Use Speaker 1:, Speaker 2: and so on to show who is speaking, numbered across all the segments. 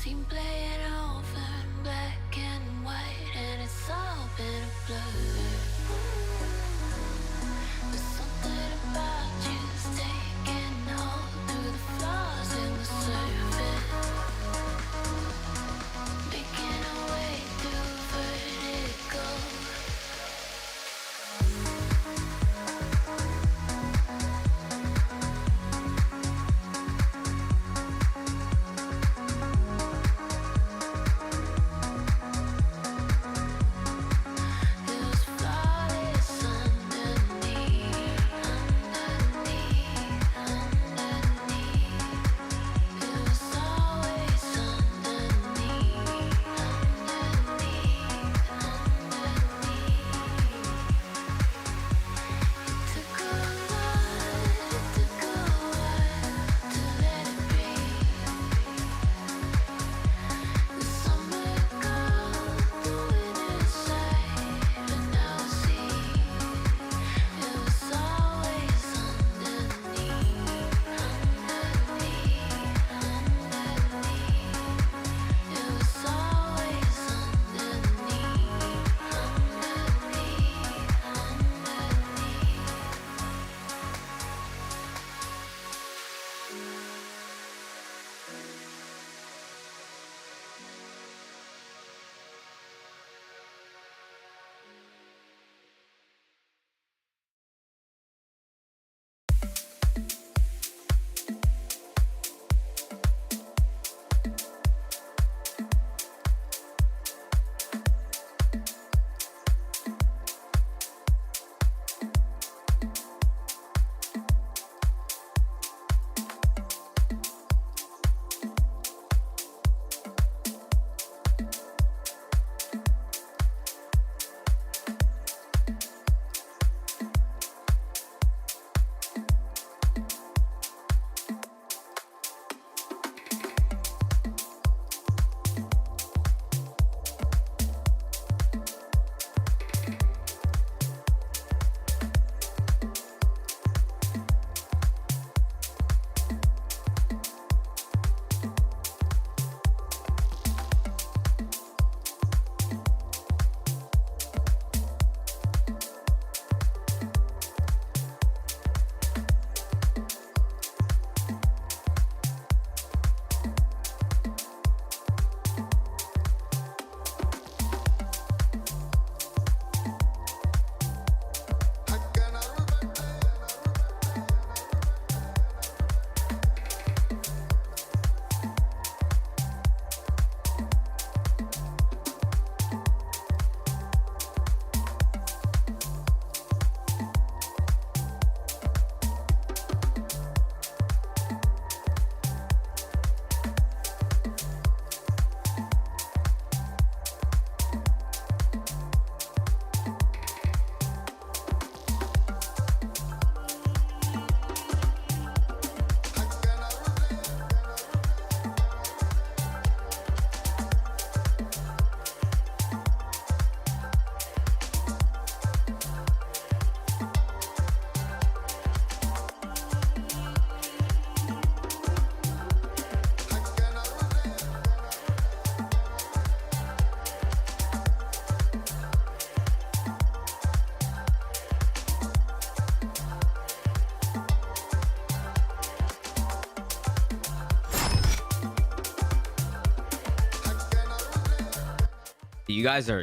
Speaker 1: scene playing over in black and white, and it's all been a blur. There's something about you that's taking hold through the flaws in the surface, making a way through vertigo.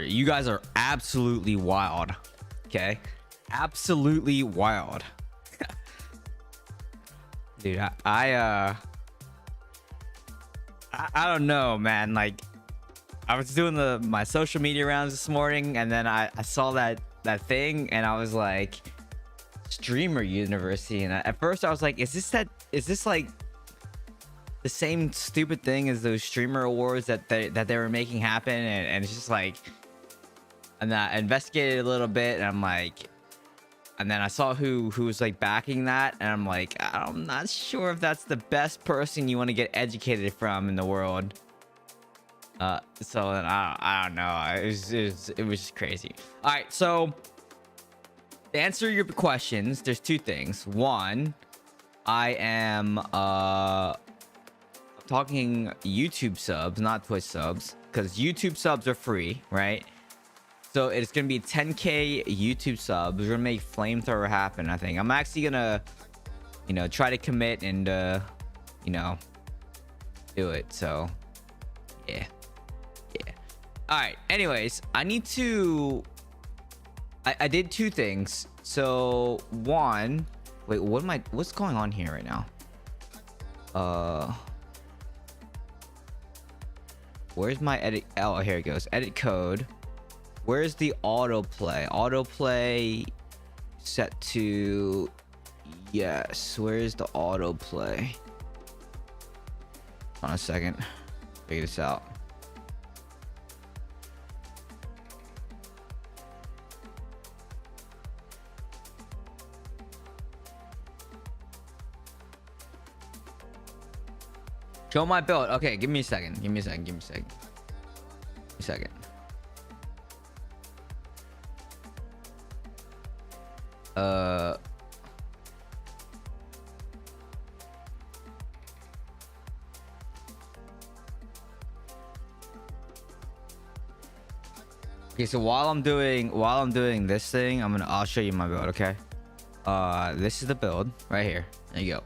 Speaker 2: You guys are absolutely wild. Okay, absolutely wild. Dude, I don't know, man. Like, I was doing my social media rounds this morning, and then I saw that thing, and I was like, streamer university, and at first I was like, is this like the same stupid thing as those streamer awards that they were making happen? And it's just like, and I investigated a little bit, and I'm like, and then I saw who was like backing that, and I'm like, I'm not sure if that's the best person you want to get educated from in the world. So then I don't know. It was just crazy. All right, so to answer your questions, there's two things. One, I am talking YouTube subs, not Twitch subs, because YouTube subs are free, right? So it's gonna be 10K YouTube subs. We're gonna make Flamethrower happen. I think I'm actually gonna, try to commit and do it. So yeah. All right. Anyways, I need to. I did two things. So one, wait, what's going on here right now? Where's my edit? Oh, here it goes. Edit code. Where's the autoplay? Autoplay set to yes. Where's the autoplay? Hold on a second. Figure this out. Show my build. Okay, give me a second. Give me a second. Okay, so while I'm doing this thing, I'll show you my build, okay? This is the build right here. There you go.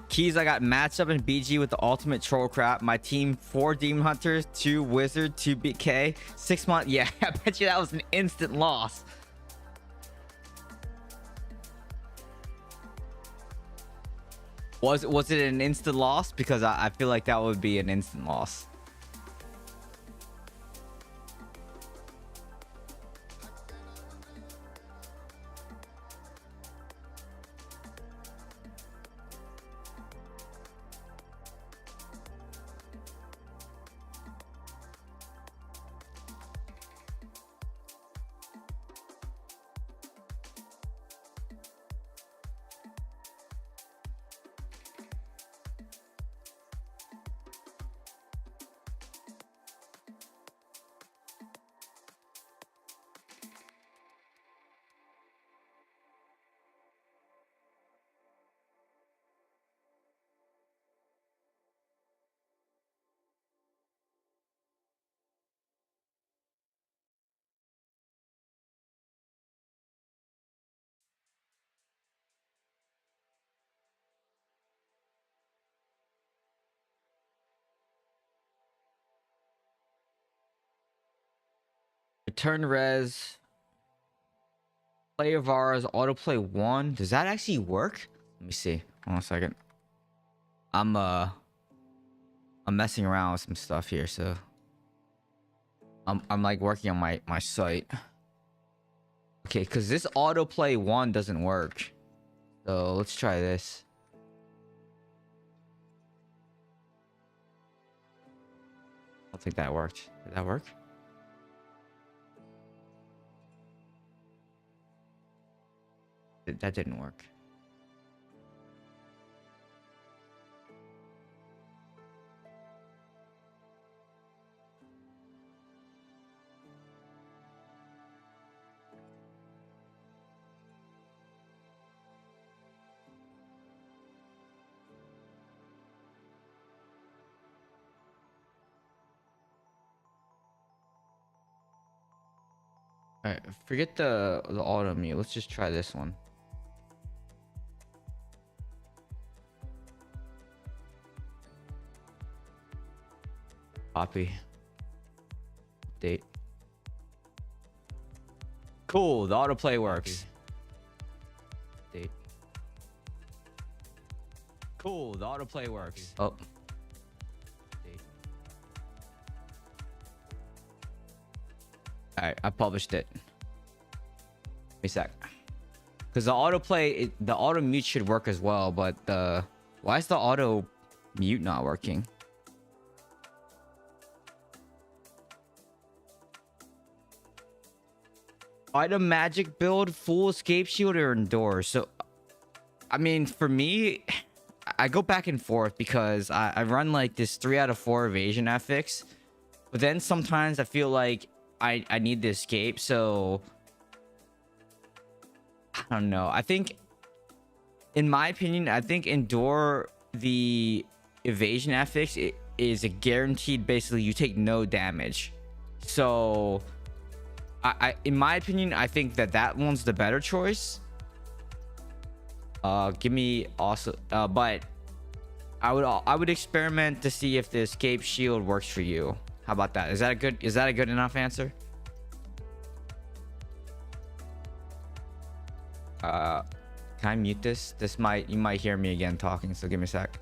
Speaker 2: Keys, I got matchup in BG with the ultimate troll crap. My team, 4 demon hunters, 2 wizard, 2 BK, 6 months. Yeah, I bet you that was an instant loss. Was it an instant loss? Because I feel like that would be an instant loss. Return res. Play of ours, autoplay 1. Does that actually work? Let me see. Hold on a second. I'm messing around with some stuff here, so I'm like working on my site. Okay, because this autoplay 1 doesn't work. So let's try this. I don't think that worked. Did that work? That didn't work. All right, forget the auto mute. Let's just try this one. Copy. Update. Cool, the autoplay works. Update. Cool, the autoplay works. Oh. Alright, I published it. Wait a sec. Because the autoplay, the auto mute should work as well, but why is the auto mute not working? Item magic build, full escape shield or endure. So I mean, for me, I go back and forth because I run like this 3 out of 4 evasion affix, but then sometimes I feel like I need to escape. So I don't know. I think, in my opinion, I think endure the evasion affix is a guaranteed. Basically, you take no damage. So in my opinion, I think that one's the better choice. Give me also, but I would experiment to see if the escape shield works for you. How about that? Is that a good enough answer? Can I mute this? You might hear me again talking, so give me a sec.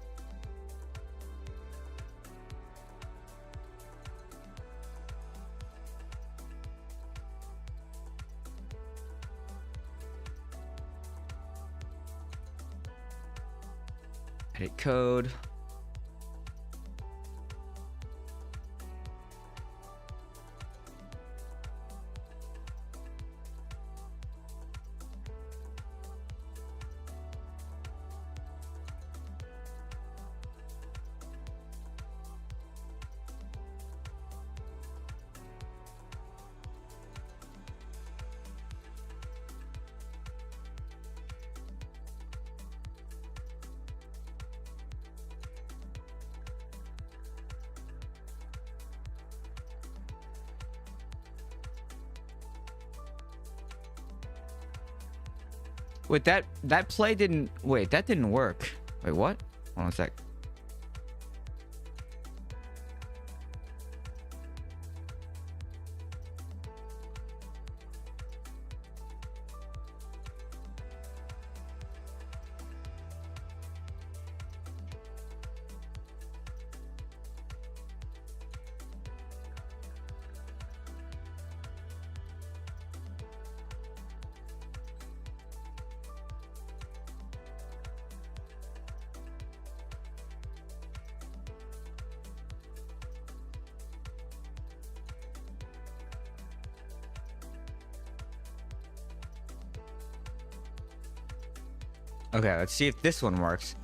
Speaker 2: Edit code. Wait, that play didn't... Wait, that didn't work. Wait, what? Hold on a sec. Okay, let's see if this one works.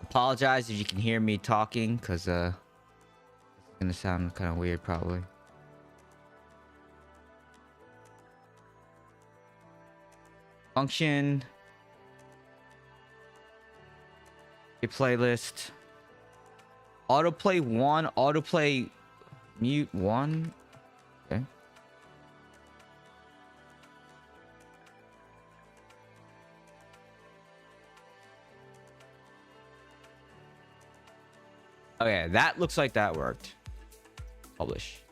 Speaker 2: Apologize if you can hear me talking, because it's gonna sound kind of weird probably. Function. Your playlist. Autoplay 1, autoplay mute 1. Okay. Okay, that looks like that worked. Publish.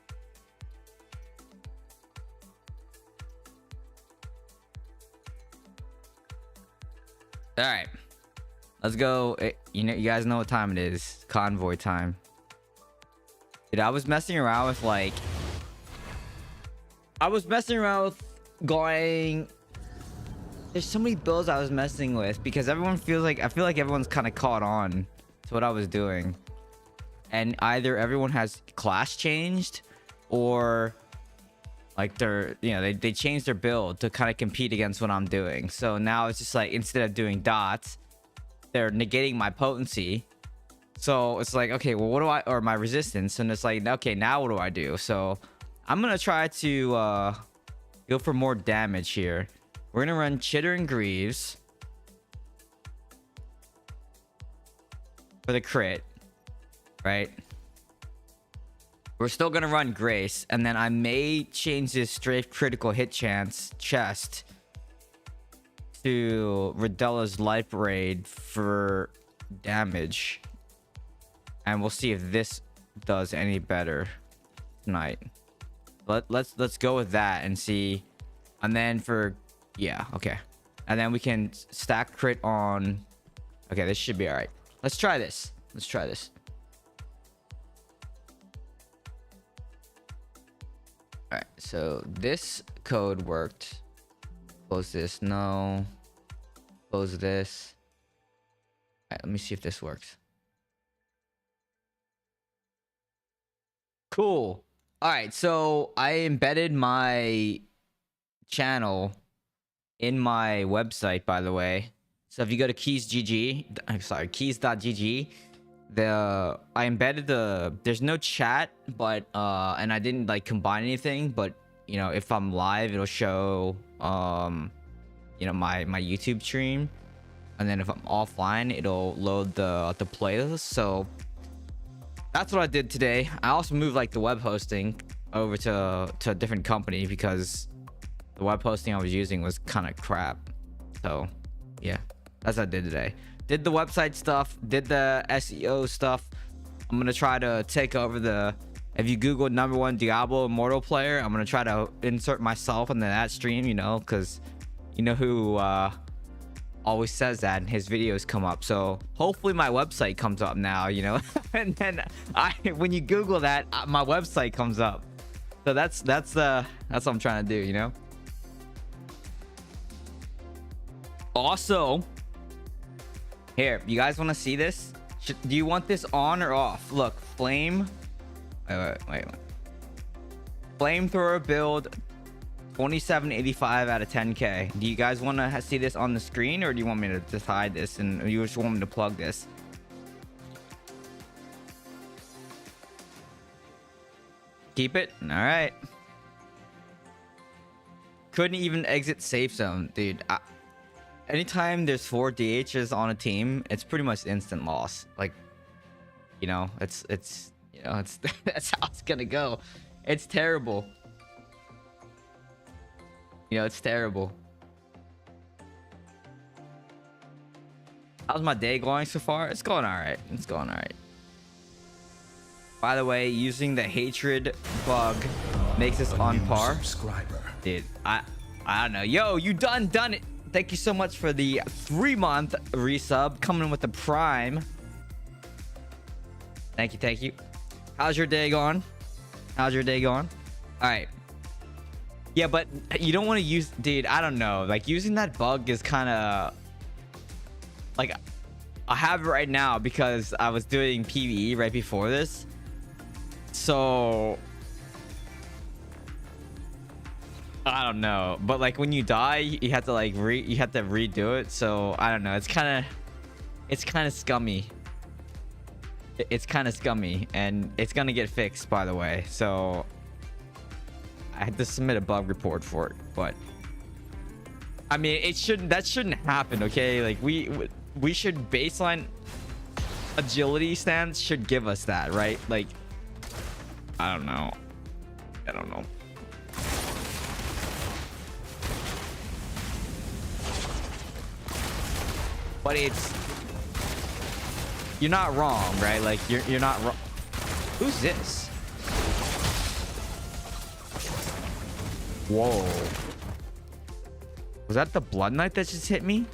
Speaker 2: All right, let's go. You know, you guys know what time it is. Convoy time. Dude, I was messing around with going. There's so many builds I was messing with because I feel like everyone's kind of caught on to what I was doing. And either everyone has class changed or like they changed their build to kind of compete against what I'm doing. So now it's just like, instead of doing dots, they're negating my potency. So it's like, okay, well, or my resistance. And it's like, okay, now what do I do? So I'm going to try to go for more damage here. We're going to run Chitter and Greaves for the crit. Right, we're still gonna run Grace, and then I may change this straight critical hit chance chest to Redella's Life Raid for damage, and we'll see if this does any better tonight. Let's go with that and see, and then okay, and then we can stack crit on. Okay, this should be all right. Let's try this. All right, so this code worked. Close this. No. Close this. All right, let me see if this works. Cool. All right, so I embedded my channel in my website, by the way. So if you go to keys.gg, I'm sorry, keys.gg, I embedded there's no chat, but and I didn't like combine anything, but you know, if I'm live, it'll show you know, my YouTube stream, and then if I'm offline, it'll load the playlist. So that's what I did today. I also moved like the web hosting over to a different company because the web hosting I was using was kind of crap. So yeah, that's what I did today. Did the website stuff, did the SEO stuff. I'm gonna try to take over if you Google #1 Diablo Immortal player, I'm gonna try to insert myself into that stream, you know, because you know who always says that and his videos come up. So hopefully my website comes up now, you know. And then when you Google that, my website comes up. So that's what I'm trying to do, you know. Also, here, you guys want to see this? Do you want this on or off? Look, wait. Flamethrower build 2785 out of 10k. Do you guys want to see this on the screen, or do you want me to just hide this and you just want me to plug this? Keep it? All right. Couldn't even exit safe zone, dude. Anytime there's 4 DHs on a team, it's pretty much instant loss. Like, you know, it's you know, it's that's how it's gonna go. It's terrible. You know, it's terrible. How's my day going so far? It's going all right. It's going all right. By the way, using the hatred bug makes us on par. Dude, I don't know. Yo, you done it. Thank you so much for the 3-month resub, coming with the prime. Thank you. How's your day going? All right. Yeah, but you don't want to use, dude, I don't know. Like, using that bug is kind of like, I have it right now because I was doing PvE right before this. So I don't know, but like when you die, you have to like redo it. So I don't know. It's kind of scummy. It's kind of scummy, and it's gonna get fixed, by the way. So I had to submit a bug report for it, but I mean, that shouldn't happen. Okay, like we should baseline agility stance should give us that, right? Like, I don't know. But you're not wrong, right? Like, you're not wrong. Who's this? Whoa. Was that the Blood Knight that just hit me?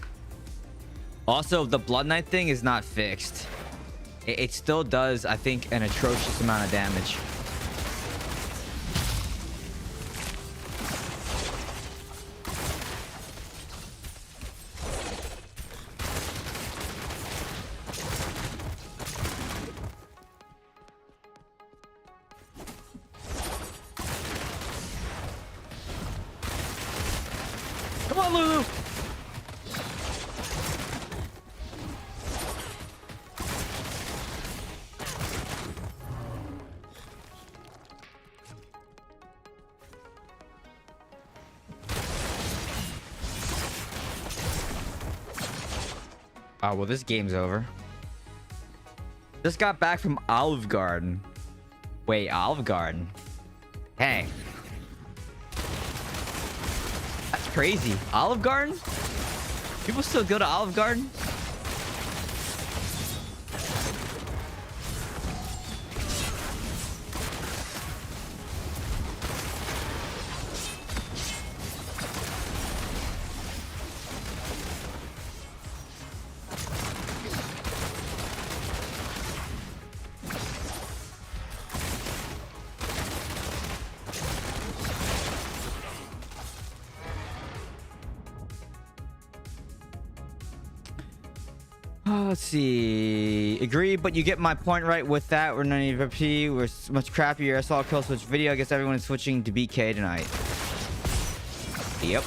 Speaker 2: Also, the Blood Knight thing is not fixed. It still does, I think, an atrocious amount of damage. Come on, Lulu! Oh, well, this game's over. Just got back from Olive Garden. Wait, Olive Garden? Hey. That's crazy. Olive Garden? People still go to Olive Garden? Let's see. Agree, but you get my point right with that. We're not even P. We're much crappier. I saw a kill switch video. I guess everyone is switching to BK tonight. Yep.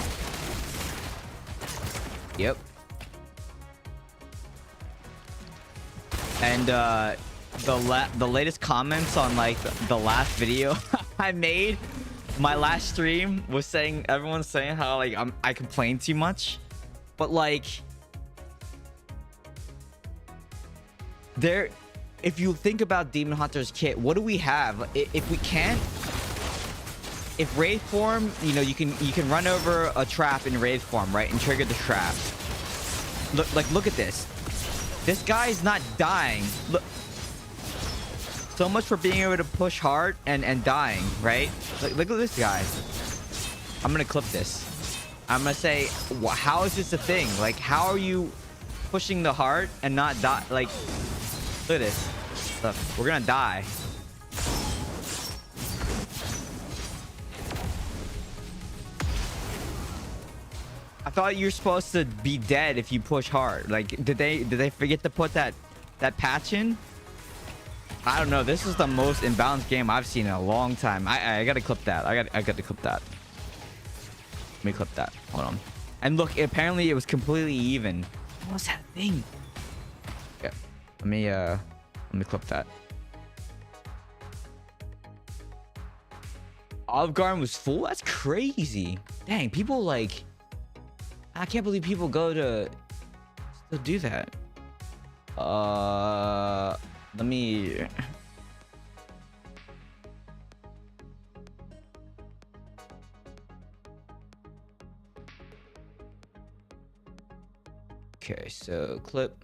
Speaker 2: And the latest comments on like the last video I made, my last stream was saying, everyone's saying how like I complain too much, but like there, if you think about Demon Hunter's kit, what do we have? If we can't, if Wraith form, you know, you can run over a trap in Wraith form, right, and trigger the trap. Look at this. This guy is not dying. Look. So much for being able to push hard and dying, right? Look at this guy. I'm gonna clip this. I'm gonna say, how is this a thing? Like, how are you pushing the heart and not die? Like, look at this. Look, we're gonna die. I thought you were supposed to be dead if you push hard. Like, did they forget to put that patch in? I don't know. This is the most imbalanced game I've seen in a long time. I gotta clip that. I got to clip that. Let me clip that. Hold on. And look, apparently it was completely even. What was that thing? Yeah. Let me clip that. Olive Garden was full? That's crazy. Dang, people like, I can't believe people go to still do that. Let me... Okay, so clip.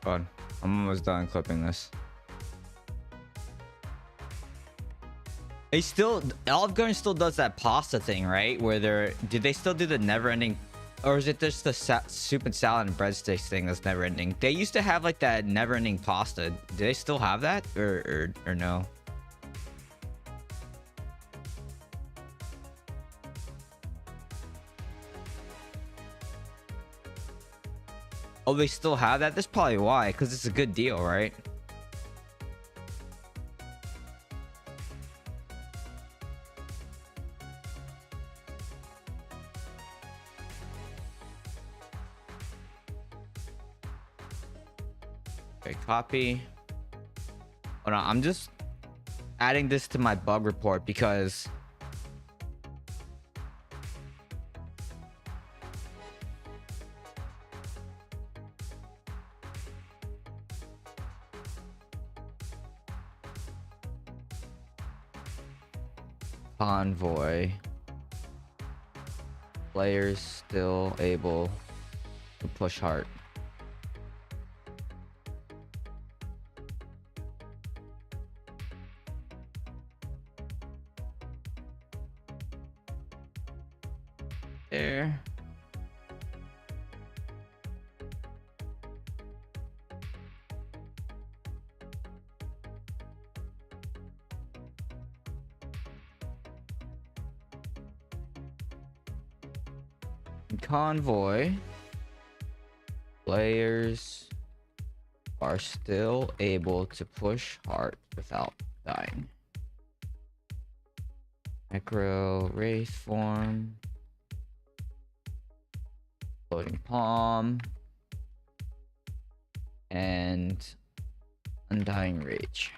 Speaker 2: God, I'm almost done clipping this. They still, Olive Garden still does that pasta thing, right? Where did they still do the never-ending, or is it just the soup and salad and breadsticks thing that's never-ending? They used to have like that never-ending pasta. Do they still have that, or no? Oh, they still have that? That's probably why, because it's a good deal, right? Okay, copy. Hold on, I'm just adding this to my bug report because... Convoy. Players still able to push hard. There. Convoy, players are still able to push hard without dying. Necro, Wraith form, floating palm, and undying rage.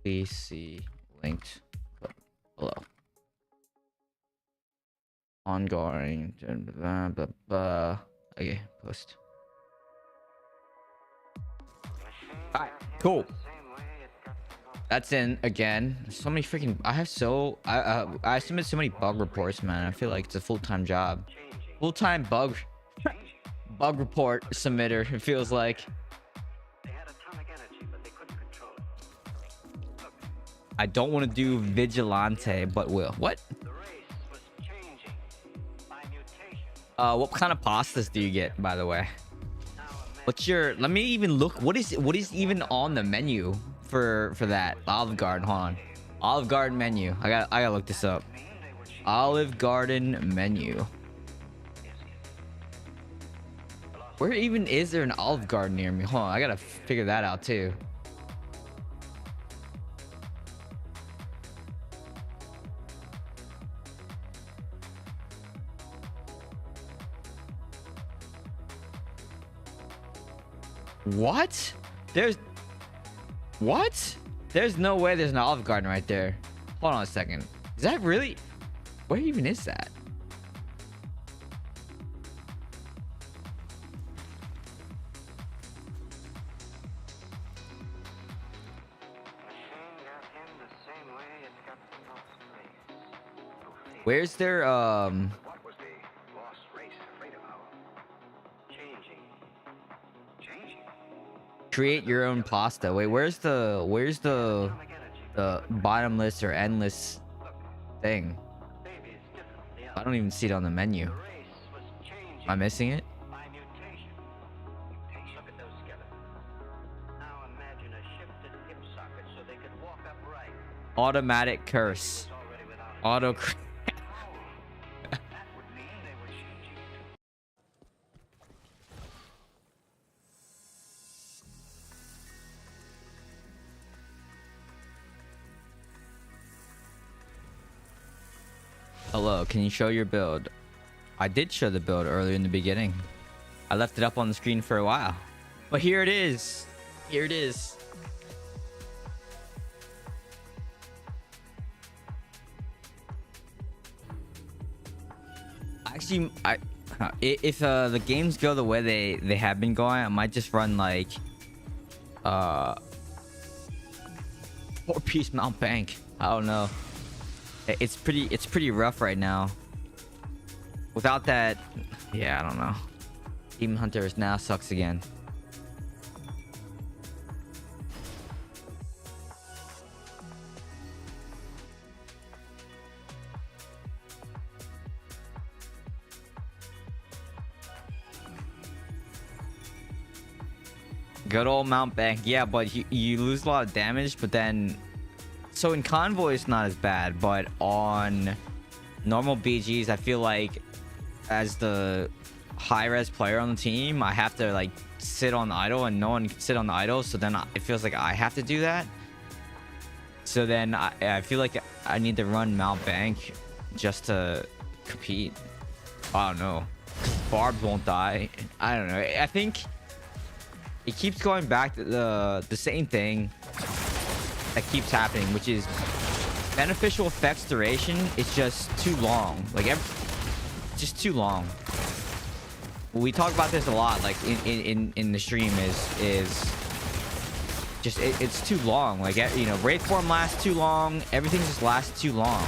Speaker 2: Please see linked below. Ongoing, blah, blah, blah. Okay, post. Alright, cool. That's in again. So many freaking. I submit so many bug reports, man. I feel like it's a full-time job. Full-time bug report submitter. It feels like. I don't want to do vigilante, but will. What? What kind of pastas do you get, by the way? What's your? Let me even look. What is even on the menu for that Olive Garden? Hold on. Olive Garden menu. I gotta look this up. Olive Garden menu. Where even is there an Olive Garden near me? Hold on, I gotta figure that out too. What? What? There's no way there's an Olive Garden right there. Hold on a second. Is that really? Where even is that? Where's their
Speaker 3: What was the lost race afraid about? Changing.
Speaker 2: create your own pasta? Wait, where's the bottomless or endless thing? I don't even see it on the menu. Am I missing it?
Speaker 3: By mutation. Look at those skeletons. Now imagine a shifted hip socket so they could walk upright.
Speaker 2: Automatic curse.
Speaker 3: Already without
Speaker 2: Auto.
Speaker 3: that would mean they were changing.
Speaker 2: Hello, can you show your build? I did show the build earlier in the beginning. I left it up on the screen for a while. But here it is. Here it is. Actually, if the games go the way they have been going, I might just run like 4-piece mount bank. I don't know. It's pretty rough right now. Without that, yeah, I don't know. Demon Hunters now sucks again. Good old mount bank. Yeah, but you lose a lot of damage, but then so in convoy it's not as bad, but on normal BGs I feel like as the high res player on the team I have to like sit on idle and no one can sit on the idle, so then it feels like I have to do that. So then I feel like I need to run mount bank just to compete. I don't know. Barbs won't die. I don't know. I think it keeps going back to the same thing that keeps happening, which is beneficial effects duration is just too long. Like just too long. We talk about this a lot, like in the stream is just it's too long. Like, you know, Wraith form lasts too long. Everything just lasts too long.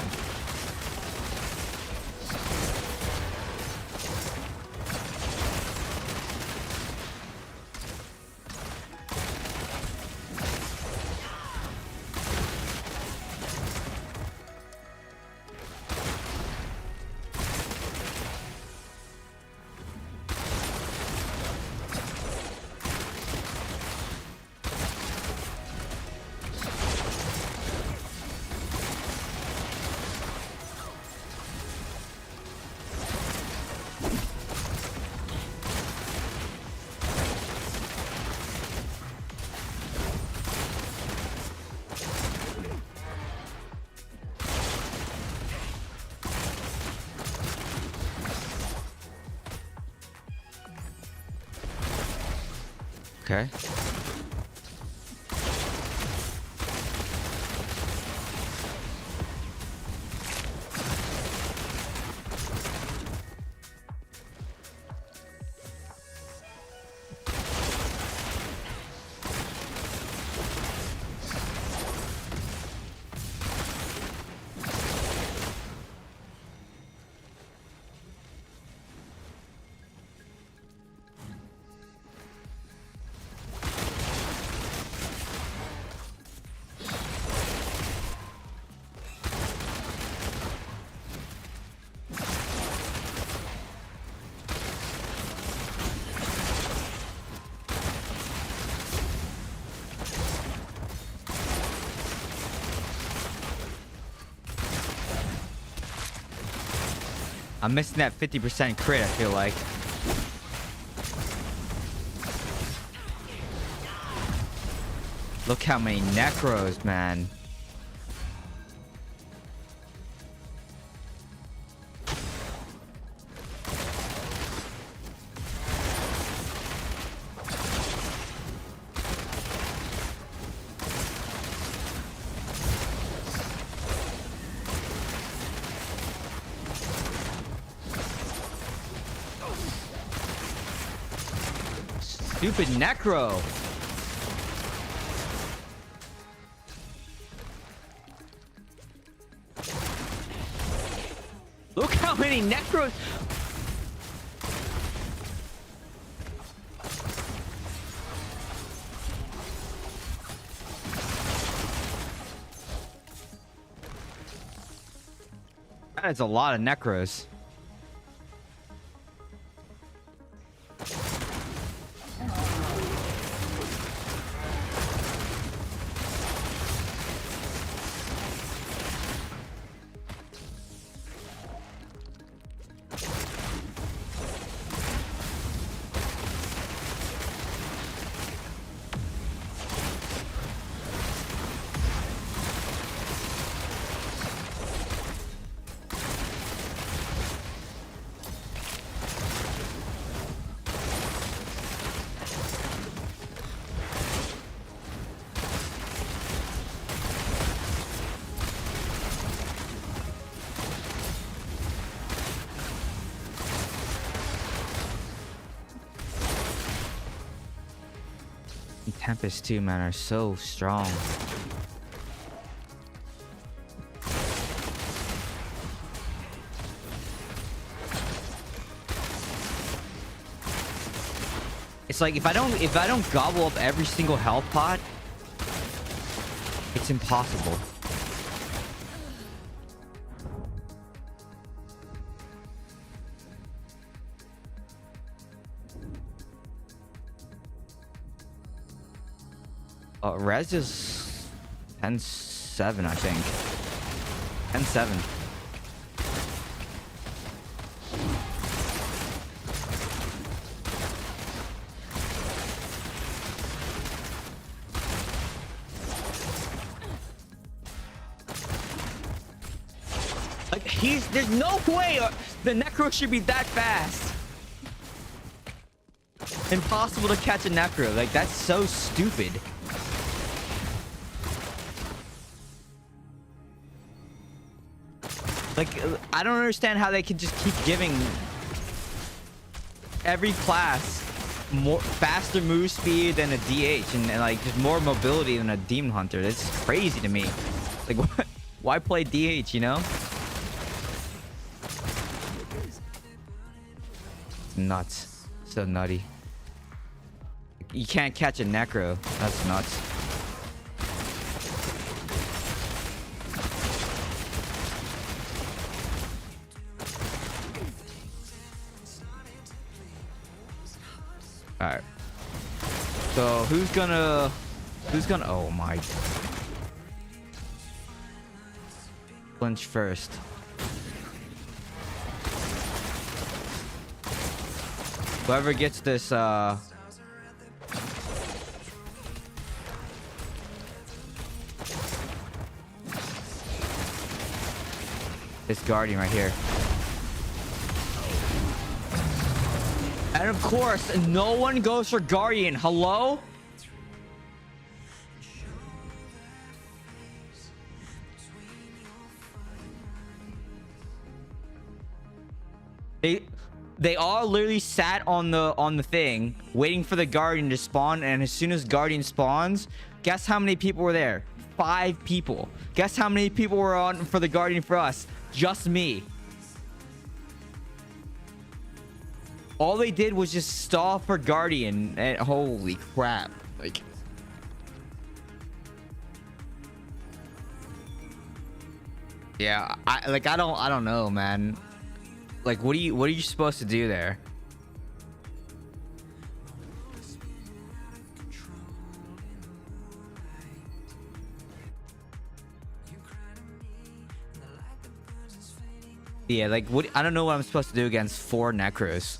Speaker 2: Okay. I'm missing that 50% crit, I feel like. Look how many necros, man. Stupid necro. Look how many necros. That is a lot of necros. Tempest too, man, are so strong. It's like if I don't gobble up every single health pot, it's impossible. Res is 10-7, I think. 10-7. Like there's no way the necro should be that fast. Impossible to catch a necro. Like that's so stupid. Like, I don't understand how they can just keep giving every class more faster move speed than a DH and like just more mobility than a demon hunter. That's crazy to me. Like, why play DH, you know? Nuts. So nutty. You can't catch a necro. That's nuts. Alright. So who's gonna oh my flinch first? Whoever gets this this guardian right here. And of course, no one goes for guardian. Hello? They all literally sat on the thing waiting for the guardian to spawn, and as soon as guardian spawns, guess how many people were there? 5 people. Guess how many people were on for the guardian for us? Just me. All they did was just stall for guardian, and holy crap. Like, yeah, I don't know, man. Like, what are you supposed to do there? Yeah, like what? I don't know what I'm supposed to do against 4 Necros.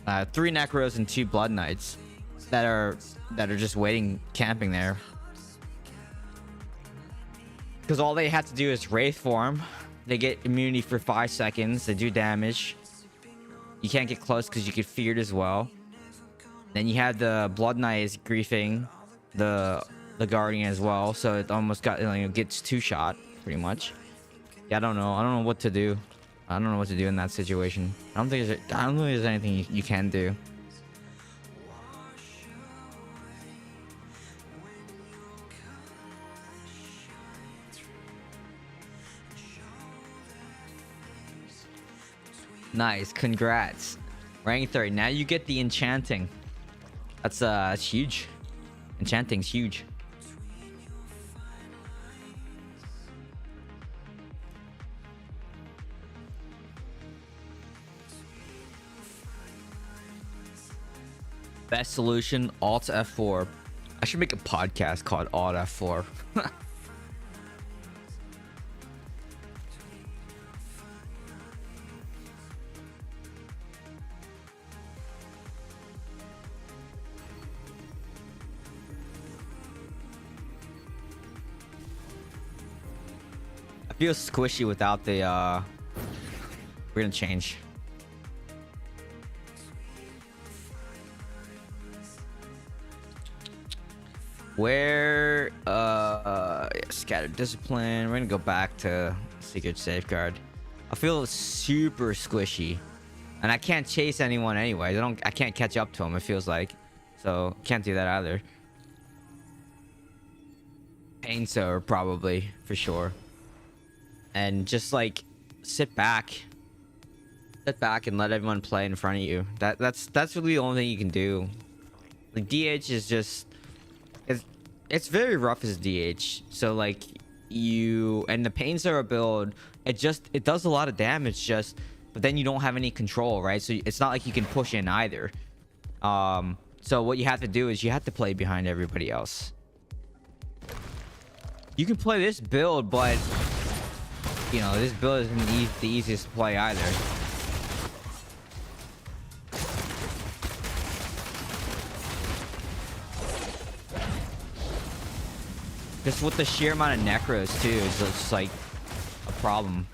Speaker 2: 3 Necros and 2 Blood Knights that are just waiting, camping there. Because all they have to do is Wraith form. They get immunity for 5 seconds. They do damage. You can't get close because you get feared as well. Then you have the Blood Knight is griefing the Guardian as well, so it almost got, you know, gets 2-shot pretty much. Yeah, I don't know what to do. I don't know what to do in that situation. I don't think there's anything you can do. Nice, congrats. Rank 30. Now you get the enchanting. That's huge. Enchanting's huge. Best solution, Alt F4. I should make a podcast called Alt F4. I feel squishy without the we're gonna change. Where scattered discipline. We're gonna go back to secret safeguard. I feel super squishy, and I can't chase anyone anyway. I can't catch up to them, it feels like, so can't do that either. Painsower probably for sure. And just like sit back and let everyone play in front of you. That's really the only thing you can do. Like DH is just, it's very rough as DH. So like you and the Painsower build, it does a lot of damage but then you don't have any control, right? So it's not like you can push in either. So what you have to do is you have to play behind everybody else. You can play this build, but you know, this build isn't the easiest to play either. Just with the sheer amount of Necros too, it's just like a problem.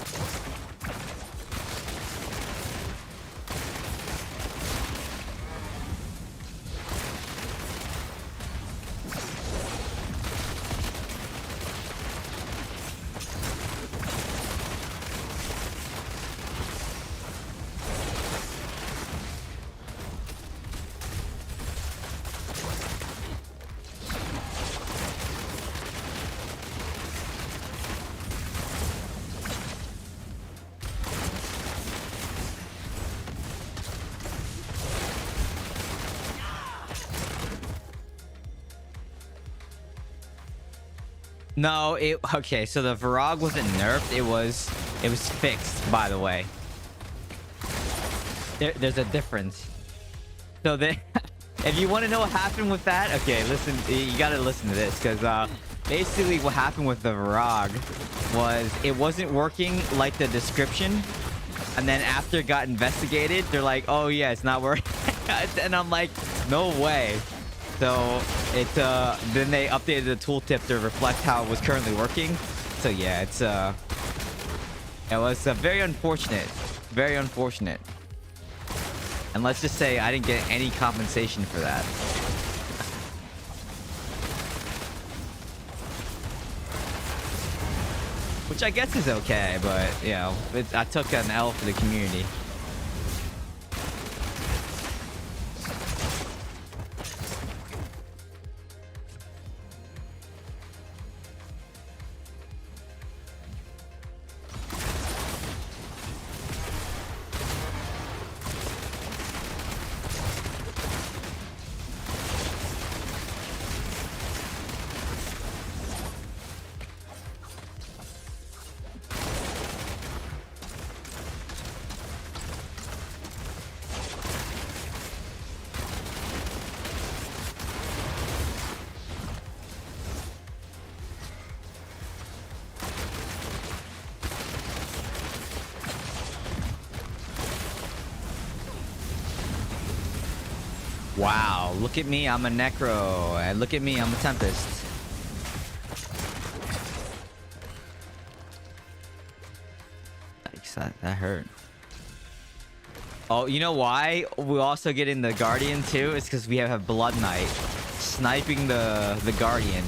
Speaker 2: No, okay, so the Varog wasn't nerfed, it was fixed, by the way. There's a difference. So if you want to know what happened with that, okay, listen, you gotta listen to this, because basically what happened with the Varog was it wasn't working like the description, and then after it got investigated, they're like, oh yeah, it's not working. And I'm like, no way. So then they updated the tooltip to reflect how it was currently working. So yeah, it was very unfortunate, very unfortunate. And let's just say I didn't get any compensation for that. Which I guess is okay, but you know, I took an L for the community. Wow, look at me, I'm a Necro. And look at me, I'm a Tempest. Yikes, that hurt. Oh, you know why we also get in the Guardian too? It's because we have a Blood Knight sniping the Guardian.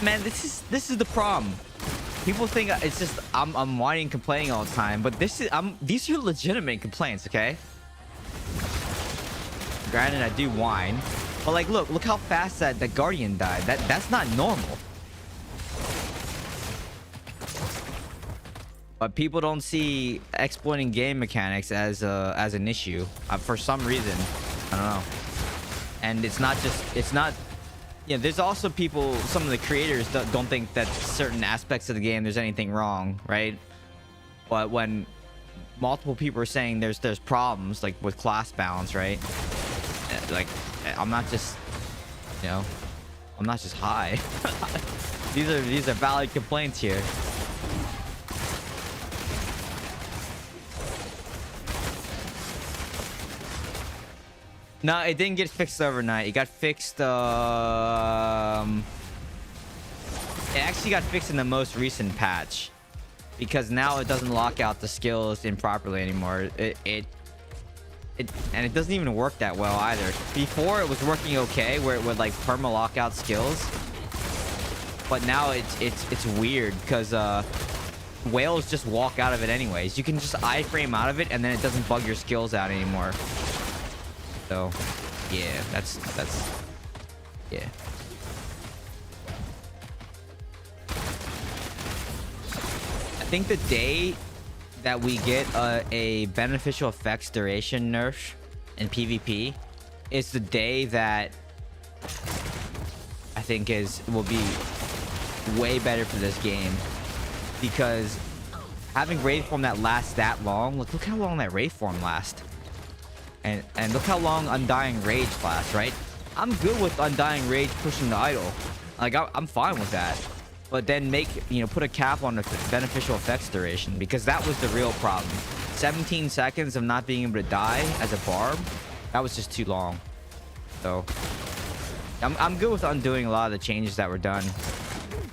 Speaker 2: Man, this is the problem. People think it's just I'm whining and complaining all the time, but these are legitimate complaints, okay? Granted, I do whine, but like, look how fast that Guardian died. That's not normal. But people don't see exploiting game mechanics as an issue for some reason. I don't know. And it's not. Yeah, there's also people. Some of the creators don't think that certain aspects of the game there's anything wrong, right? But when multiple people are saying there's problems like with class balance, right? Like, I'm not just, you know, I'm not just high. these are valid complaints here. No, it didn't get fixed overnight. It got fixed. It actually got fixed in the most recent patch, because now it doesn't lock out the skills improperly anymore. And it doesn't even work that well either. Before it was working okay, where it would like perma lock out skills, but now it's weird because whales just walk out of it anyways. You can just iframe out of it, and then it doesn't bug your skills out anymore. So, yeah, that's yeah. I think the day that we get a beneficial effects duration nerf in PvP is the day that I think will be way better for this game, because having Wraith Form that lasts that long, look how long that Wraith Form lasts. And look how long Undying Rage lasts, right? I'm good with Undying Rage pushing the idol. Like, I'm fine with that. But then put a cap on the beneficial effects duration, because that was the real problem. 17 seconds of not being able to die as a barb, that was just too long. So, I'm good with undoing a lot of the changes that were done,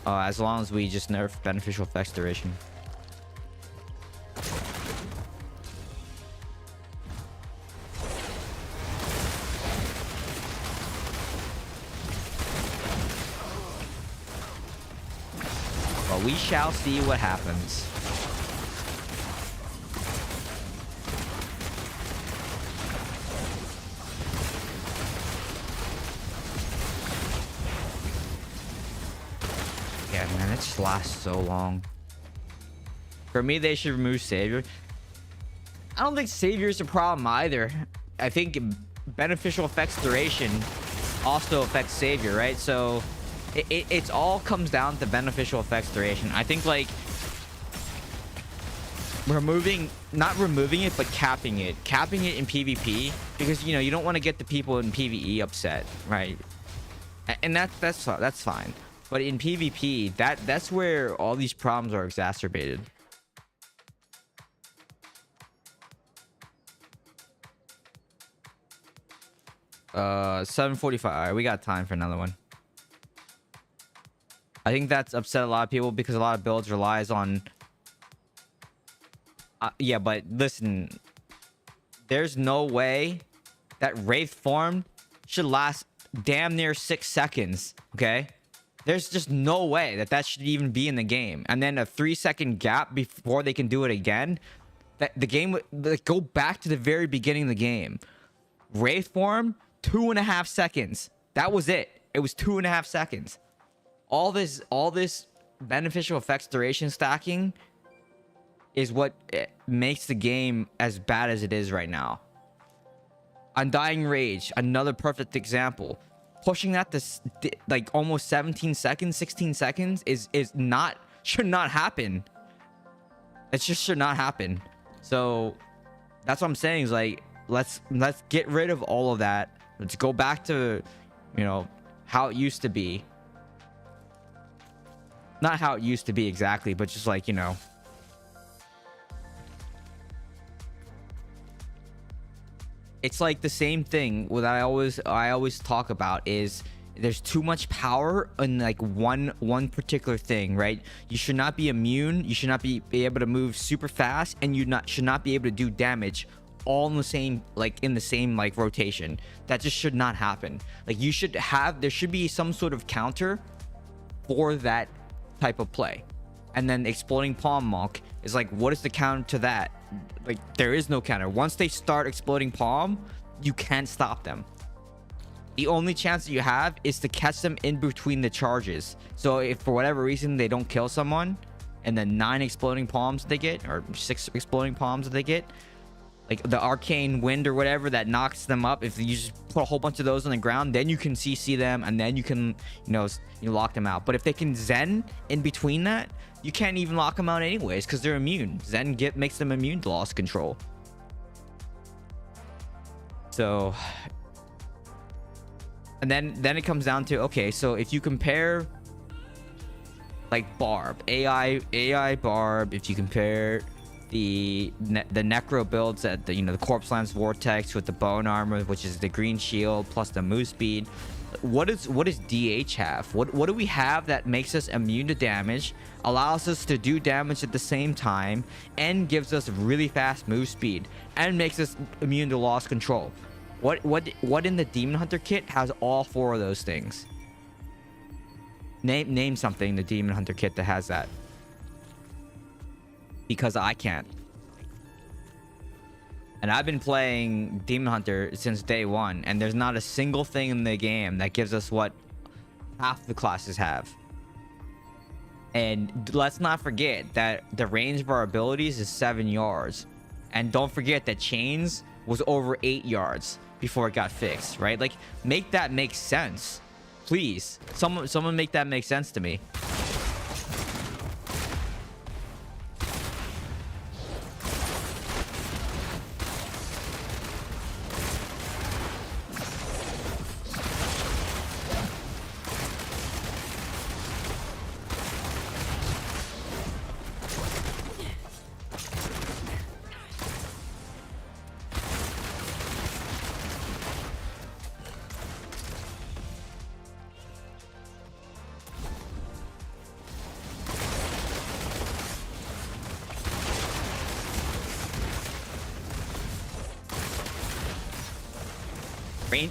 Speaker 2: as long as we just nerf beneficial effects duration. We shall see what happens. Yeah, man, it just lasts so long. For me, they should remove Savior. I don't think Savior is a problem either. I think beneficial effects duration also affects Savior, right? So it's all comes down to beneficial effects duration. I think like not removing it, but capping it in PvP, because you don't want to get the people in PvE upset, right? And that's fine. But in PvP, that's where all these problems are exacerbated. Uh, 7:45. All right, we got time for another one. I think that's upset a lot of people because a lot of builds relies on yeah, but listen, there's no way that Wraith Form should last damn near 6 seconds, okay? There's just no way that should even be in the game. And then a 3-second gap before they can do it again, that the game would go back to the very beginning of the game. Wraith Form, 2.5 seconds. That was it. It was 2.5 seconds. All this beneficial effects duration stacking is what makes the game as bad as it is right now. Undying Rage, another perfect example. Pushing that to like almost 17 seconds, 16 seconds should not happen. It just should not happen. So that's what I'm saying is like, let's get rid of all of that. Let's go back to, how it used to be. Not how it used to be exactly, but just like, it's like the same thing. What I always talk about is there's too much power in like one particular thing, right? You should not be immune. You should not be able to move super fast, and should not be able to do damage all in the same like rotation. That just should not happen. Like there should be some sort of counter for that type of play. And then exploding palm monk is like, what is the counter to that? Like, there is no counter. Once they start exploding palm, you can't stop them. The only chance that you have is to catch them in between the charges. So if for whatever reason they don't kill someone, and then 9 exploding palms they get, or 6 exploding palms that they get, like the arcane wind or whatever that knocks them up, if you just put a whole bunch of those on the ground, then you can CC them, and then you can, you lock them out. But if they can Zen in between that, you can't even lock them out anyways, because they're immune. Zen makes them immune to loss control. So, and then it comes down to, okay, so if you compare like Barb, AI Barb, if you compare the necro builds at the Corpse Lance Vortex with the bone armor, which is the green shield plus the move speed, what does DH have? What do we have that makes us immune to damage, allows us to do damage at the same time, and gives us really fast move speed, and makes us immune to loss control? What in the Demon Hunter kit has all 4 of those things? Name something, the Demon Hunter kit, that has that. Because I can't. And I've been playing Demon Hunter since day 1, and there's not a single thing in the game that gives us what half the classes have. And let's not forget that the range of our abilities is 7 yards. And don't forget that chains was over 8 yards before it got fixed, right? Like, make that make sense. Please. Someone make that make sense to me.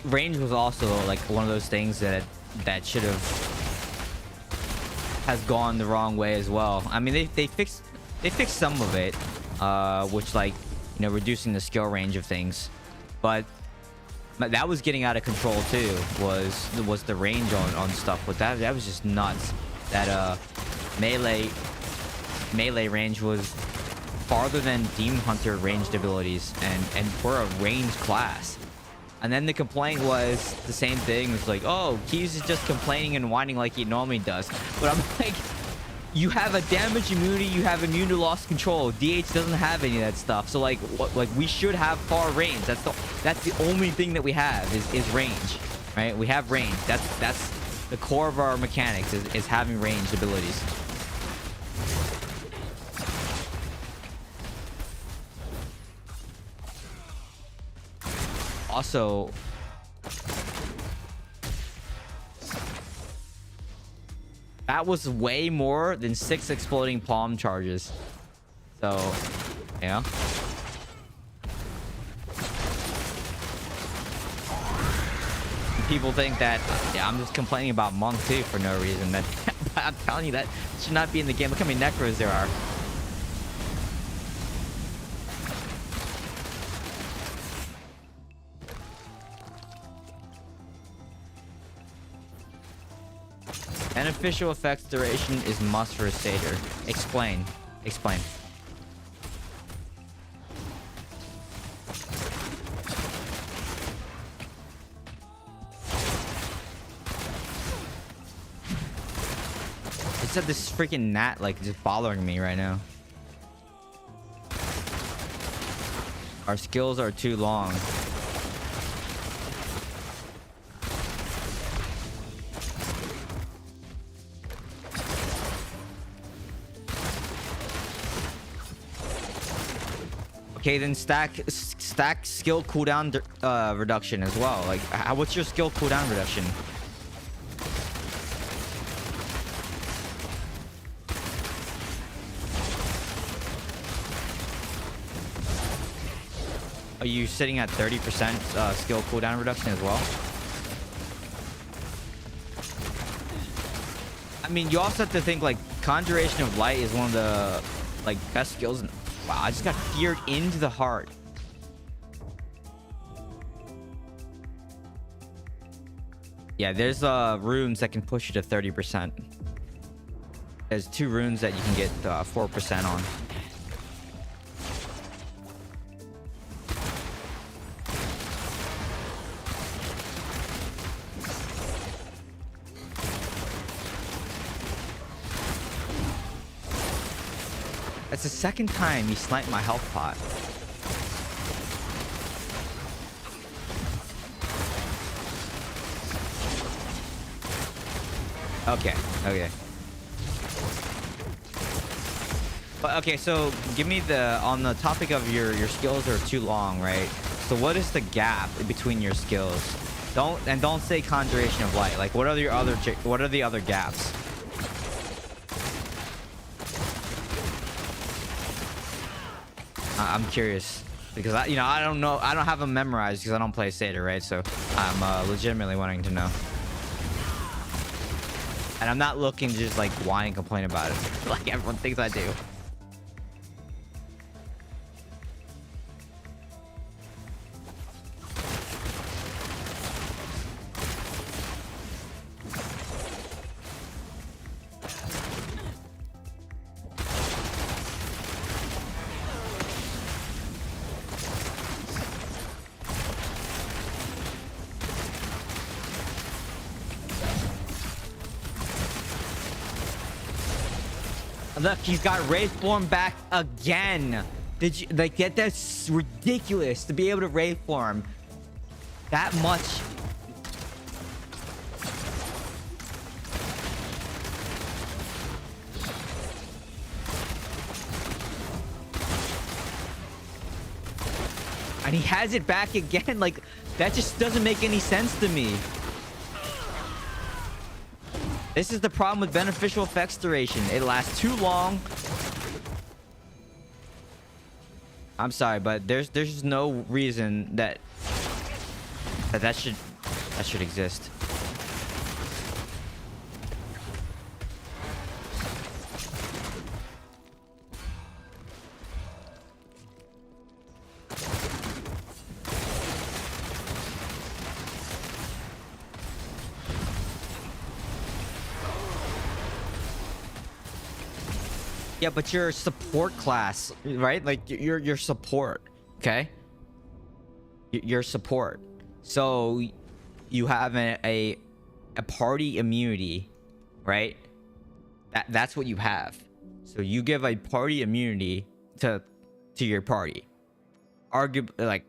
Speaker 2: Range was also like one of those things that should have has gone the wrong way as well. I mean, they fixed some of it, which, like, reducing the skill range of things, but that was getting out of control too. Was the range on stuff, but that was just nuts. That melee range was farther than Demon Hunter ranged abilities, and we're a ranged class. And then the complaint was the same thing. It's like, oh, Keys is just complaining and whining like he normally does. But I'm like, you have a damage immunity, you have immune to loss control. DH doesn't have any of that stuff. So like, we should have far range. That's the only thing that we have is range, right? We have range. That's the core of our mechanics is having ranged abilities. Also, that was way more than 6 exploding palm charges. So, yeah. People think that, yeah, I'm just complaining about Monk too for no reason. That I'm telling you, that should not be in the game. Look how many necros there are. Beneficial effects duration is must for a satyr. Explain. Explain. It said this freaking gnat like just bothering me right now. Our skills are too long. Okay, then stack skill cooldown reduction as well. Like, what's your skill cooldown reduction? Are you sitting at 30% skill cooldown reduction as well? I mean, you also have to think like Conjuration of Light is one of the like best skills. Wow, I just got feared into the heart. Yeah, there's runes that can push you to 30%. There's 2 runes that you can get 4% on. That's the second time he sniped my health pot. Okay, okay. But okay, so give me on the topic of your skills are too long, right? So what is the gap between your skills? Don't say Conjuration of Light. Like, what are the other gaps? I'm curious because I don't know. I don't have them memorized because I don't play Seder, right? So I'm legitimately wanting to know. And I'm not looking to just like whine and complain about it like everyone thinks I do. Look, he's got Wraith Form back again. Did you like get that's ridiculous to be able to Wraith Form that much? And he has it back again. Like, that just doesn't make any sense to me. This is the problem with beneficial effects duration. It lasts too long. I'm sorry, but there's just no reason that should exist. Yeah, but you're a support class, right? Like you're support, okay? You're support. So you have a party immunity, right? That's what you have. So you give a party immunity to your party. Arguably, like,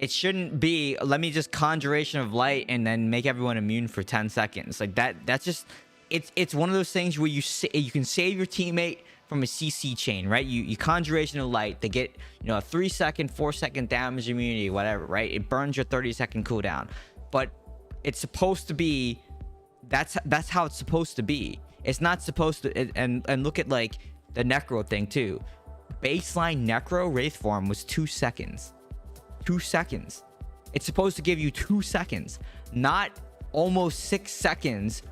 Speaker 2: it shouldn't be let me just Conjuration of Light and then make everyone immune for 10 seconds. Like that's just it's one of those things where you can save your teammate from a CC chain, right? You Conjuration of Light, they get, a 3-second, 4-second damage immunity, whatever, right? It burns your 30-second cooldown. But it's supposed to be that's how it's supposed to be. It's not supposed to and look at like the Necro thing too. Baseline Necro Wraith Form was 2 seconds. 2 seconds. It's supposed to give you 2 seconds, not almost 6 seconds,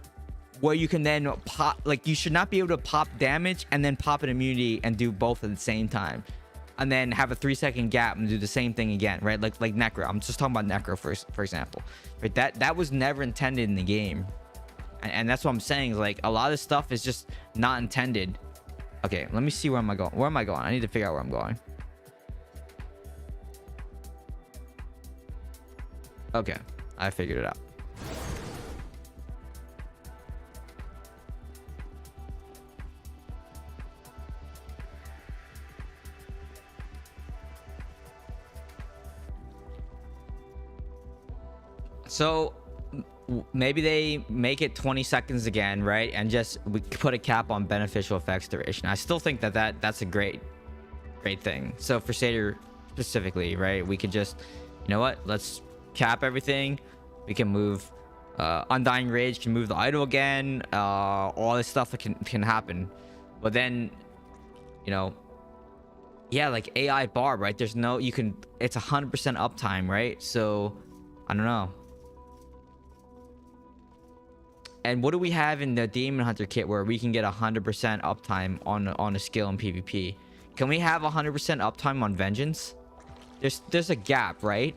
Speaker 2: where you can then pop. Like, you should not be able to pop damage and then pop an immunity and do both at the same time, and then have a 3-second gap and do the same thing again, right? Like Necro. I'm just talking about Necro for example, right? That was never intended in the game, and that's what I'm saying. Is like a lot of stuff is just not intended. Okay, let me see where am I going. Where am I going? I need to figure out where I'm going. Okay, I figured it out. So maybe they make it 20 seconds again, right? And just we put a cap on beneficial effects duration. I still think that's a great great thing. So for Satyr specifically, right, we could just, you know what, let's cap everything. We can move Undying Rage, can move the idol again, all this stuff that can happen. But then, you know, yeah, like AI barb, right, there's no, you can, it's 100% uptime, right? So I don't know. And what do we have in the Demon Hunter kit where we can get 100% uptime on a skill in PvP? Can we have 100% uptime on Vengeance? There's a gap, right?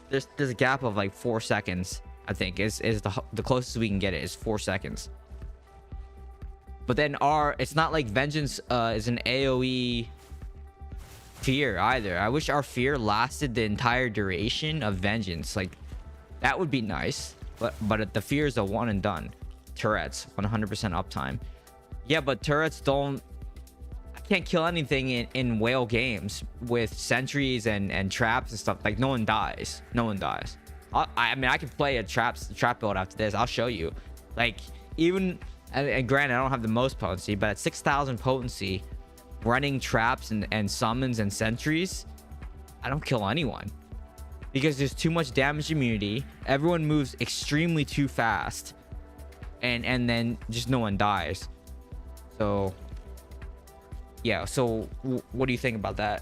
Speaker 2: There's a gap of like 4 seconds. I think is the closest we can get it is 4 seconds. But then it's not like Vengeance is an AoE fear either. I wish our fear lasted the entire duration of Vengeance. Like that would be nice. But the fear is a one and done. Turrets 100% uptime. Yeah, but turrets don't. I can't kill anything in whale games with sentries and traps and stuff. Like no one dies. No one dies. I mean, I can play a trap build after this. I'll show you. Like even and granted, I don't have the most potency, but at 6,000 potency, running traps and summons and sentries, I don't kill anyone because there's too much damage immunity. Everyone moves extremely too fast, and then just no one dies. So yeah. So what do you think about that?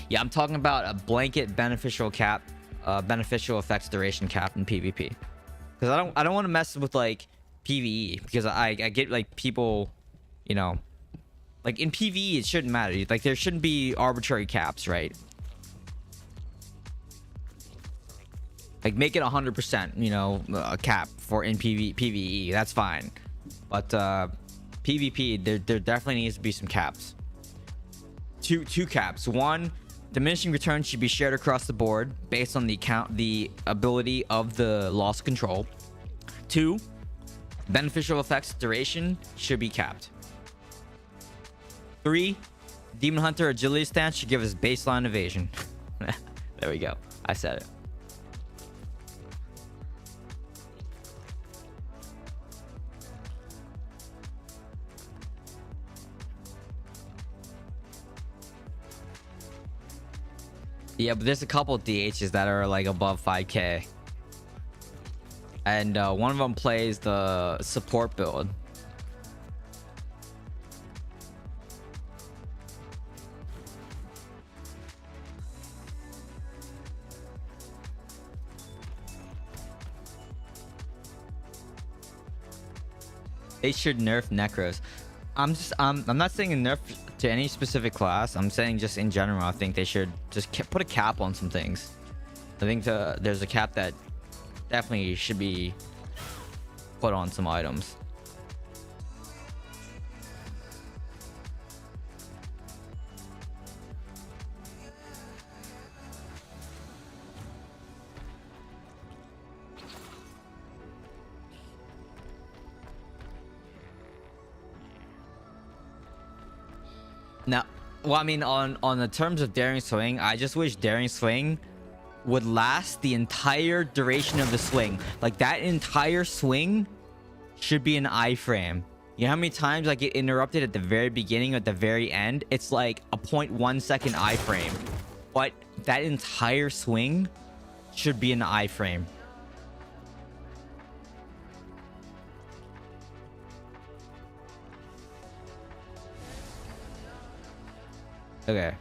Speaker 2: Yeah, I'm talking about a blanket beneficial cap, beneficial effects duration cap in PvP. Because I don't want to mess with like PvE, because I get like people, you know, like in PvE it shouldn't matter. Like there shouldn't be arbitrary caps, right? Like make it 100%, you know, a cap for in PvE. That's fine. But PvP, there definitely needs to be some caps. Two caps. One, diminishing returns should be shared across the board based on the ability of the loss control. 2, beneficial effects duration should be capped. 3, Demon Hunter agility stance should give us baseline evasion. There we go. I said it. Yeah, but there's a couple of DHs that are like above 5k. And one of them plays the support build. They should nerf Necros. I'm not saying a nerf to any specific class. I'm saying just in general, I think they should just put a cap on some things. I think there's a cap that definitely should be put on some items. Now, well, I mean, on the terms of Daring Swing, I just wish Daring Swing would last the entire duration of the swing. Like that entire swing should be an iframe. You know how many times I get interrupted at the very beginning or at the very end? It's like a 0.1 second iframe. But that entire swing should be an iframe. Okay.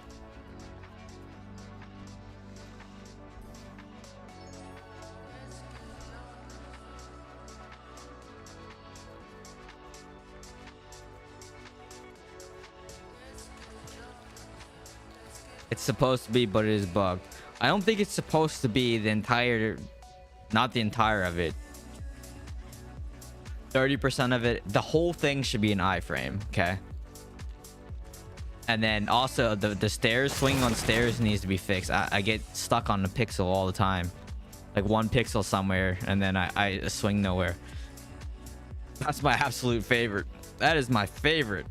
Speaker 2: It's supposed to be, but it is bugged. I don't think it's supposed to be the entire, not the entire of it. 30% of it, the whole thing should be an iframe, okay? And then also the stairs, swinging on stairs needs to be fixed. I get stuck on the pixel all the time. Like one pixel somewhere, and then I swing nowhere. That's my absolute favorite. That is my favorite.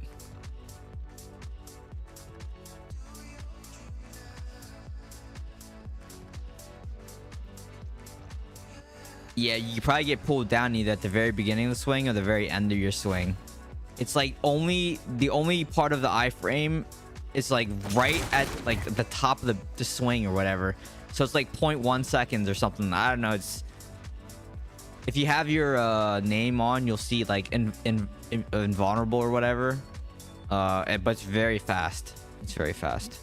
Speaker 2: Yeah, you probably get pulled down either at the very beginning of the swing or the very end of your swing. It's like the only part of the iframe is like right at like the top of the swing or whatever. So it's like 0.1 seconds or something. I don't know. It's if you have your name on, you'll see like invulnerable or whatever. But it's very fast. It's very fast.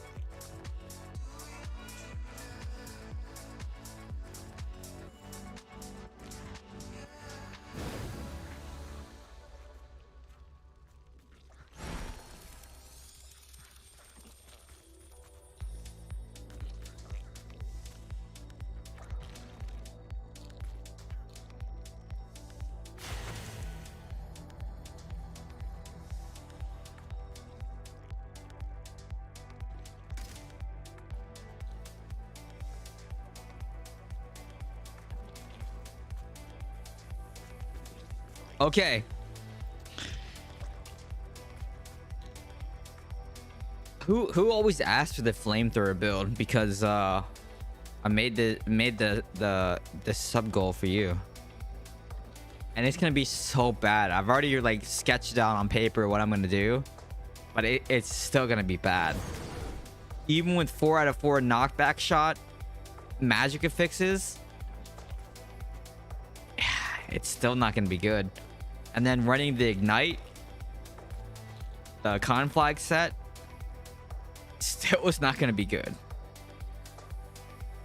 Speaker 2: Okay. Who always asks for the flamethrower build? Because I made the sub goal for you. And it's gonna be so bad. I've already like sketched out on paper what I'm gonna do, but it's still gonna be bad. Even with 4 out of 4 knockback shot magic affixes, it's still not gonna be good. And then running the ignite, the conflag set, still was not gonna be good.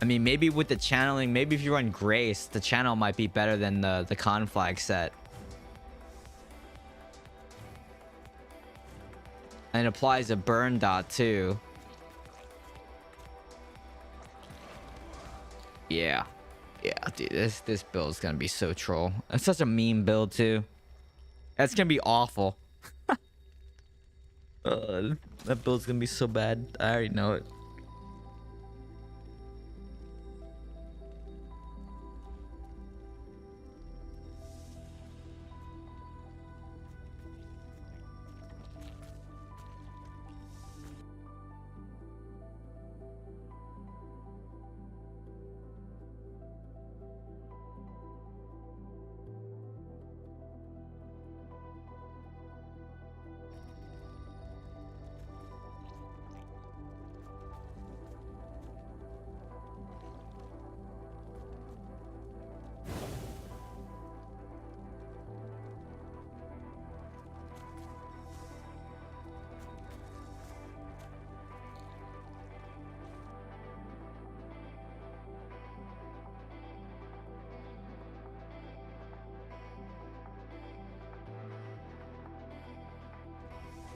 Speaker 2: I mean, maybe with the channeling, maybe if you run Grace, the channel might be better than the conflag set. And it applies a burn dot too. Yeah. Yeah, dude, this build is gonna be so troll. It's such a meme build too. That's gonna be awful. That build's gonna be so bad. I already know it.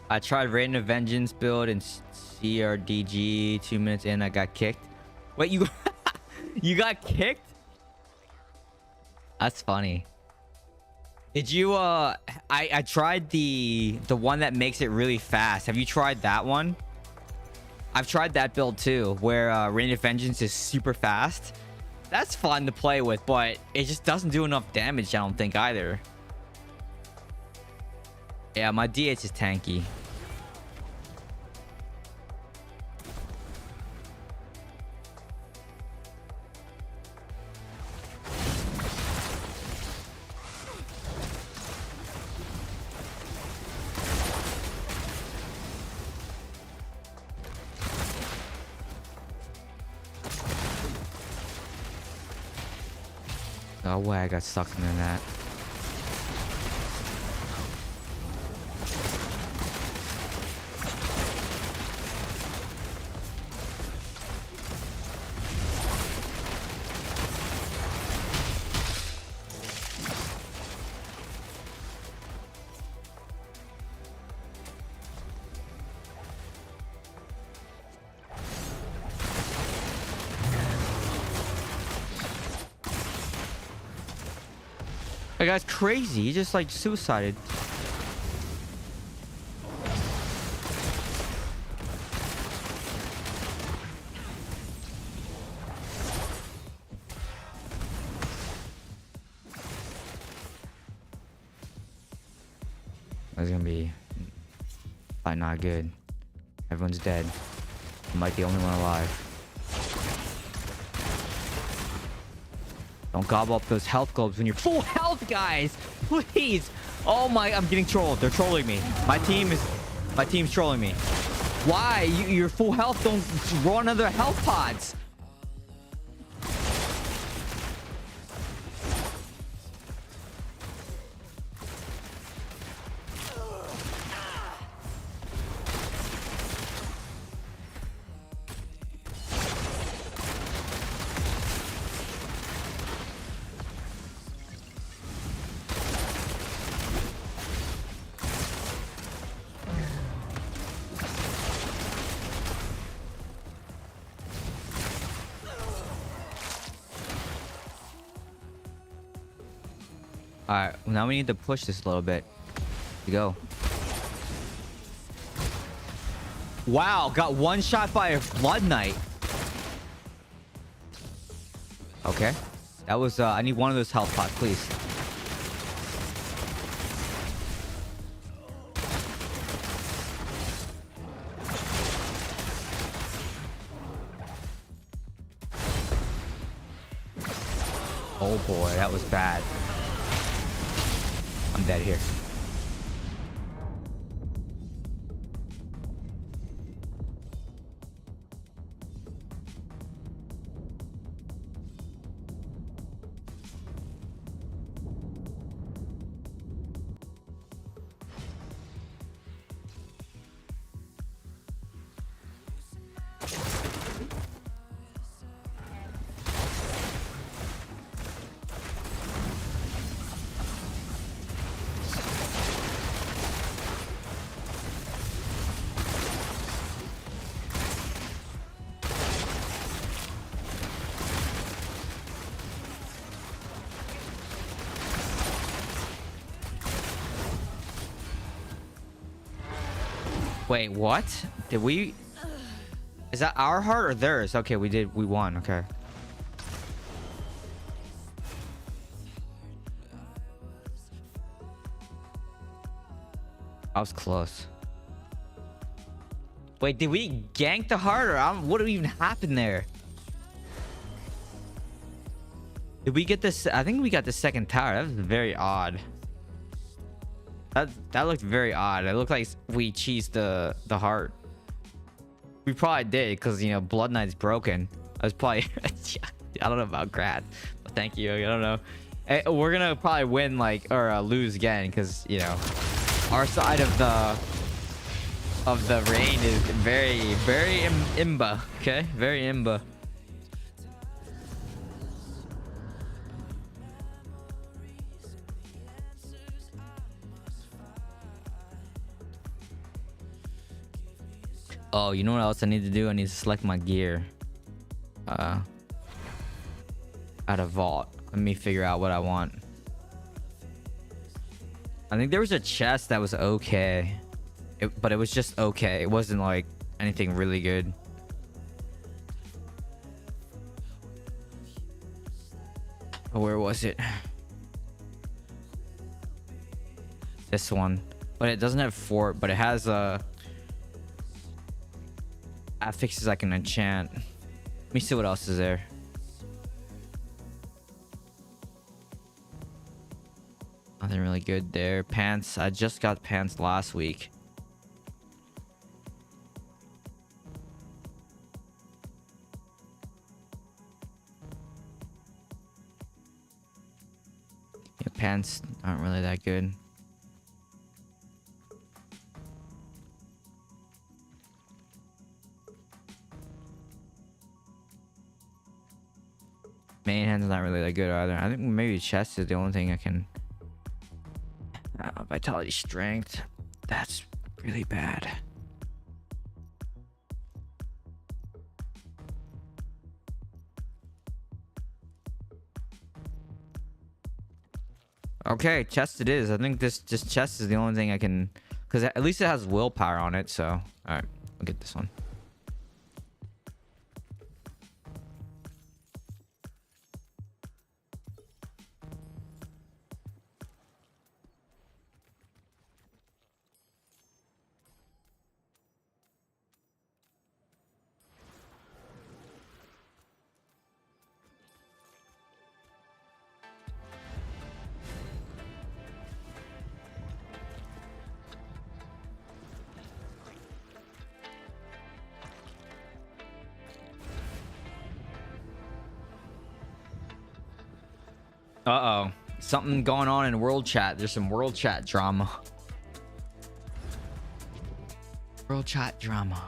Speaker 2: I tried Raiden of Vengeance build in CRDG. 2 minutes in, I got kicked. Wait, you you got kicked? That's funny. Did you I tried the one that makes it really fast. Have you tried that one? I've tried that build too, where Raiden of Vengeance is super fast. That's fun to play with, but it just doesn't do enough damage, I don't think either. Yeah, my DH is tanky. Oh, way I got stuck in that. That guy's crazy. He just like suicided. That's gonna be probably not good. Everyone's dead. I might be the only one alive. Don't gobble up those health globes when you're full health, guys. please. Oh my, I'm getting trolled. They're trolling me. My team's trolling me. Why? You're full health. Don't roll another health pods. All right, now we need to push this a little bit. You go. Wow, got one shot by a Blood Knight. Okay, that was. I need one of those health pots, please. Oh boy, that was bad. I'm dead here. Wait, what? Did we... Is that our heart or theirs? Okay, we won. Okay. I was close. Wait, did we gank the heart or what even happened there? Did we get this? I think we got the second tower. That was very odd. That looked very odd. It looked like we cheesed the heart. We probably did because, you know, Blood Knight's broken. I was probably... I don't know about Grad, but thank you. I don't know. We're gonna probably win, like, or lose again because, you know, our side of the rain is very imba. Okay, very imba. Oh, you know what else I need to do? I need to select my gear. Out of vault. Let me figure out what I want. I think there was a chest that was okay. But it was just okay. It wasn't like anything really good. Oh, where was it? This one. But it doesn't have fort, but it has affixes I can enchant. Let me see what else is there. Nothing really good there. Pants. I just got pants last week. Yeah, pants aren't really that good. Main hand's not really that good either. I think maybe chest is the only thing I can... vitality, strength. That's really bad. Okay, chest it is. I think this chest is the only thing I can... Because at least it has willpower on it, so... Alright, I'll get this one. Uh-oh. Something going on in world chat. There's some world chat drama. World chat drama.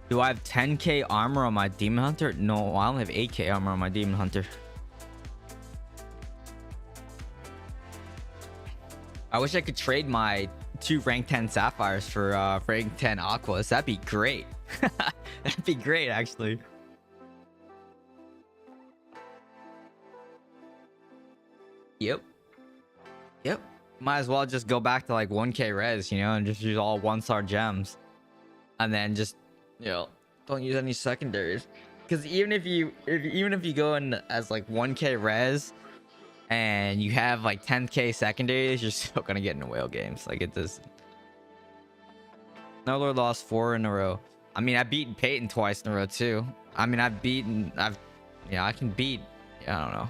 Speaker 2: Do I have 10k armor on my demon hunter? No, I only have 8k armor on my demon hunter. I wish I could trade my 2 rank 10 sapphires for rank 10 aquas. That'd be great. That'd be great, actually. Yep. Might as well just go back to like 1k res, you know, and just use all 1-star gems, and then just, you know, don't use any secondaries. Because even if you go in as like 1k res and you have like 10k secondaries, you're still gonna get into whale games. Like, it just... No Lord lost 4 in a row. I mean, I've beaten Peyton twice in a row too. I mean, I can beat, I don't know.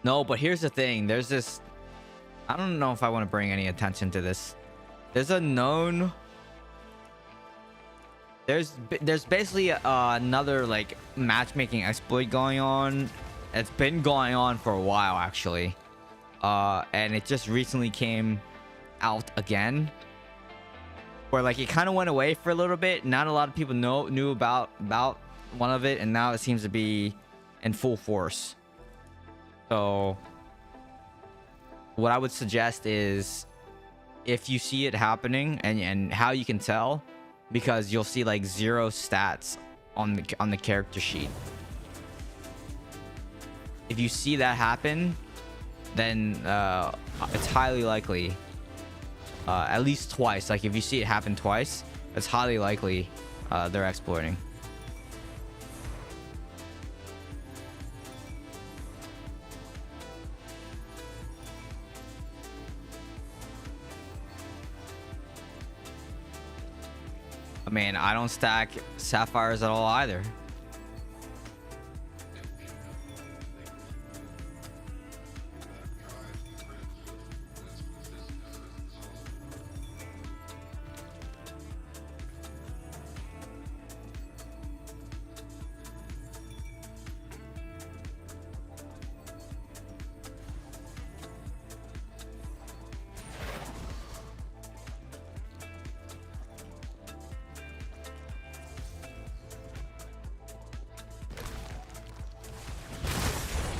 Speaker 2: No, but here's the thing. There's this... I don't know if I want to bring any attention to this. There's a known... There's basically another like matchmaking exploit going on. It's been going on for a while, actually. And it just recently came out again. Where like it kind of went away for a little bit. Not a lot of people knew about one of it, and now it seems to be in full force. So what I would suggest is, if you see it happening, and how you can tell, because you'll see like 0 stats on the character sheet. If you see that happen, then it's highly likely, at least twice. Like, if you see it happen twice, it's highly likely they're exploiting. I mean, I don't stack sapphires at all either.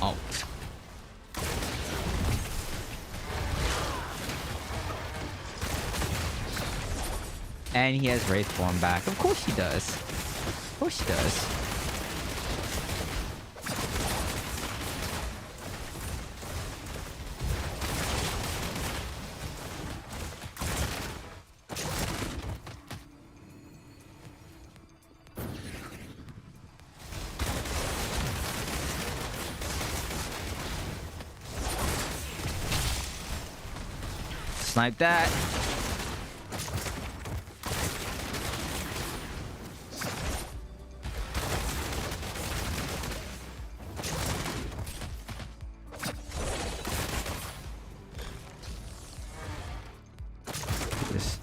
Speaker 2: Oh. And he has Wraith Form back. Of course he does. Of course he does. Snipe that. This.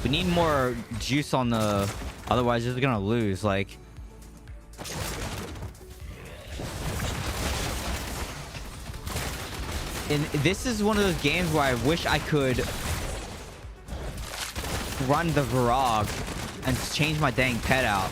Speaker 2: We need more juice on the... Otherwise, we're gonna lose. Like... And this is one of those games where I wish I could run the Varog and change my dang pet out.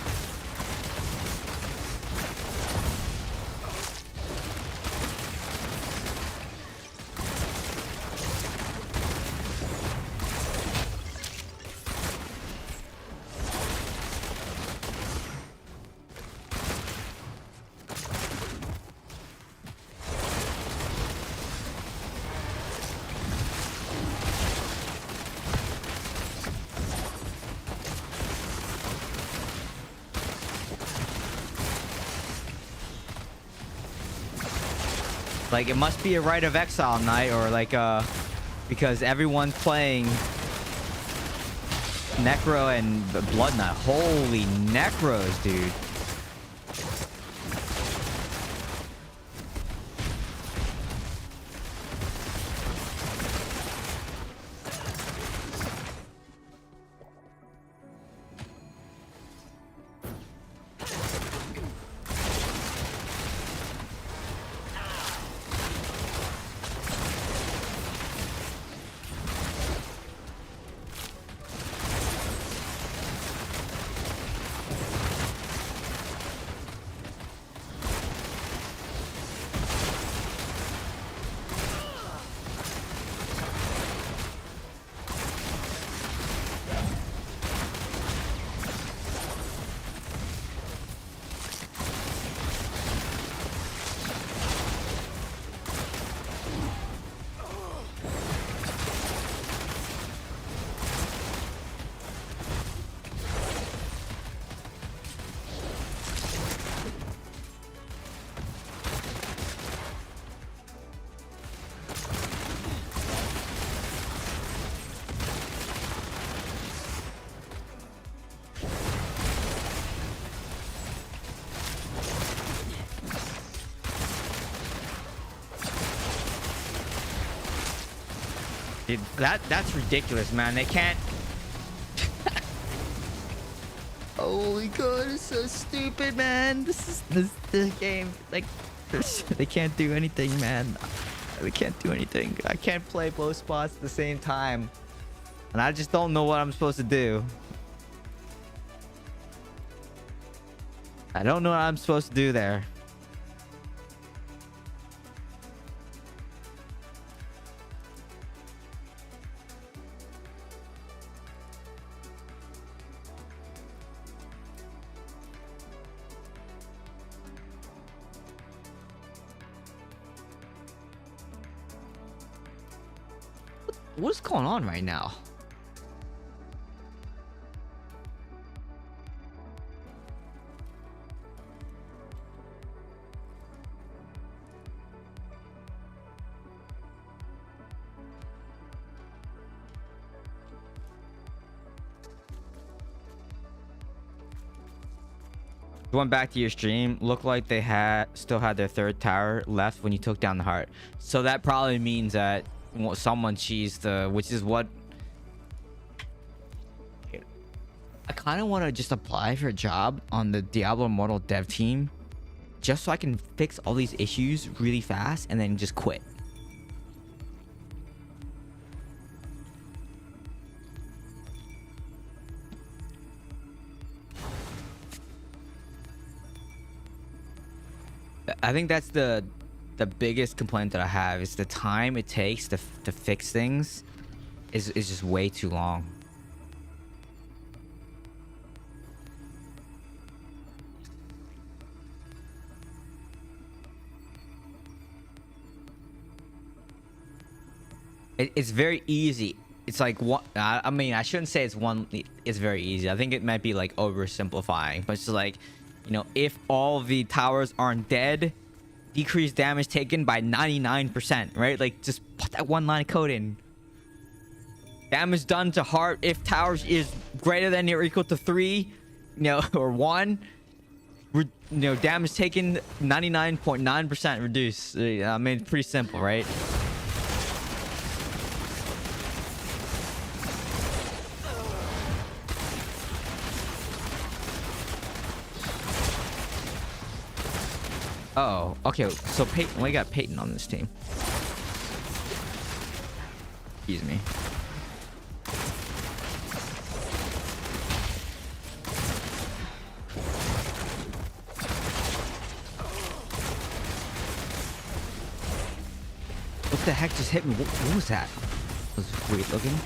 Speaker 2: Like, it must be a Rite of Exile night, or like because everyone's playing Necro and Blood Knight. Holy Necros, dude. Dude, that's ridiculous, man. They can't. Holy god, it's so stupid, man. This game. Like, they can't do anything, man. They can't do anything. I can't play both spots at the same time, and I just don't know what I'm supposed to do. I don't know what I'm supposed to do there. What's going on right now? Going back to your stream, looked like they still had their third tower left when you took down the heart. So that probably means that someone cheesed which is what I kind of want to just apply for a job on the Diablo Immortal dev team, just so I can fix all these issues really fast and then just quit. I think that's the biggest complaint that I have, is the time it takes to fix things is just way too long. It's very easy. It's like what I mean, I shouldn't say it's very easy. I think it might be like oversimplifying, but it's just like, you know, if all the towers aren't dead, decrease damage taken by 99%, right? Like, just put that one line of code in. Damage done to heart if towers is greater than or equal to 3, you know, or 1. You know, damage taken 99.9% reduce. I mean, it's pretty simple, right? Oh, okay. So Peyton, we got Peyton on this team. Excuse me. What the heck just hit me? What was that? That was weird looking.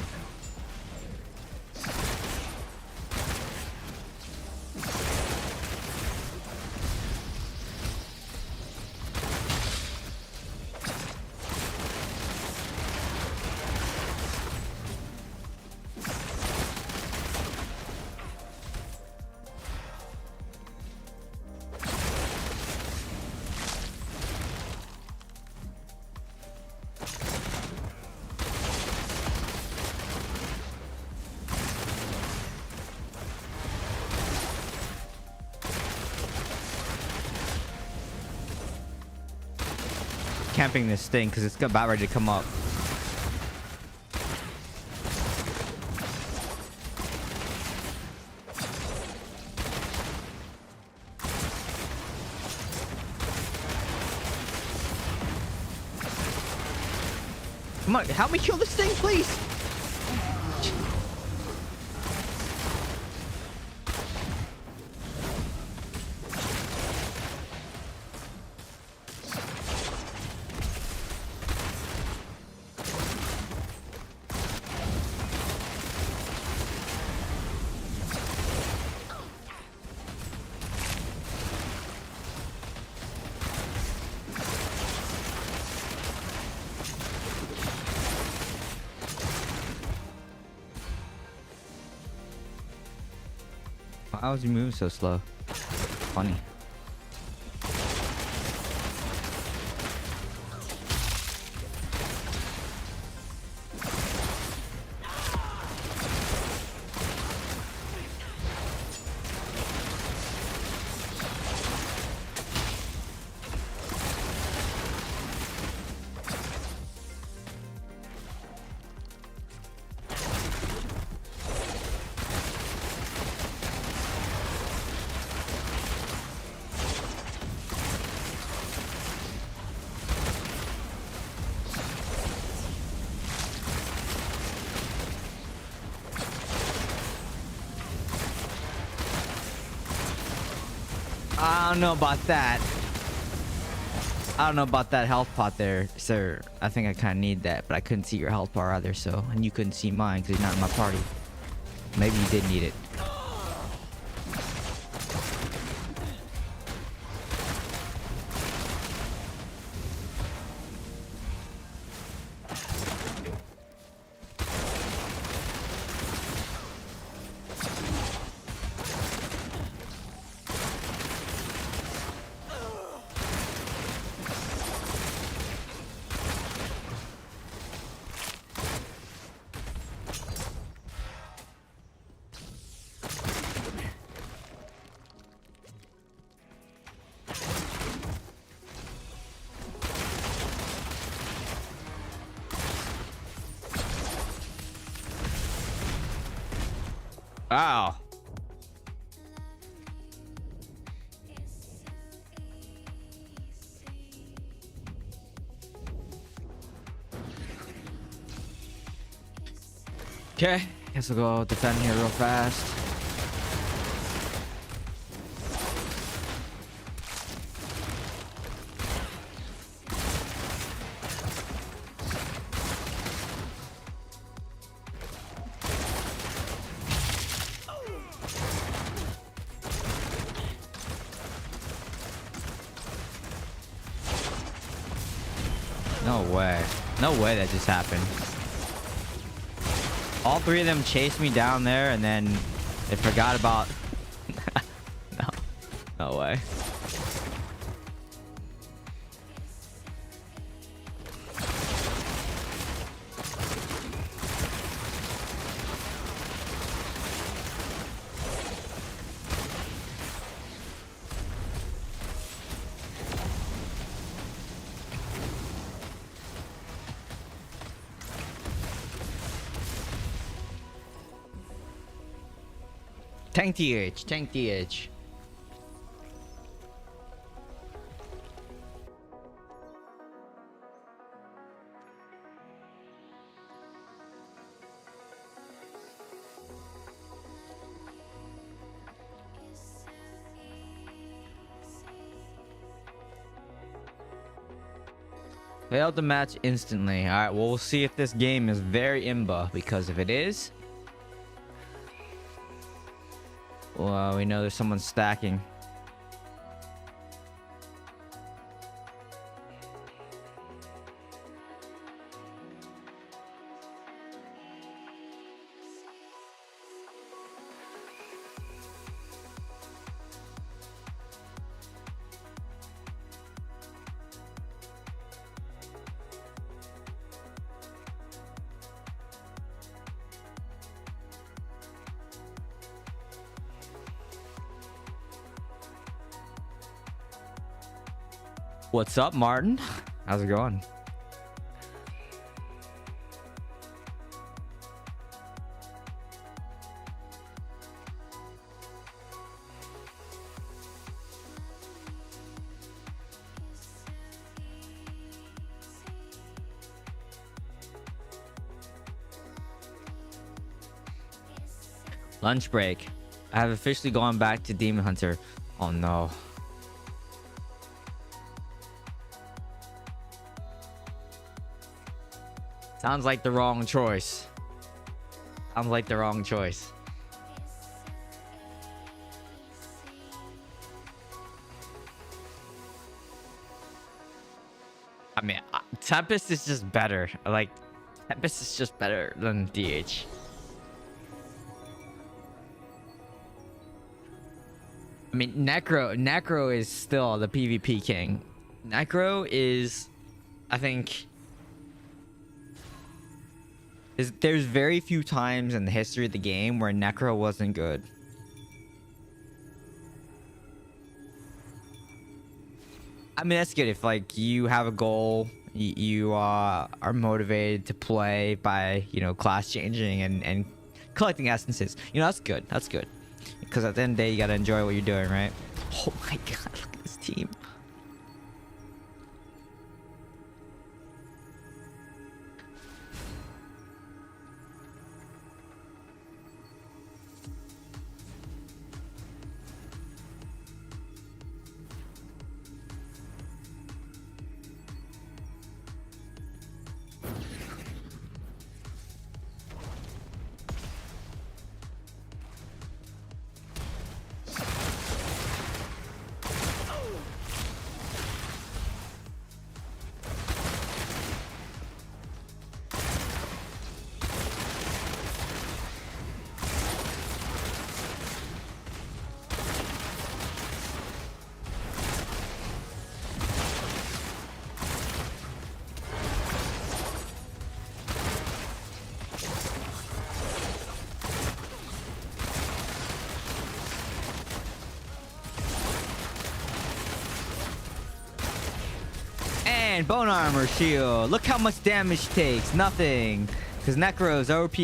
Speaker 2: camping this thing because it's about ready to come up. Come on, help me kill this thing, please. How was he moving so slow? Funny. I don't know about that. I don't know about that health pot there, sir. I think I kind of need that, but I couldn't see your health bar either, so... And you couldn't see mine because you're not in my party. Maybe you did need it. Wow. Okay, guess we'll go defend here real fast. No way. No way that just happened. All three of them chased me down there and then they forgot about... No. No way. Tank TH, tank TH. Failed the match instantly. Alright, well, we'll see if this game is very imba, because if it is... Well, we know there's someone stacking. What's up, Martin? How's it going? Lunch break. I have officially gone back to Demon Hunter. Oh no. Sounds like the wrong choice. Sounds like the wrong choice. I mean, Tempest is just better. Like, Tempest is just better than DH. I mean, Necro is still the PvP king. Necro is, I think, there's very few times in the history of the game where Necro wasn't good. I mean, that's good if like you have a goal, you are motivated to play by, you know, class changing and collecting essences. You know, that's good. That's good. Because at the end of the day, you gotta enjoy what you're doing, right? Oh my god, look at this team. And bone armor shield. Look how much damage takes. Nothing. Because Necro's OP.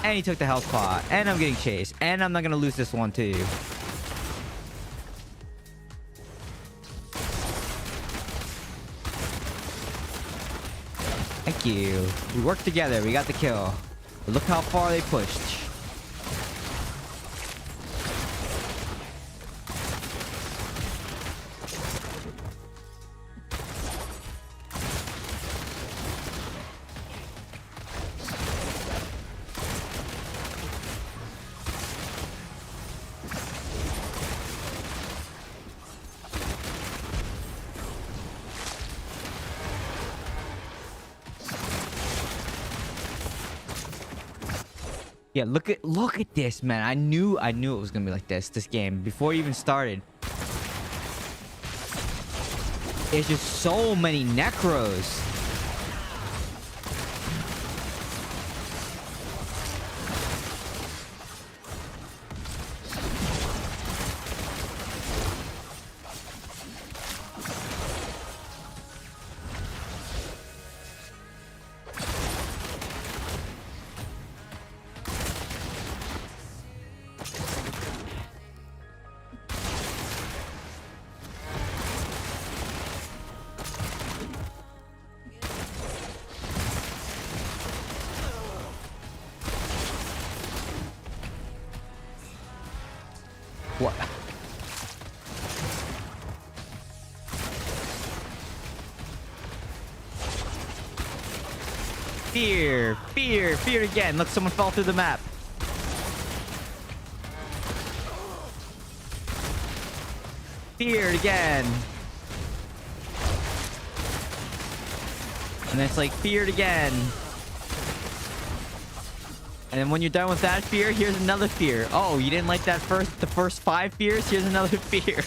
Speaker 2: And he took the health pot. And I'm getting chased. And I'm not going to lose this one too. Thank you. We worked together. We got the kill. But look how far they pushed. Yeah, look at this, man. I knew it was gonna be like this game before it even started. There's just so many Necros. What? Fear! Fear! Fear again! Look, someone fell through the map. Feared again. And it's like feared again. And then when you're done with that fear, here's another fear. Oh, you didn't like the first 5 fears? Here's another fear.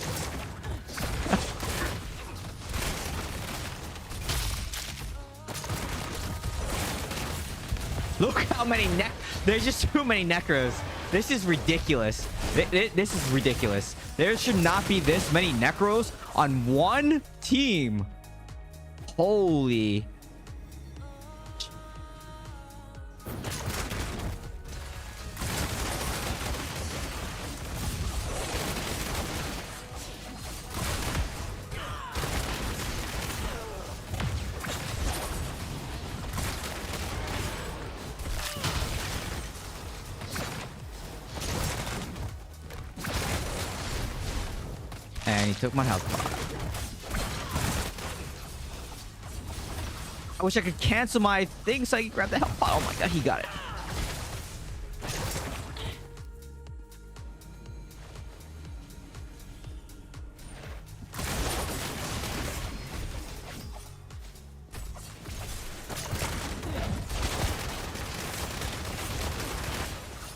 Speaker 2: Look how many there's just too many Necros. This is ridiculous. This is ridiculous. There should not be this many Necros on one team. Holy. And he took my health bar. I wish I could cancel my thing so I could grab the health bar. Oh my god, he got it.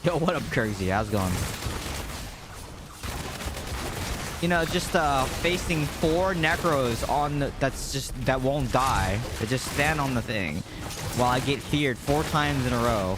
Speaker 2: Yo, what up, Crazy? How's it going? You know, just facing 4 necros on that won't die. They just stand on the thing while I get feared 4 times in a row.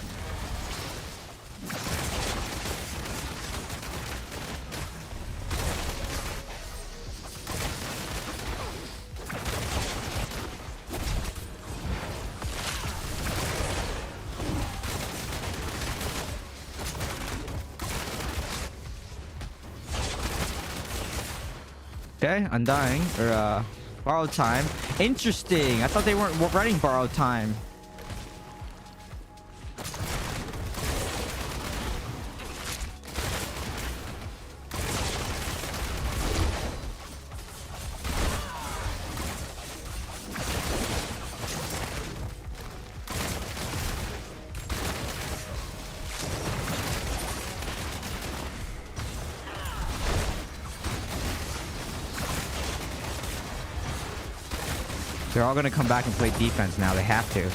Speaker 2: Okay, undying or borrowed time. Interesting. I thought they weren't running borrowed time. They're all gonna come back and play defense now. They have to.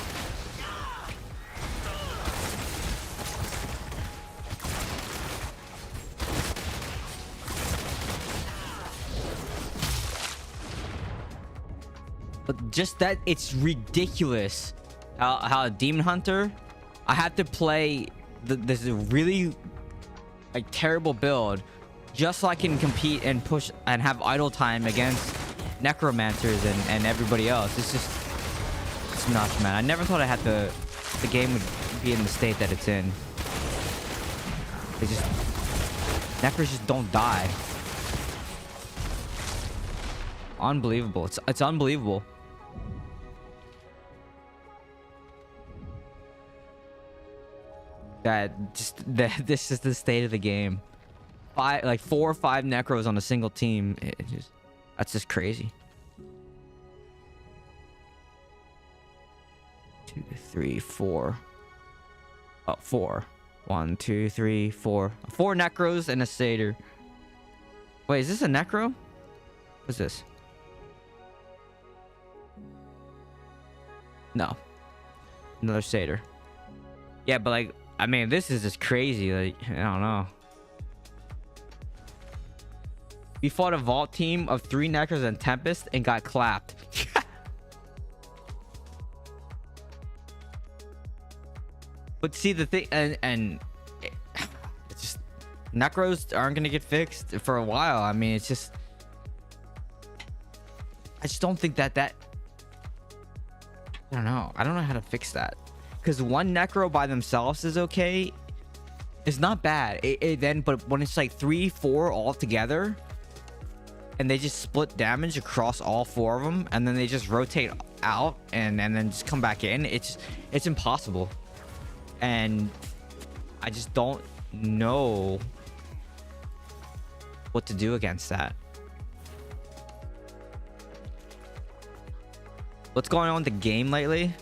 Speaker 2: But just that, it's ridiculous how a demon hunter, I had to play this really like terrible build just so I can compete and push and have idle time against necromancers and everybody else. It's nuts, man. I never thought the game would be in the state that it's in. They just necros just don't die. Unbelievable. It's unbelievable. This is the state of the game. 4 or 5 necros on a single team. That's just crazy. 2, 3, 4. Oh, 4. 1, 2, 3, 4. 4 necros and a satyr. Wait, is this a necro? What's this? No. Another satyr. Yeah, but like, I mean, this is just crazy. Like, I don't know. We fought a vault team of 3 necros and Tempest and got clapped. But see the thing, and it's just necros aren't gonna get fixed for a while. I mean, it's just, I just don't think that I don't know. I don't know how to fix that. Because 1 necro by themselves is okay. It's not bad. But when it's like 3, 4 all together, and they just split damage across all 4 of them, and then they just rotate out and then just come back in, it's impossible. And I just don't know what to do against that. What's going on with the game lately?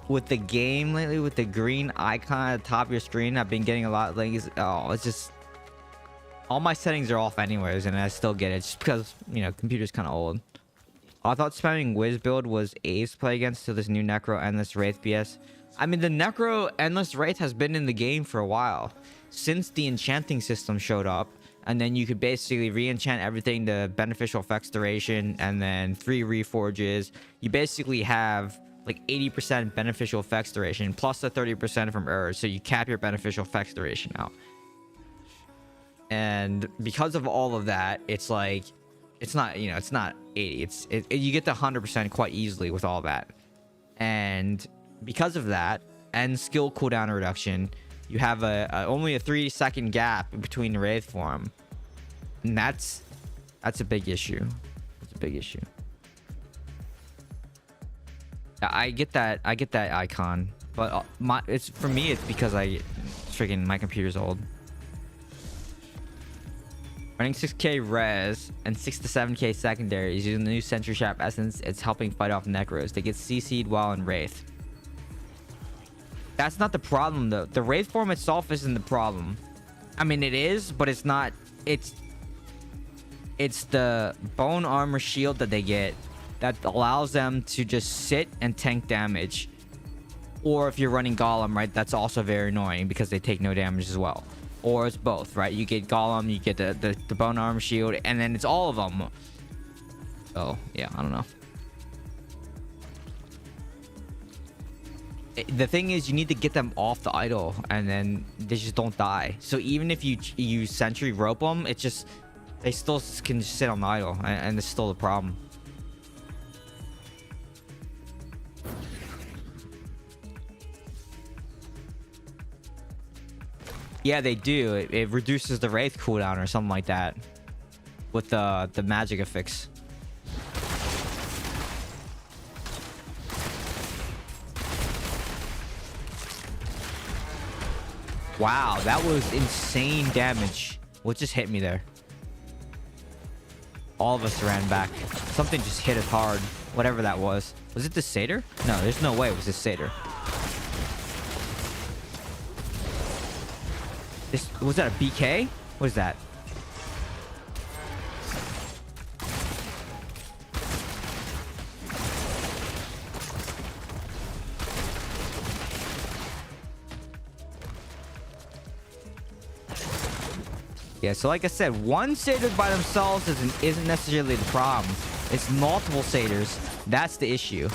Speaker 2: With the game lately, with the green icon at the top of your screen, I've been getting a lot of things. Oh, it's just, all my settings are off anyways, and I still get it just because, you know, computer's kind of old. I thought spamming Wiz build was A's play against to this new Necro Endless Wraith BS. I mean, the Necro Endless Wraith has been in the game for a while, since the enchanting system showed up, and then you could basically re-enchant everything to beneficial effects duration, and then 3 reforges. You basically have like 80% beneficial effects duration plus the 30% from Urge, so you cap your beneficial effects duration out. And because of all of that, it's like, it's not, you know, it's not 80. You get to 100% quite easily with all that. And because of that, and skill cooldown reduction, you have only a 3-second gap between the Wraith form. And that's a big issue. It's a big issue. I get that icon, but for me it's because my computer's old. Running 6k res and 6 to 7k secondaries using the new Sentry Trap essence, it's helping fight off Necros. They get CC'd while in Wraith. That's not the problem though. The Wraith form itself isn't the problem. I mean it is, but it's not. It's the bone armor shield that they get that allows them to just sit and tank damage. Or if you're running Golem, right, that's also very annoying because they take no damage as well. Or it's both, right? You get Golem, you get the bone armor shield, and then it's all of them. So yeah, I don't know. The thing is, you need to get them off the idol, and then they just don't die. So even if you use Sentry rope them, it's just they still can sit on the idol, and it's still a problem. Yeah, they do. It reduces the Wraith cooldown or something like that with the magic affix. Wow, that was insane damage. What just hit me there? All of us ran back. Something just hit us hard. Whatever that was. Was it the Satyr? No, there's no way it was the Satyr. Was that a BK? What is that? Yeah, so like I said, one Satyr by themselves isn't necessarily the problem. It's multiple Satyrs. That's the issue.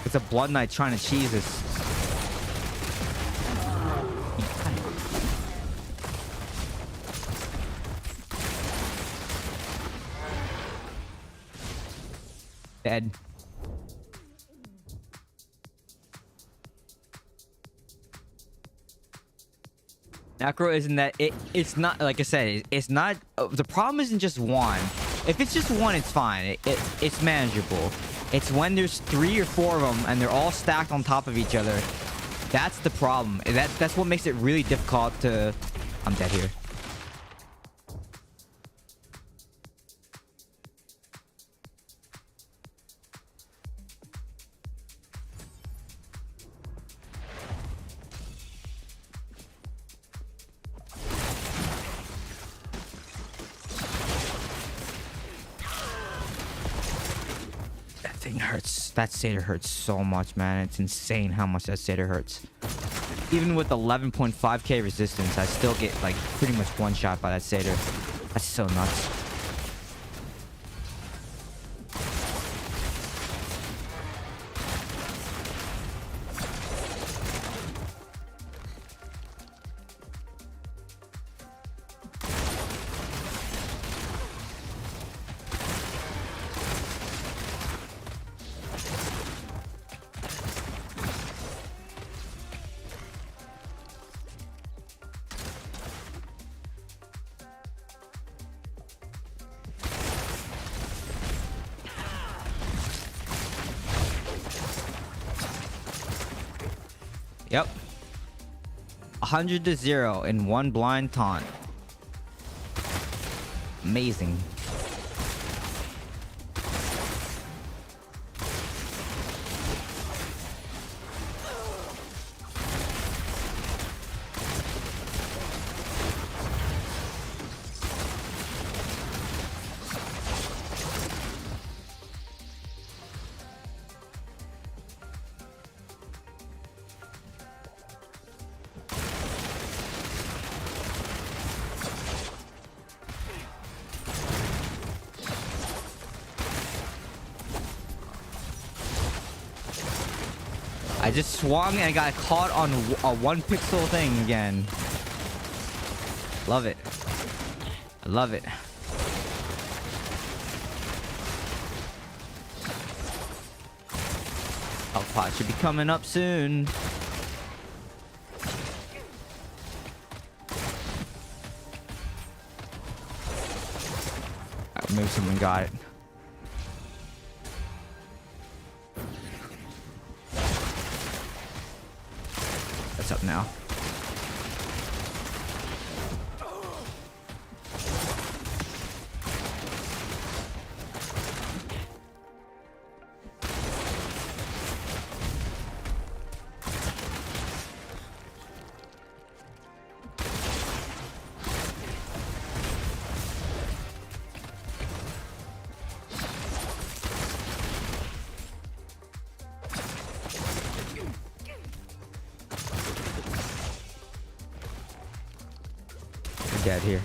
Speaker 2: It's a Blood Knight trying to cheese us. Dead. Necro isn't that it's not, like I said, it's not the problem isn't just one. If it's just one, it's fine. It's manageable. It's when there's 3 or 4 of them and they're all stacked on top of each other. That's the problem. That's what makes it really difficult to... I'm dead here. Hurts. That Satyr hurts so much, man. It's insane how much that Satyr hurts. Even with 11.5k resistance, I still get like pretty much one shot by that Satyr. That's so nuts. Yep. 100 to 0 in one blind taunt. Amazing. I just swung and got caught on a 1 pixel thing again. Love it. I love it. Health pot should be coming up soon. Maybe someone got it. That's up now. Dead here.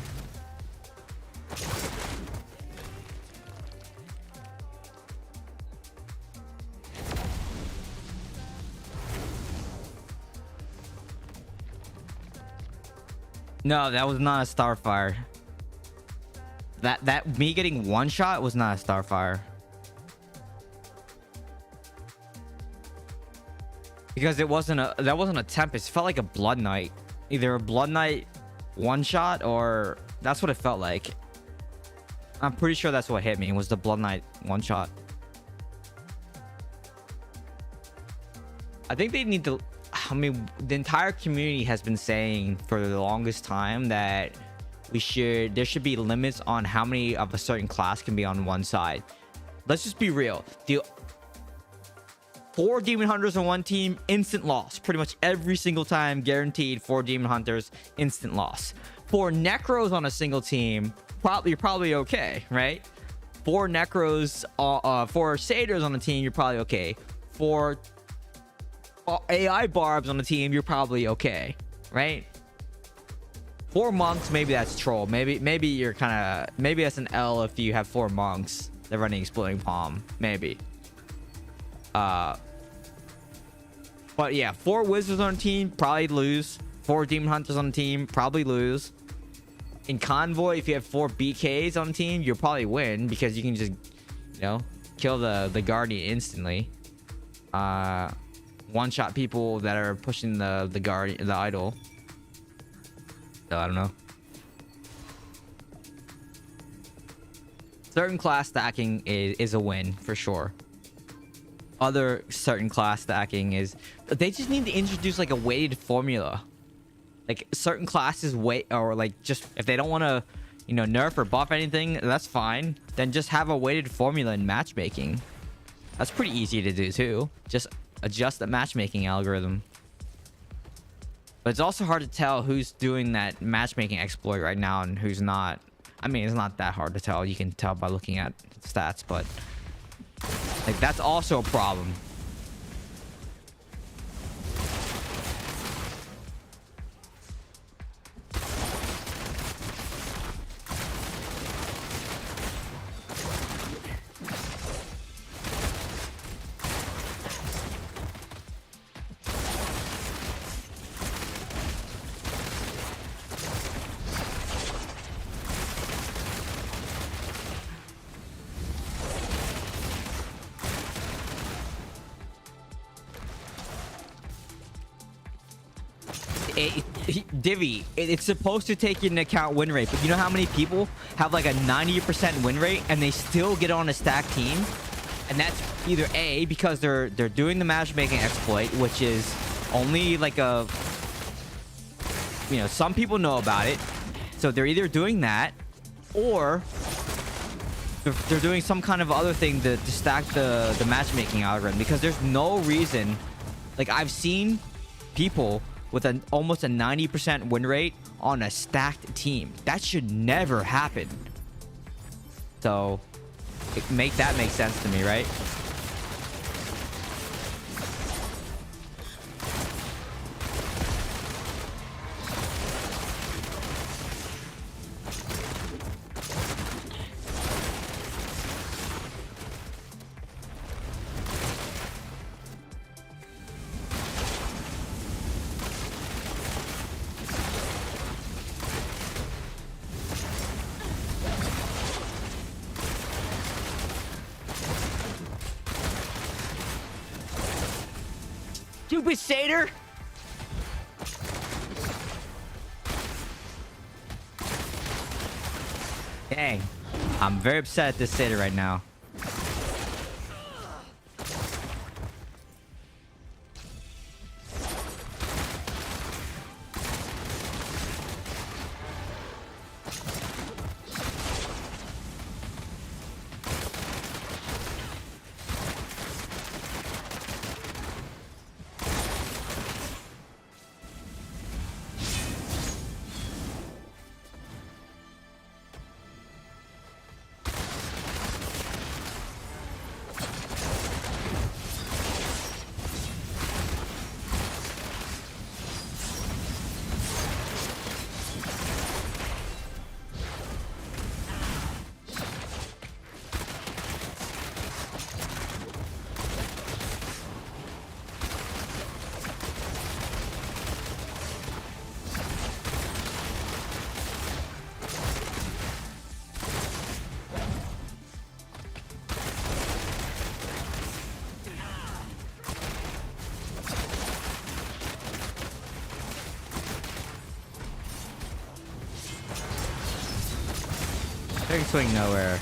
Speaker 2: No, that was not a Starfire. That me getting one shot was not a Starfire. Because that wasn't a Tempest. It felt like a Blood Knight. Either a Blood Knight one shot, or that's what it felt like. I'm pretty sure that's what hit me, was the Blood Knight one shot. I think they need to, I mean, the entire community has been saying for the longest time that there should be limits on how many of a certain class can be on one side. Let's just be real. The 4 Demon Hunters on one team, instant loss. Pretty much every single time, guaranteed 4 Demon Hunters, instant loss. 4 Necros on a single team, you're probably okay, right? 4 Necros, 4 Satyrs on a team, you're probably okay. 4 AI Barbs on the team, you're probably okay, right? 4 Monks, maybe that's troll. Maybe you're kind of, maybe that's an L if you have 4 Monks. They're running Exploding Palm, maybe. But yeah, 4 Wizards on a team, probably lose. 4 Demon Hunters on a team, probably lose. In Convoy, if you have 4 BKs on a team, you'll probably win because you can just, you know, kill the Guardian instantly. One-shot people that are pushing the Guardian, the Idol. So I don't know. Certain class stacking is a win for sure. Other certain class stacking is, they just need to introduce like a weighted formula. Like certain classes weight, or like just if they don't want to, you know, nerf or buff anything, that's fine. Then just have a weighted formula in matchmaking. That's pretty easy to do too. Just adjust the matchmaking algorithm. But it's also hard to tell who's doing that matchmaking exploit right now and who's not. I mean, it's not that hard to tell. You can tell by looking at stats, but like that's also a problem. Divi, it's supposed to take into account win rate, but you know how many people have like a 90% win rate and they still get on a stacked team? And that's either A, because they're doing the matchmaking exploit, which is only like a, you know, some people know about it, so they're either doing that, or they're doing some kind of other thing to stack the matchmaking algorithm, because there's no reason. Like, I've seen people with almost a 90% win rate on a stacked team. That should never happen. So that makes sense to me, right? stupid satyr. Dang. I'm very upset at this satyr right now. They're swing nowhere.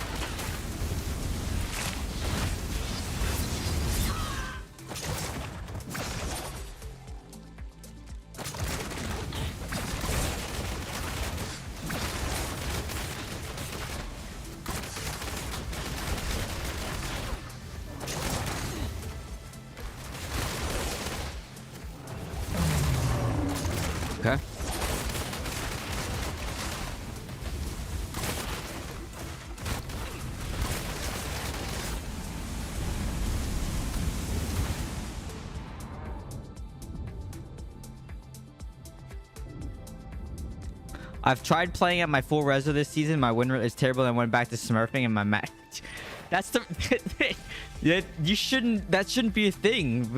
Speaker 2: Okay. I've tried playing at my full reso this season. My win rate is terrible, and I went back to smurfing and my match. That's the you shouldn't. That shouldn't be a thing.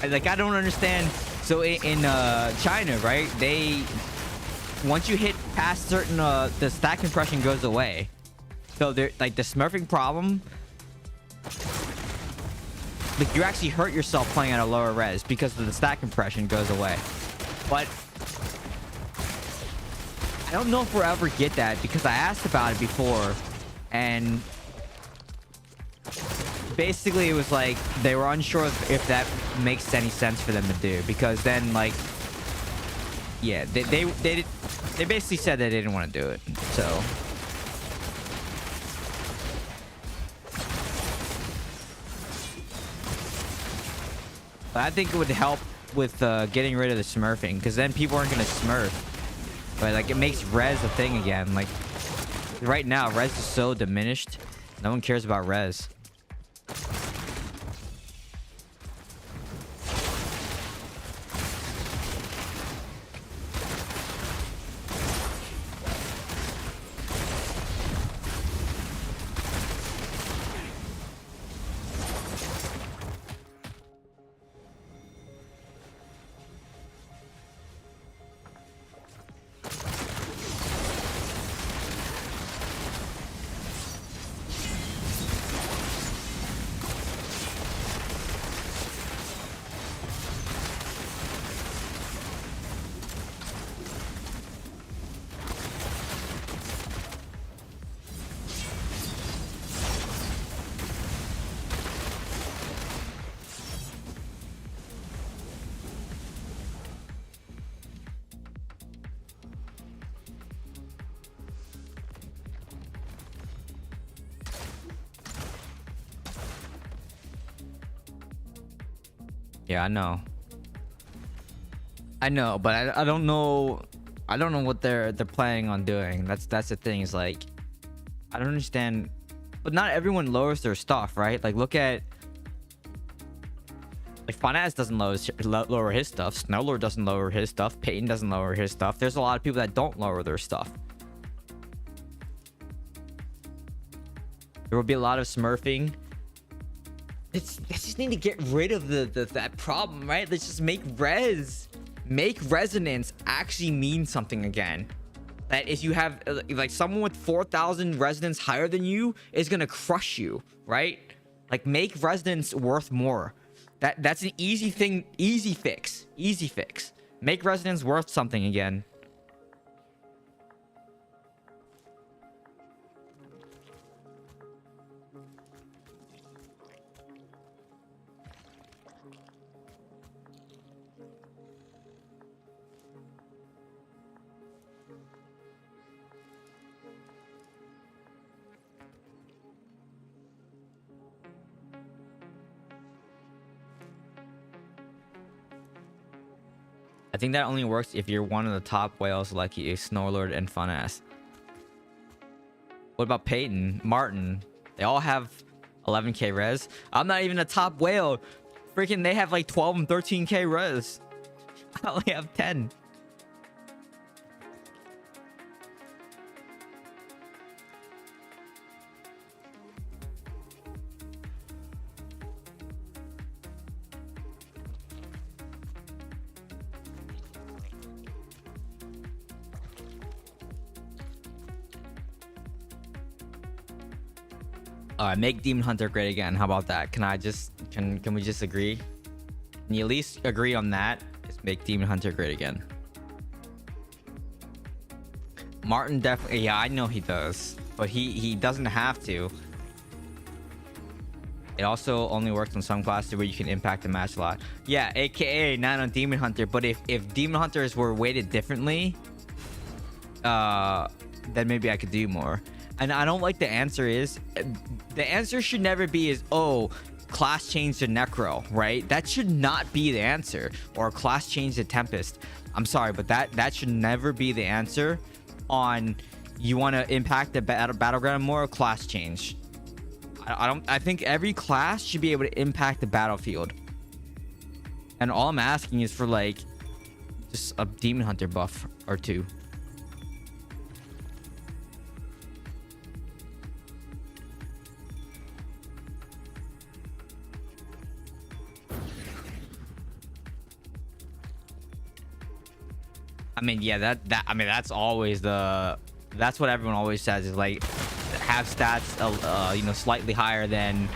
Speaker 2: Like, I don't understand. So in China, right? They once you hit past certain the stack compression goes away. So they're like the smurfing problem. Like, you actually hurt yourself playing at a lower res because of the stack compression goes away. But I don't know if we'll ever get that because I asked about it before, and basically it was like they were unsure if that makes any sense for them to do, because then, like, yeah, they basically said that they didn't want to do it. So but I think it would help with getting rid of the smurfing, because then people aren't gonna smurf. But like, it makes res a thing again. Like, right now res is so diminished, no one cares about res. Yeah, I know, but I don't know. I don't know what they're planning on doing. That's the thing, is like, I don't understand. But not everyone lowers their stuff, right? Like, look at, like, Fanaz doesn't lower his stuff. Snowlord doesn't lower his stuff. Peyton doesn't lower his stuff. There's a lot of people that don't lower their stuff. There will be a lot of smurfing. They just need to get rid of that problem, right? Let's just make resonance actually mean something again. That if you have like someone with 4,000 resonance higher than you is gonna crush you, right? Like, make resonance worth more. That's an easy thing, easy fix. Easy fix. Make residence worth something again. I think that only works if you're one of the top whales like you, Snorlord and Funass. What about Peyton, Martin? They all have 11k res. I'm not even a top whale. Freaking, they have like 12 and 13k res. I only have 10. Make Demon Hunter great again. How about that? Can we just agree? Can you at least agree on that? Just make Demon Hunter great again. Martin definitely, yeah, I know he does, but he doesn't have to. It also only works on some classes where you can impact the match a lot. Yeah, aka not on Demon Hunter, but if Demon Hunters were weighted differently, then maybe I could do more. And I don't like the answer is, the answer should never be is, oh, class change to Necro, right? That should not be the answer. Or class change to Tempest. I'm sorry, but that should never be the answer on you want to impact the battleground more, class change. I think every class should be able to impact the battlefield. And all I'm asking is for like just a Demon Hunter buff or two. I mean, yeah, I mean, that's always that's what everyone always says is like have stats, you know, slightly higher than.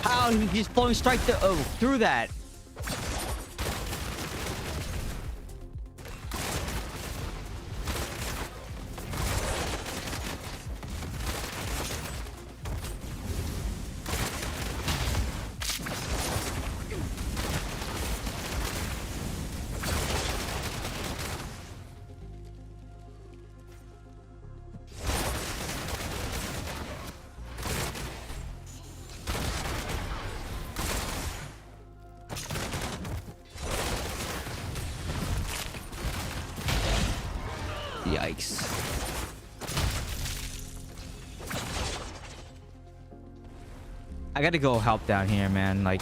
Speaker 2: How he's flowing straight through that. Yikes. I gotta go help down here, man. Like,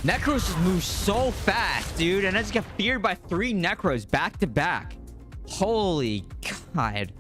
Speaker 2: Necros just move so fast, dude, and I just get feared by 3 Necros back to back. Holy God.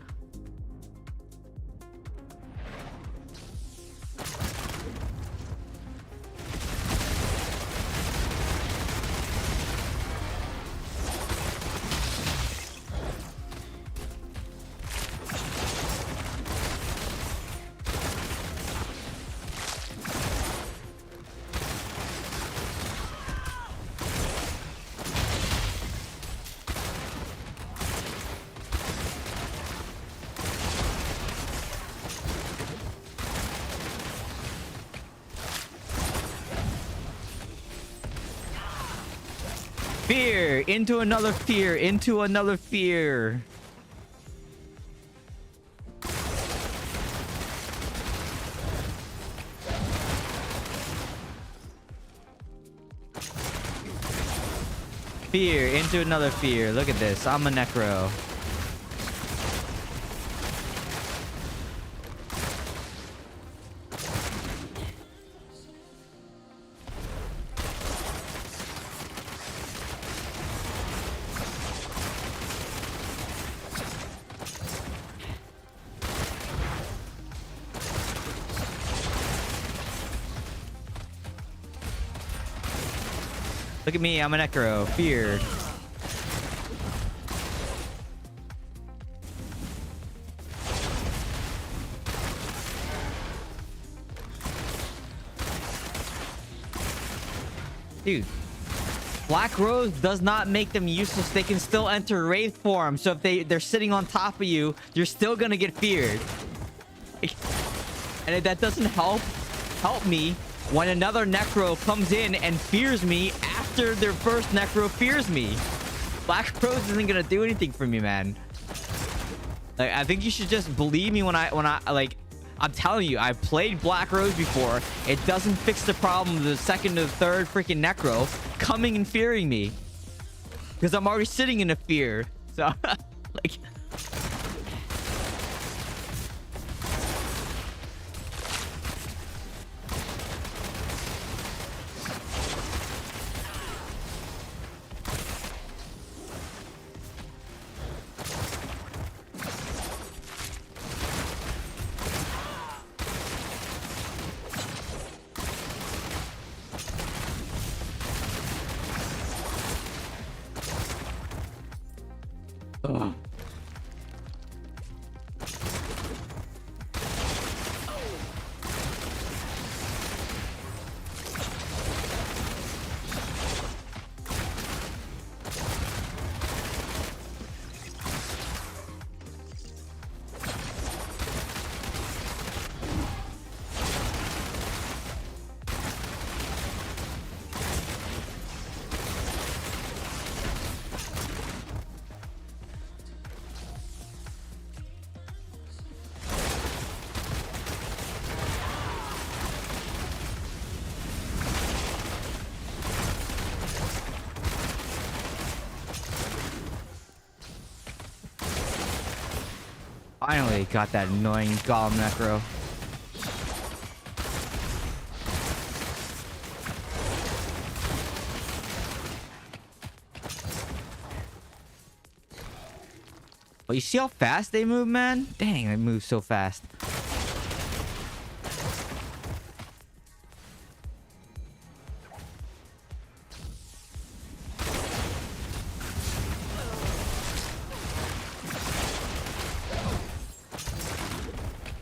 Speaker 2: Fear into another fear into another fear. Fear into another fear. Look at this. I'm a necro. Look at me, I'm a necro. Feared. Dude, Black Rose does not make them useless. They can still enter Wraith form. So if they're sitting on top of you, you're still gonna get feared. And if that doesn't help me when another Necro comes in and fears me after their first Necro fears me. Black Rose isn't gonna do anything for me, man. Like, I think you should just believe me when I like, I'm telling you, I've played Black Rose before. It doesn't fix the problem of the second or third freaking Necro coming and fearing me. Because I'm already sitting in a fear. So, like... Ugh. Finally got that annoying Golem Necro. Oh, you see how fast they move, man? Dang, they move so fast.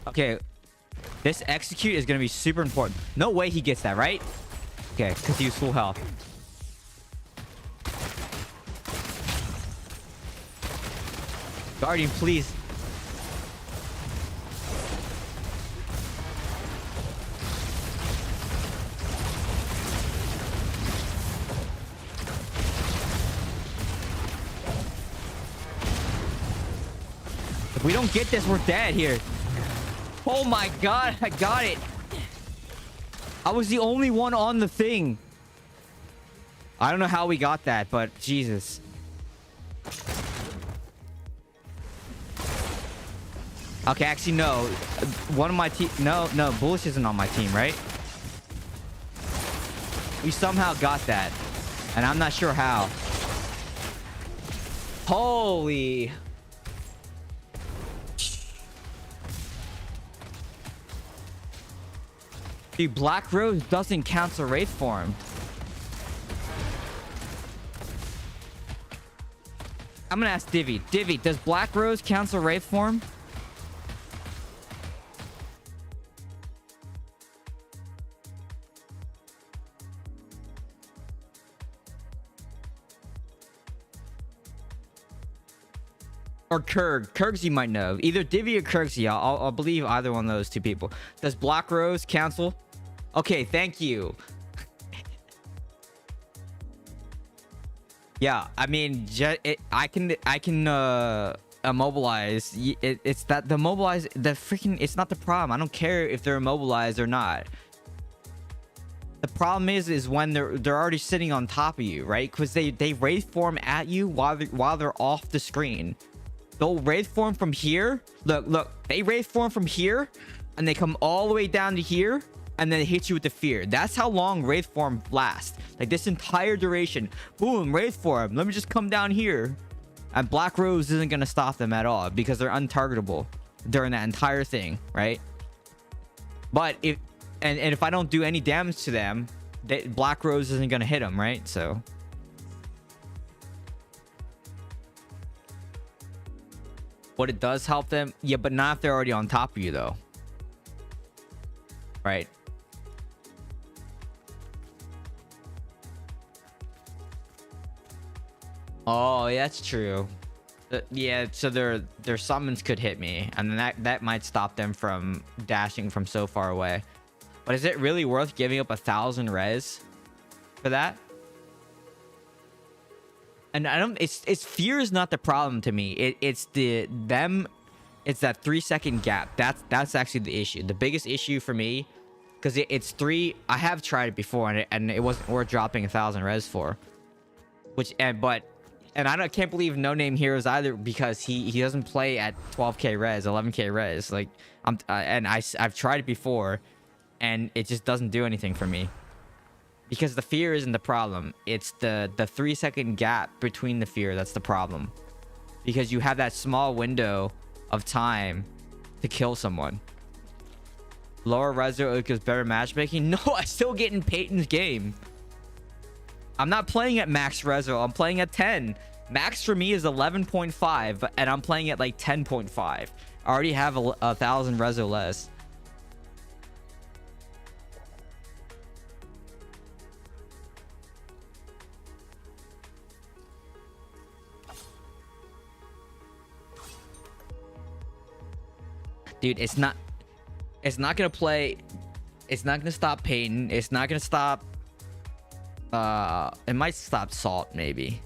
Speaker 2: Okay, this execute is gonna be super important. No way he gets that, right? Okay, because he was full health. Guardian, please. If we don't get this, we're dead here. Oh my god, I got it. I was the only one on the thing. I don't know how we got that, but Jesus. Okay, actually, no. One of my team... No, Bullish isn't on my team, right? We somehow got that. And I'm not sure how. Holy... Dude, Black Rose doesn't cancel Wraith form. I'm gonna ask Divvy. Divvy, does Black Rose cancel Wraith form? Or Kurg. Kurgs you might know. Either Divvy or Kurgsy. I'll believe either one of those two people. Does Black Rose cancel? Okay, thank you. Yeah, I mean, I can immobilize. It's that the mobilize the freaking. It's not the problem. I don't care if they're immobilized or not. The problem is when they're already sitting on top of you, right? Because they wraith form at you while they're off the screen. They'll wraith form from here. Look, they wraith form from here, and they come all the way down to here, and then hit you with the fear. That's how long wraith form lasts. Like this entire duration. Boom, wraith form. Let me just come down here, and Black Rose isn't gonna stop them at all because they're untargetable during that entire thing, right? But if if I don't do any damage to them, Black Rose isn't gonna hit them, right? So. What it does help them, yeah, but not if they're already on top of you, though. Right? Oh, yeah, that's true. Yeah, so their summons could hit me, and then that might stop them from dashing from so far away. But is it really worth giving up 1,000 res for that? And I don't. It's fear is not the problem to me. It's that 3-second gap. That's actually the issue. The biggest issue for me, because it's 3. I have tried it before, and it wasn't worth dropping 1,000 res for. And I can't believe No Name Heroes either, because he doesn't play at 12k res, 11k res. Like I've tried it before, and it just doesn't do anything for me. Because the fear isn't the problem. It's the 3-second gap between the fear that's the problem. Because you have that small window of time to kill someone. Lower reso equals better matchmaking? No, I still get in Peyton's game. I'm not playing at max reso. I'm playing at 10. Max for me is 11.5, and I'm playing at like 10.5. I already have 1,000 reso less. Dude, it's not gonna play. It's not gonna stop Peyton. It's not gonna stop. It might stop Salt, maybe.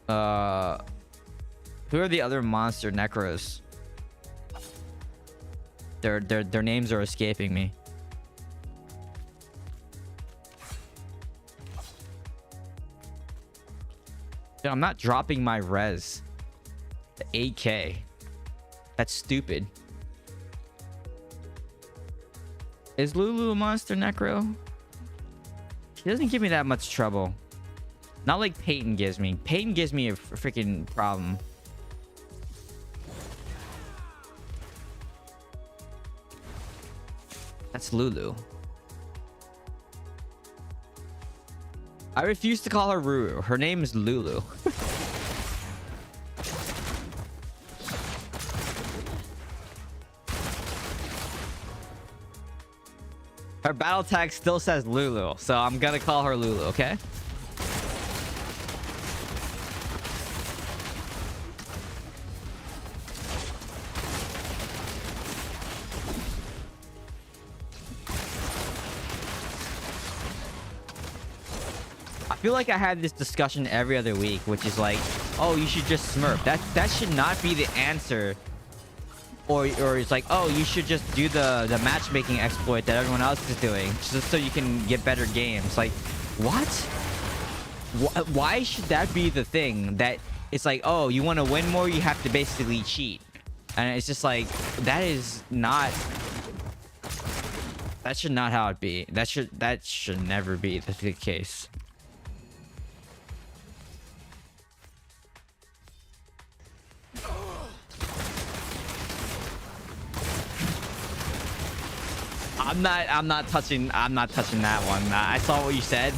Speaker 2: Who are the other monster necros? Their names are escaping me. Dude, I'm not dropping my res. The 8k. That's stupid. Is Lulu a monster necro? She doesn't give me that much trouble. Not like Peyton gives me. Peyton gives me a freaking problem. That's Lulu. I refuse to call her Ruru. Her name is Lulu. Her battle tag still says Lulu, so I'm gonna call her Lulu, okay? I feel like I had this discussion every other week, which is like, oh, you should just smurf. That should not be the answer. Or it's like, oh, you should just do the matchmaking exploit that everyone else is doing, just so you can get better games. Like, what? Why should that be the thing? That it's like, oh, you want to win more, you have to basically cheat. And it's just like, that is not. That should not how it be. That should never be the case. I'm not touching that one. I saw what you said.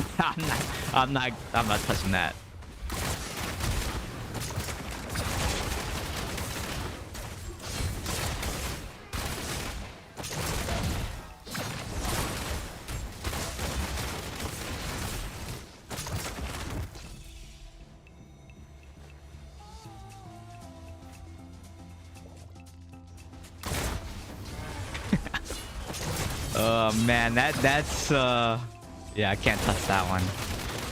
Speaker 2: I'm not touching that. Oh man, that's yeah, I can't touch that one.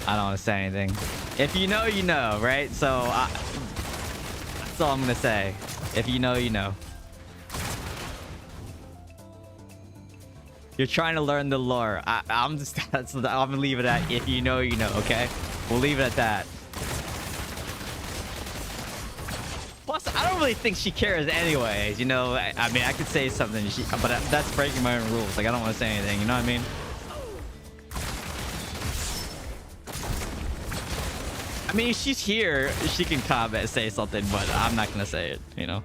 Speaker 2: I don't want to say anything. If you know, you know, right? So that's all I'm gonna say. If you know, you know. You're trying to learn the lore. I'm just I'm gonna leave it at if you know, you know. Okay, we'll leave it at that. Plus, I don't really think she cares anyways. You know, I mean, I could say something, but that's breaking my own rules. Like, I don't want to say anything. You know what I mean? I mean, if she's here, she can comment, say something, but I'm not gonna say it. You know.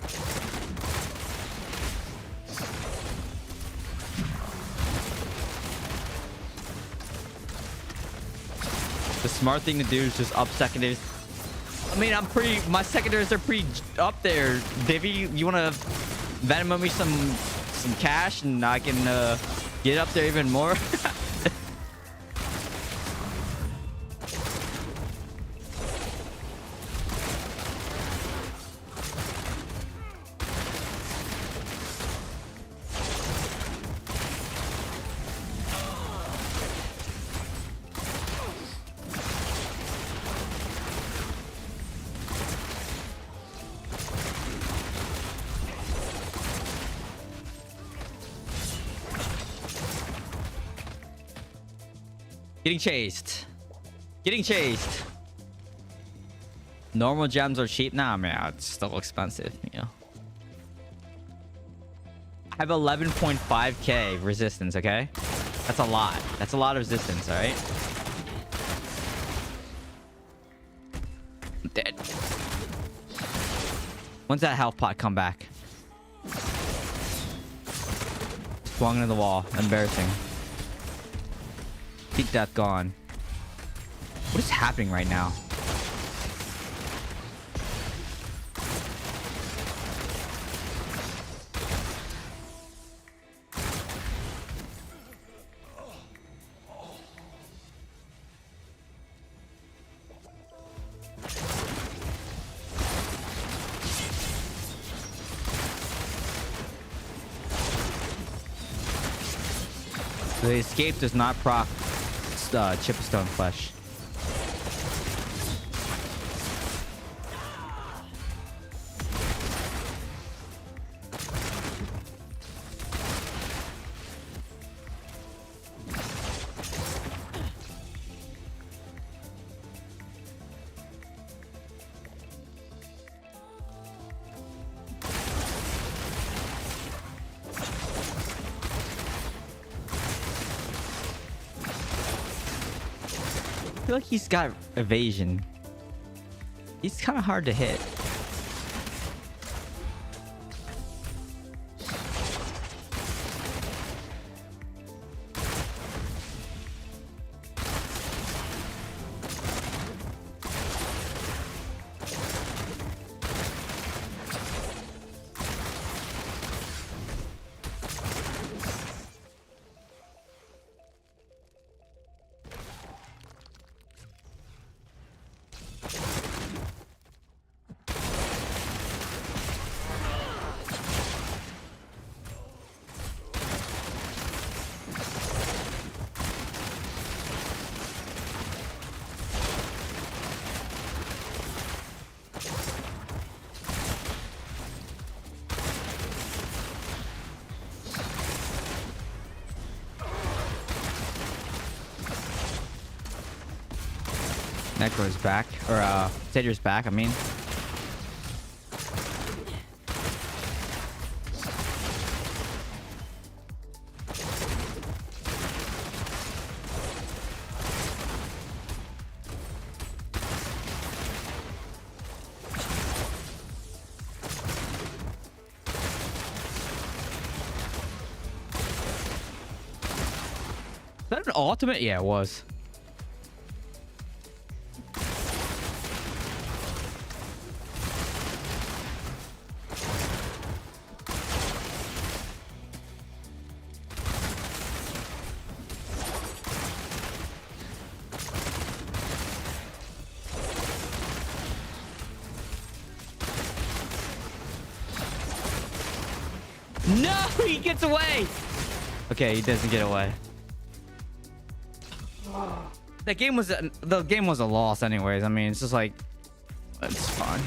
Speaker 2: The smart thing to do is just up secondaries. I mean, my secondaries are pretty up there. Vivi, you want to Venmo me some cash and I can get up there even more? Getting chased. Getting chased. Normal gems are cheap. Nah, man, it's still expensive, you know. I have 11.5k resistance, okay? That's a lot. That's a lot of resistance, alright? I'm dead. When's that health pot come back? Swung into the wall. Embarrassing. Keep that gone. What is happening right now? The escape does not proc chipstone flesh. I feel like he's got evasion. He's kind of hard to hit. Necro's back, or Satyrs back, I mean. Is that an ultimate? Yeah, it was. No, he gets away. Okay, he doesn't get away. the game was a loss anyways. I mean, it's just like it's fine.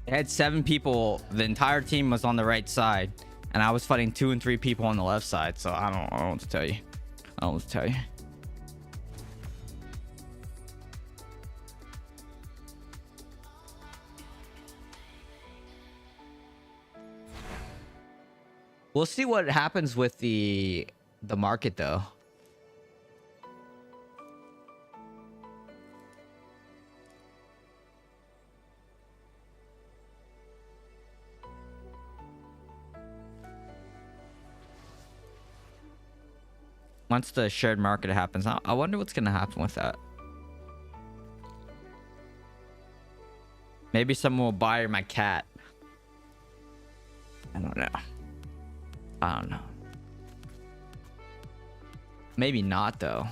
Speaker 2: They had 7 people. The entire team was on the right side, and I was fighting 2 and 3 people on the left side. So I don't know what to tell you. I don't know what to tell you. We'll see what happens with the market though. Once the shared market happens, I wonder what's gonna happen with that. Maybe someone will buy my cat. I don't know. I don't know. Maybe not though.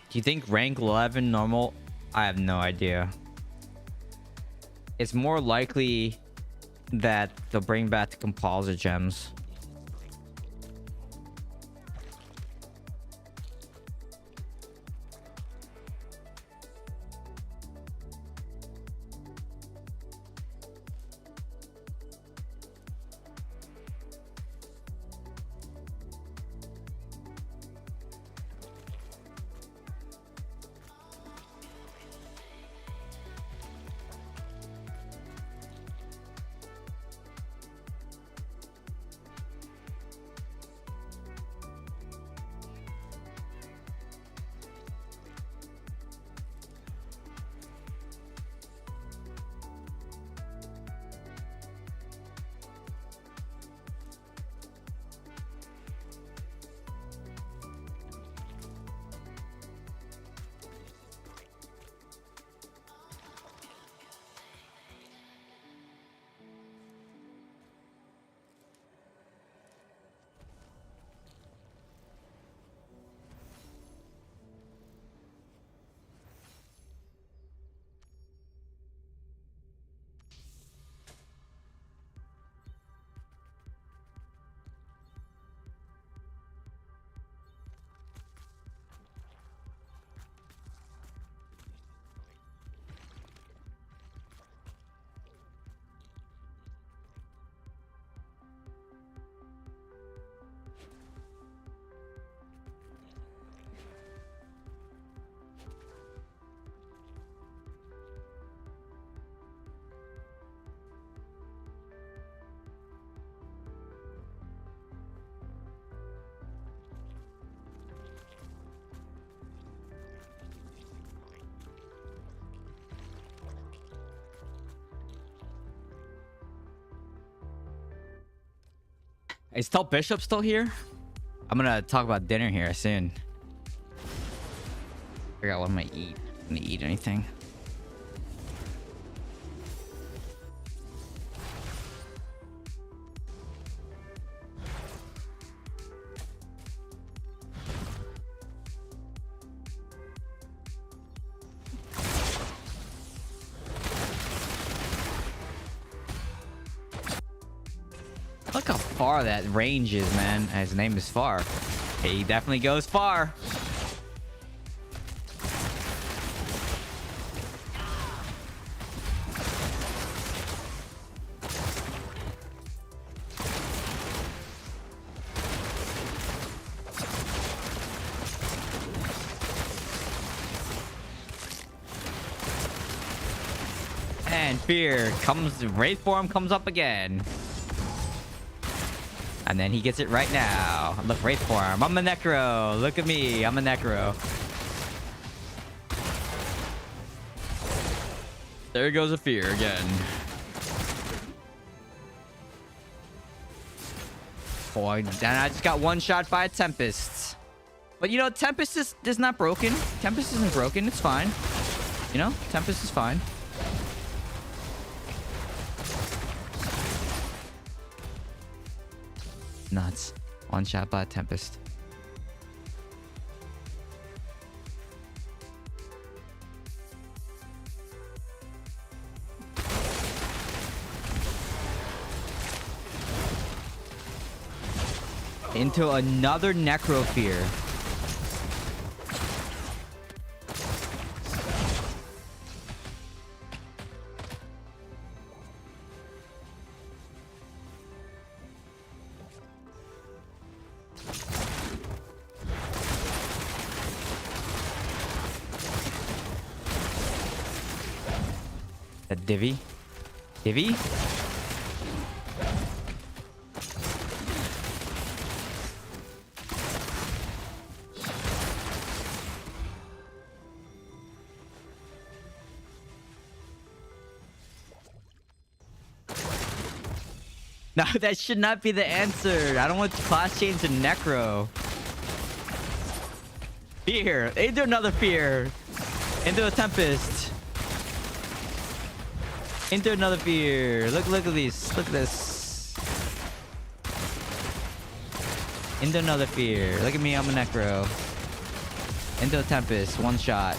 Speaker 2: Do you think rank 11 normal? I have no idea. It's more likely that they'll bring back the composite gems. Is Tell Bishop still here? I'm gonna talk about dinner here soon. Figure out what I'm gonna eat. I'm gonna eat anything. Look how far that range is, man. His name is Far. He definitely goes far. And fear comes, Wraith form comes up again. And then he gets it right now. Look, Wraith form. I'm a Necro. Look at me. I'm a Necro. There goes a fear again. Boy, and I just got one shot by a Tempest. But you know, Tempest is not broken. Tempest isn't broken. It's fine. You know, Tempest is fine. Nuts. One shot by Tempest. Into another Necrofear. That divvy. Divvy? No, that should not be the answer. I don't want to class change to Necro. Fear. Into another Fear. Into a Tempest. Into another Fear. Look at these. Look at this. Into another Fear. Look at me, I'm a Necro. Into a Tempest. One shot.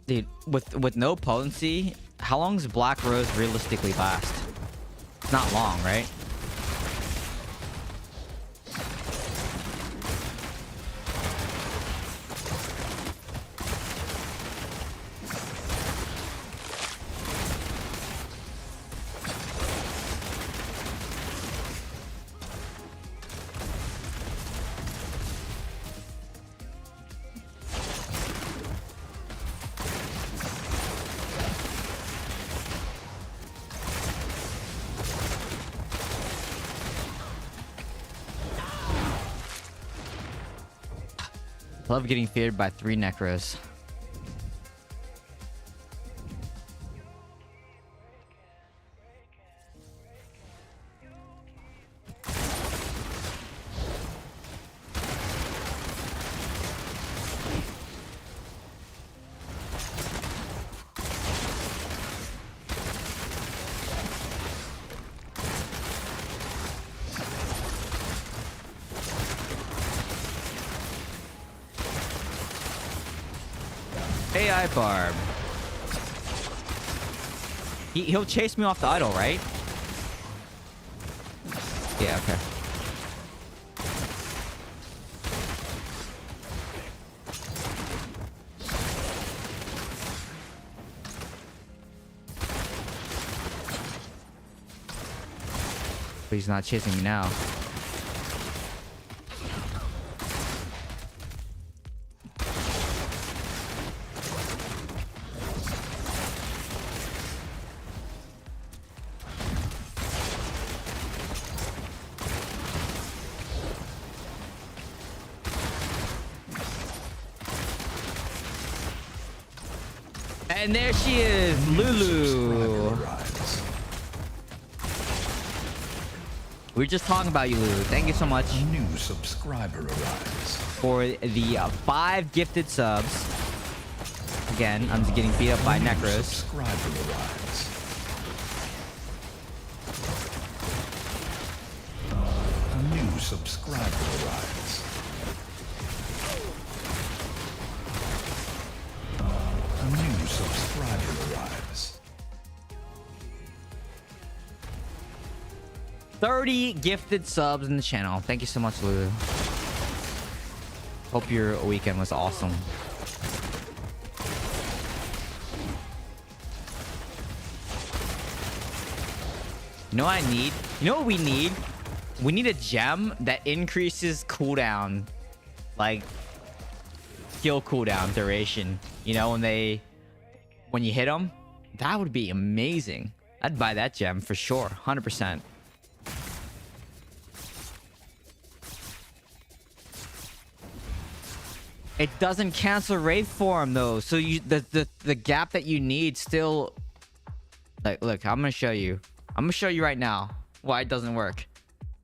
Speaker 2: Dude, with no potency, how long does Black Rose realistically last? Not long, right? Love getting feared by 3 Necros. AI Barb. He'll chase me off the idol, right? Yeah, okay. But he's not chasing me now. And there she is, Lulu. We were just talking about you, Lulu. Thank you so much.
Speaker 4: New subscriber arrives.
Speaker 2: For the 5 gifted subs. Again, I'm getting beat up by Necros.
Speaker 4: Subscriber arrives. A new subscriber arrives. A new subscriber arrives.
Speaker 2: 30 gifted subs in the channel. Thank you so much, Lulu. Hope your weekend was awesome. You know what I need? You know what we need? We need a gem that increases cooldown. Like, skill cooldown duration. You know, when you hit them? That would be amazing. I'd buy that gem for sure. 100%. It doesn't cancel Wraith form though. So you the gap that you need still, like, look, I'm gonna show you. I'm gonna show you right now why it doesn't work.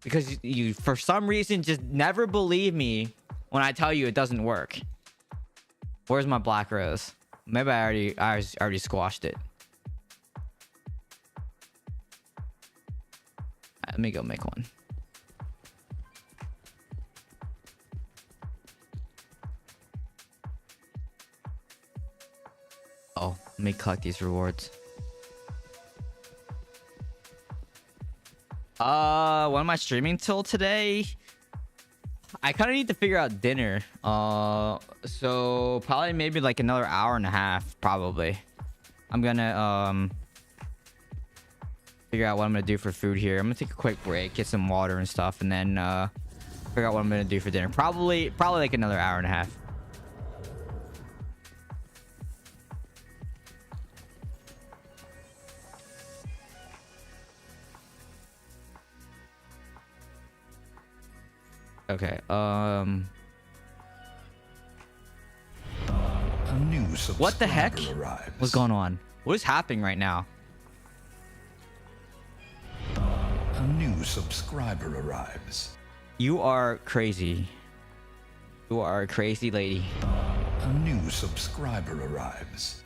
Speaker 2: Because you for some reason just never believe me when I tell you it doesn't work. Where's my black rose? Maybe I already squashed it. Let me go make one. Oh, let me collect these rewards. What am I streaming till today? I kind of need to figure out dinner. So probably maybe like another hour and a half, probably. I'm gonna figure out what I'm gonna do for food here. I'm gonna take a quick break, get some water and stuff, and then figure out what I'm gonna do for dinner. Probably like another hour and a half. Okay.
Speaker 4: A new
Speaker 2: What the heck?
Speaker 4: subscriber arrives.
Speaker 2: What's going on? What is happening right now?
Speaker 4: A new subscriber arrives.
Speaker 2: You are crazy. You are a crazy lady.
Speaker 4: A new subscriber arrives.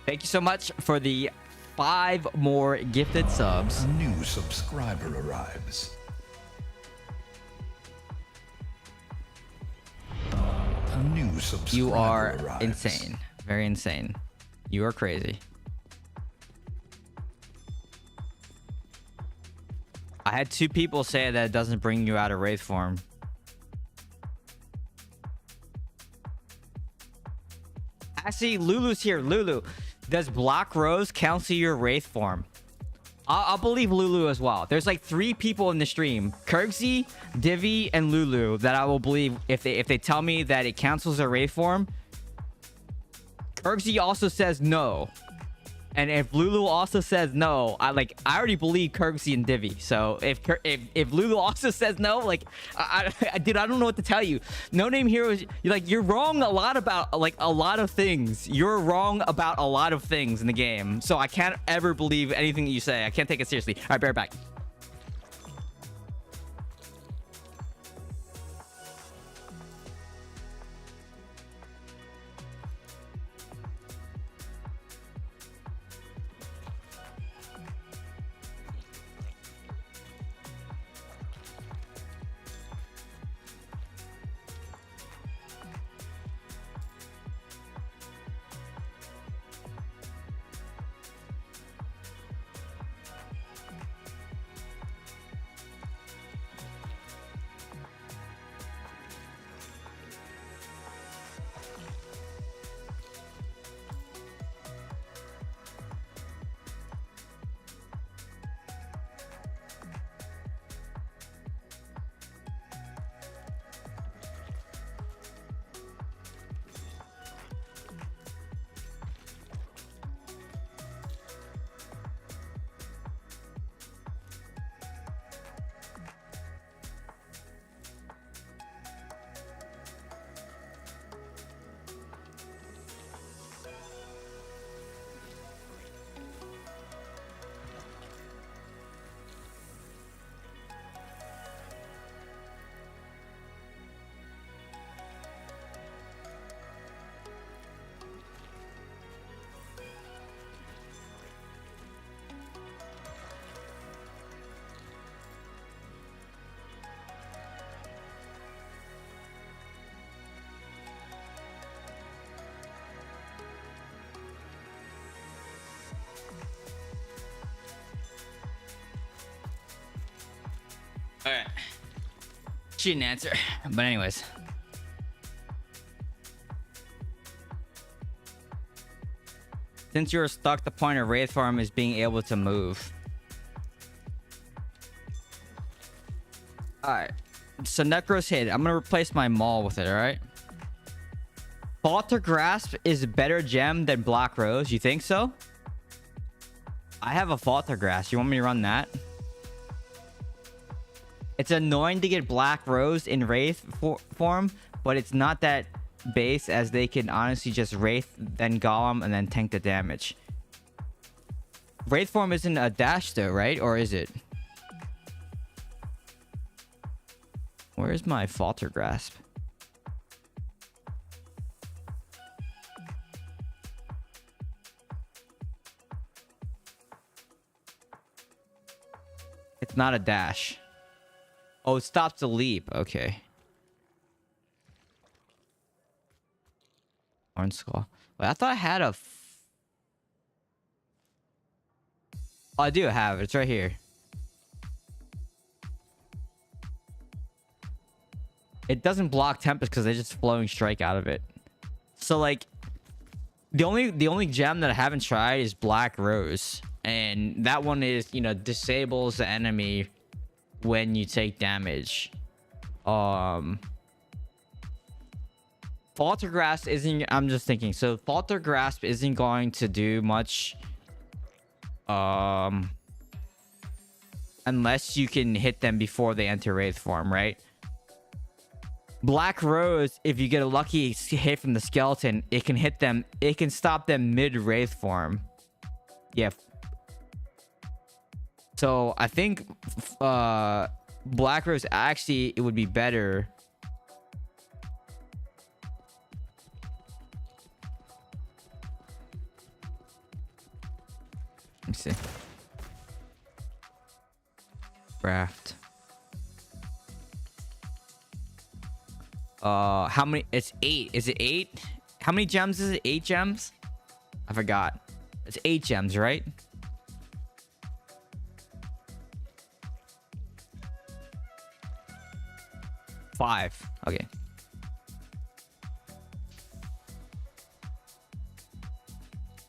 Speaker 2: Thank you so much for the 5 more gifted subs.
Speaker 4: A new subscriber arrives. A new subscriber
Speaker 2: You are
Speaker 4: arrives.
Speaker 2: insane. Very insane. You are crazy. I had 2 people say that it doesn't bring you out of Wraith form. Actually, Lulu's here. Lulu, does Black Rose cancel your Wraith form? I'll believe Lulu as well. There's like 3 people in the stream, Kirksey, Divi, and Lulu, that I will believe if they tell me that it cancels their Wraith form. Kirksey also says no, and if Lulu also says no, I already believe Kirksey and Divi. So if Lulu also says no, like dude, I don't know what to tell you. No Name Hero is you're wrong a lot about a lot of things. You're wrong about a lot of things in the game. So I can't ever believe anything that you say. I can't take it seriously. All right, be right back. All right. She didn't answer. But anyways. Since you're stuck, the point of Wraith form is being able to move. Alright. So Necro's hit. I'm gonna replace my Maul with it, alright? Falter Grasp is a better gem than Black Rose. You think so? I have a Falter Grasp. You want me to run that? It's annoying to get Black Rose in Wraith form, but it's not that base as they can honestly just Wraith, then Golem, and then tank the damage. Wraith form isn't a dash though, right? Or is it? Where's my Falter Grasp? It's not a dash. Oh, it stops the leap. Okay. Orange Skull. Wait, I thought I had a... Oh, I do have it. It's right here. It doesn't block Tempest because they're just flowing strike out of it. So like, the only gem that I haven't tried is Black Rose, and that one is, you know, disables the enemy when you take damage. Falter Grasp isn't. I'm just thinking. So Falter Grasp isn't going to do much. Unless you can hit them before they enter Wraith form, right? Black Rose, if you get a lucky hit from the skeleton, it can hit them. It can stop them mid Wraith form. Yeah. So I think Black Rose actually it would be better. Let me see. Craft. How many? It's 8. Is it 8? How many gems is it? 8 gems? I forgot. It's 8 gems, right? Five. Okay.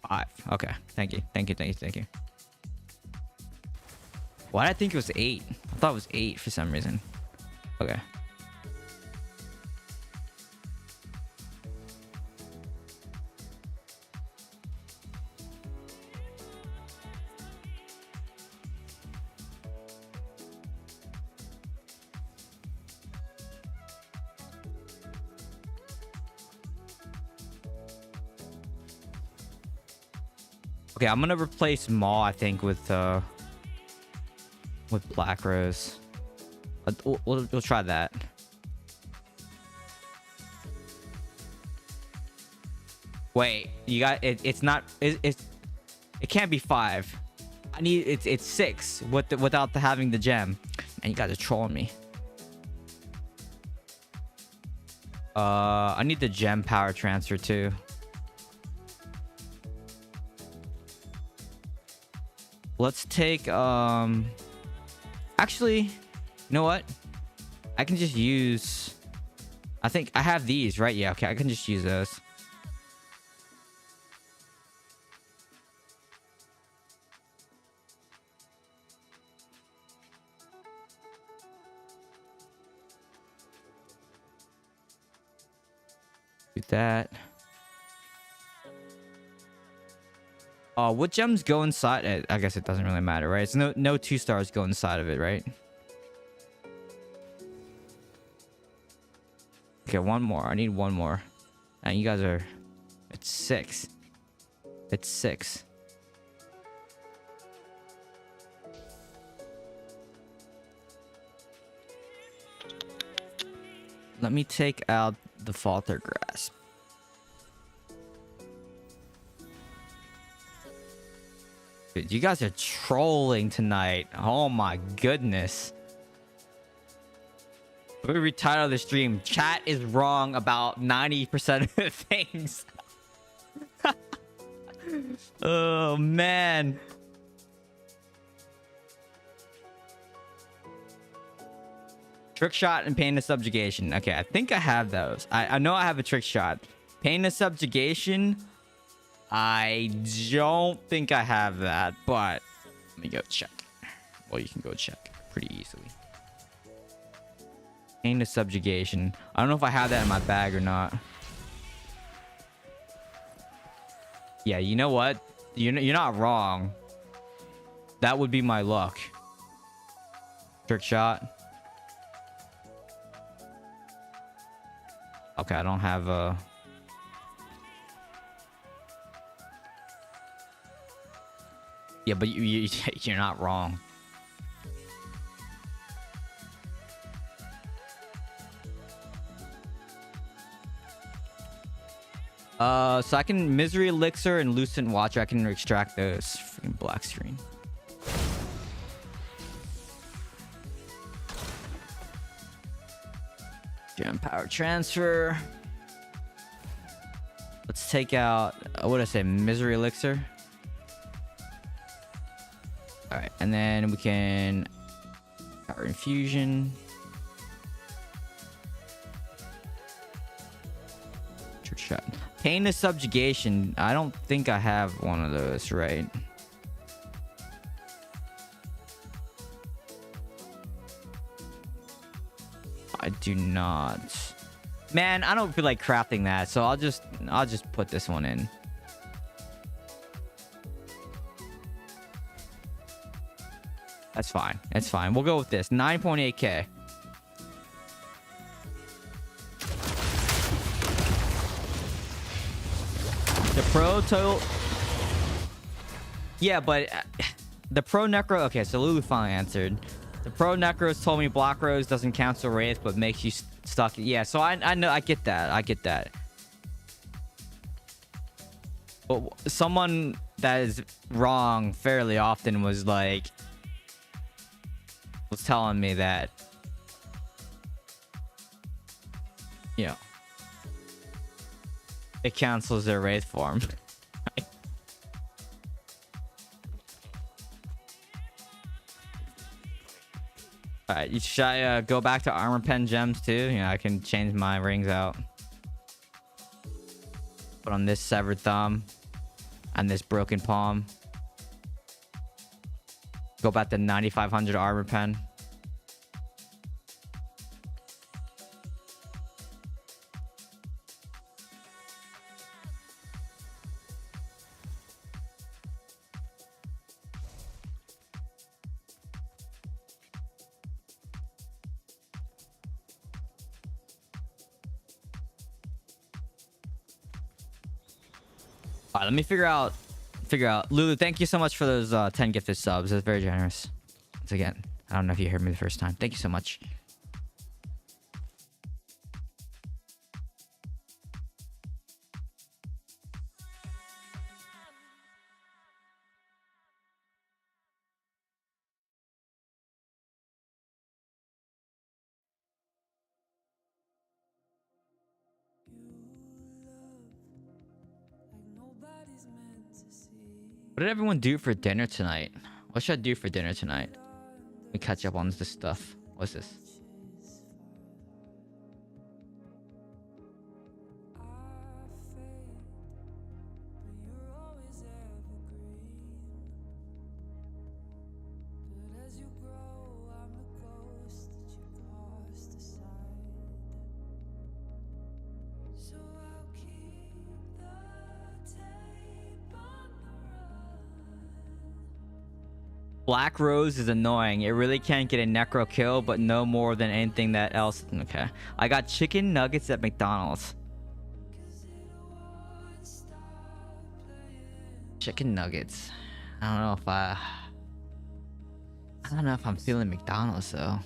Speaker 2: Five. Okay. Thank you. Thank you. Thank you. Thank you. Why did I think it was 8? I thought it was 8 for some reason. Okay. Okay, I'm gonna replace Maw, I think, with Black Rose. We'll try that. Wait, you got it? It's not. It can't be 5. I need it's 6 without having the gem. And you guys are trolling me. I need the gem power transfer too. Let's take actually, you know what? I can just use, I think I have these, right? Yeah, okay, I can just use those. Do that. What gems go inside it? I guess it doesn't really matter, right? It's no 2-stars go inside of it, right? Okay, one more. I need one more. And you guys are... It's 6. It's 6. Let me take out the Falter Grasp. Dude, you guys are trolling tonight. Oh my goodness. We retitle the stream. Chat is wrong about 90% of the things. Oh man. Trick shot and pain of subjugation. Okay, I think I have those. I know I have a trick shot. Pain of subjugation. I don't think I have that, but let me go check. Well, you can go check pretty easily. Pain of subjugation. I don't know if I have that in my bag or not. Yeah, you know what? You're not wrong. That would be my luck. Trick shot. Okay, I don't have a. Yeah, but you're not wrong. So I can Misery Elixir and Lucent Watcher. I can extract those. Freaking black screen. Gem Power Transfer. Let's take out, what did I say? Misery Elixir. Alright, and then we can Power Infusion. Shot. Pain of Subjugation. I don't think I have one of those, right? I do not. Man, I don't feel like crafting that, so I'll just put this one in. That's fine. It's fine. We'll go with this. 9.8k. The pro total. Yeah, but the pro necro. Okay, so Lulu finally answered. The pro necros told me Black Rose doesn't cancel Wraith, but makes you stuck. Yeah, so I know. I get that. I get that. But someone that is wrong fairly often was telling me that, you know, it cancels their Wraith form. Alright, should I go back to Armor Pen gems too? You know, I can change my rings out. Put on this Severed Thumb and this Broken Palm. Go back to 9500 Armor Pen. All right, let me figure out. Lulu, thank you so much for those 10 gifted subs. That's very generous. Once again, I don't know if you heard me the first time. Thank you so much. What did everyone do for dinner tonight? What should I do for dinner tonight? Let me catch up on this stuff. What's this? Black Rose is annoying. It really can't get a necro kill, but no more than anything that else. Okay. I got chicken nuggets at McDonald's. Chicken nuggets. I don't know if I'm feeling McDonald's though.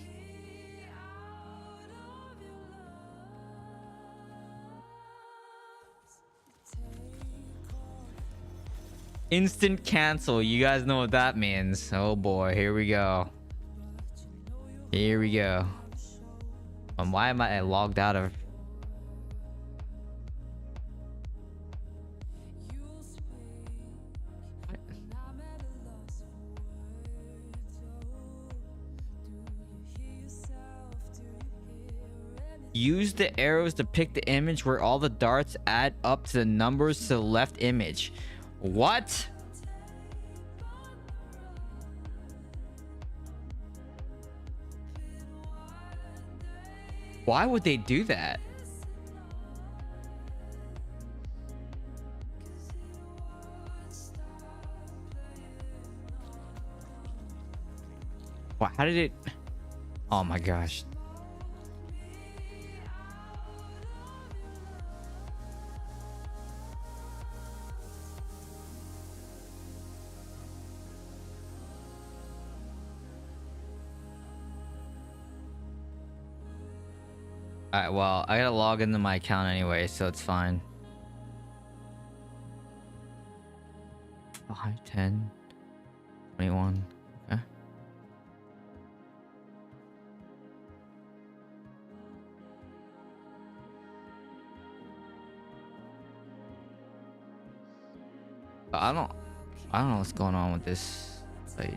Speaker 2: Instant cancel. You guys know what that means. Oh boy, here we go. Here we go. Why am I logged out of? Use the arrows to pick the image where all the darts add up to the numbers to the left image. What? Why would they do that? Wow, how did it? Oh my gosh. Alright, well, I gotta log into my account anyway, so it's fine. 5, 10, 21. Okay. I don't know what's going on with this. Like,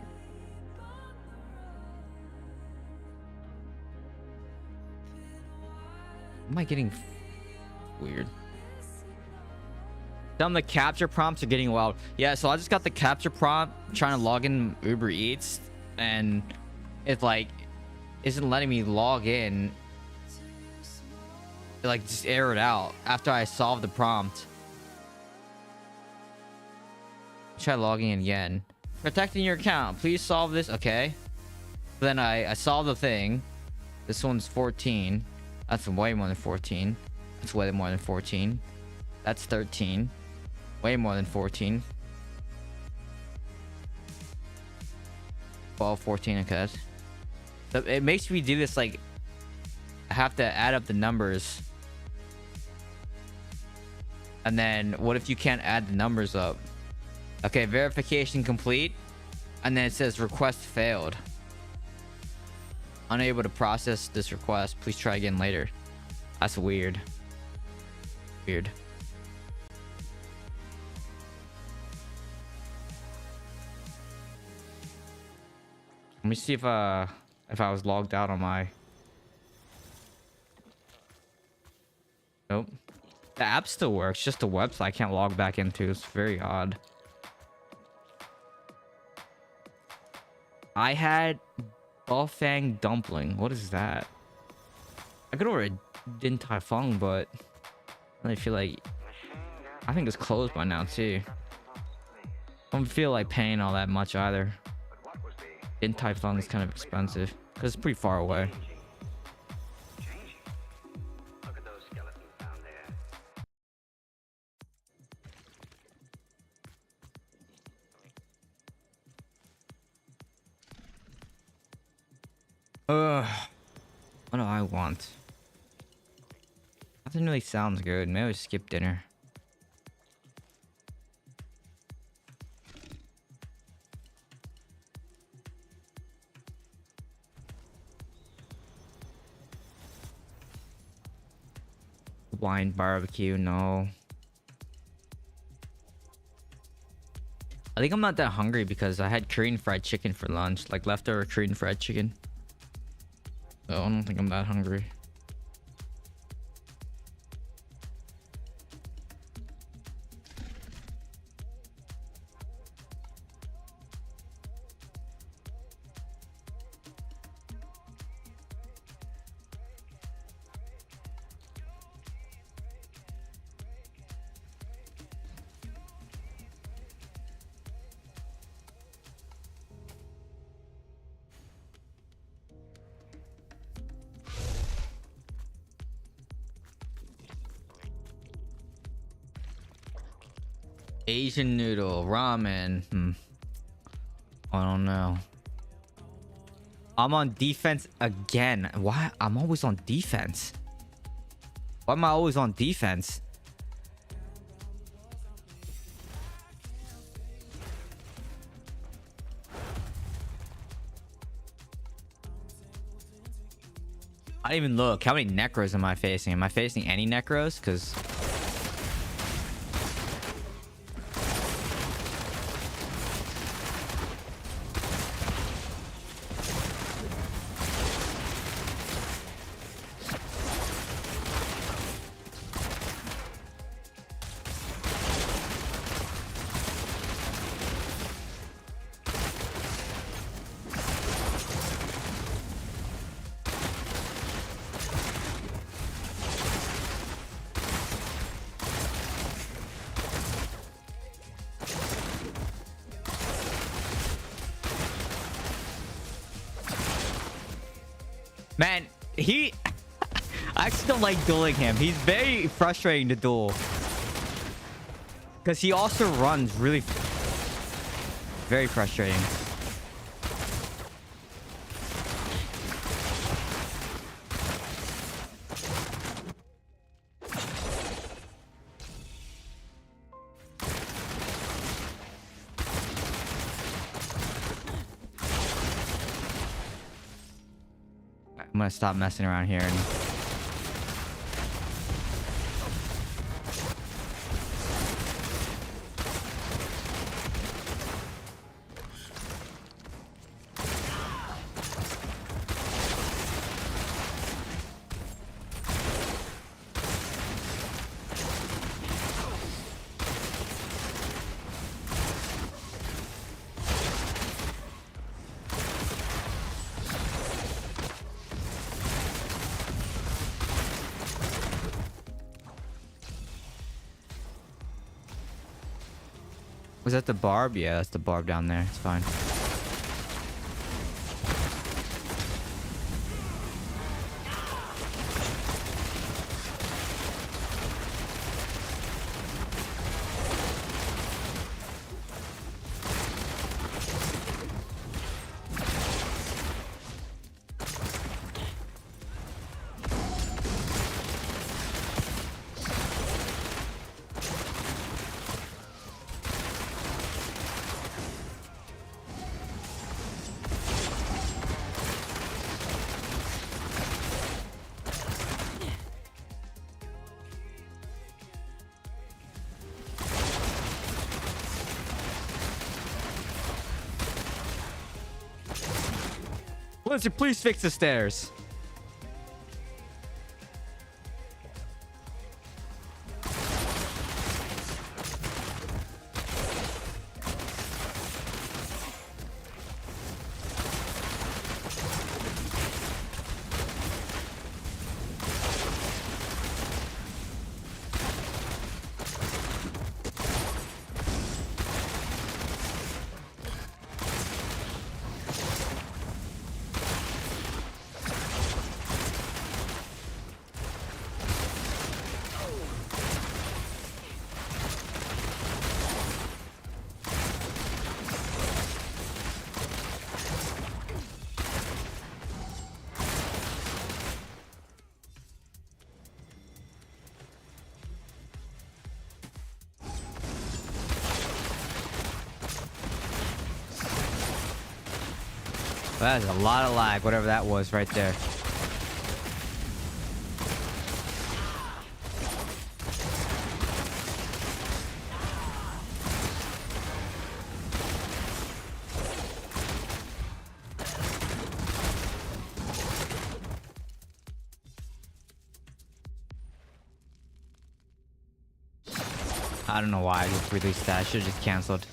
Speaker 2: am I getting weird? Some of the capture prompts are getting wild. Yeah, so I just got the capture prompt trying to log in Uber Eats, and it like isn't letting me log in. It like just errored out after I solved the prompt. Try logging in again. Protecting your account. Please solve this. Okay. Then I solved the thing. This one's 14. That's way more than 14. That's way more than 14. That's 13. Way more than 14. 12, 14. Okay. So it makes me do this like I have to add up the numbers. And then what if you can't add the numbers up? Okay, verification complete. And then it says request failed. Unable to process this request. Please try again later. That's weird. Weird. Let me see if I was logged out on my... Nope. The app still works, just the website I can't log back into. It's very odd. I had Balfang dumpling. What is that? I could order a Din Tai Fung, but I feel like I think it's closed by now too. I don't feel like paying all that much either. Din Tai Fung is kind of expensive because it's pretty far away.
Speaker 3: Look at those skeletons down there.
Speaker 2: What do I want? Nothing really sounds good. Maybe we skip dinner. Wine barbecue, no. I think I'm not that hungry because I had Korean fried chicken for lunch, like leftover Korean fried chicken. So I don't think I'm that hungry. Asian noodle, ramen. I don't know. I'm on defense again. Why? I'm always on defense. Why am I always on defense? I didn't even look. How many necros am I facing? Am I facing any necros? Because... Man, he... I actually don't like dueling him. He's very frustrating to duel. Because he also runs really... Very frustrating. I'm gonna stop messing around here and was that the barb? Yeah, that's the barb down there. It's fine. Blizzard, please fix the stairs. That is a lot of lag, whatever that was right there. I don't know why I just released that. I should have just canceled.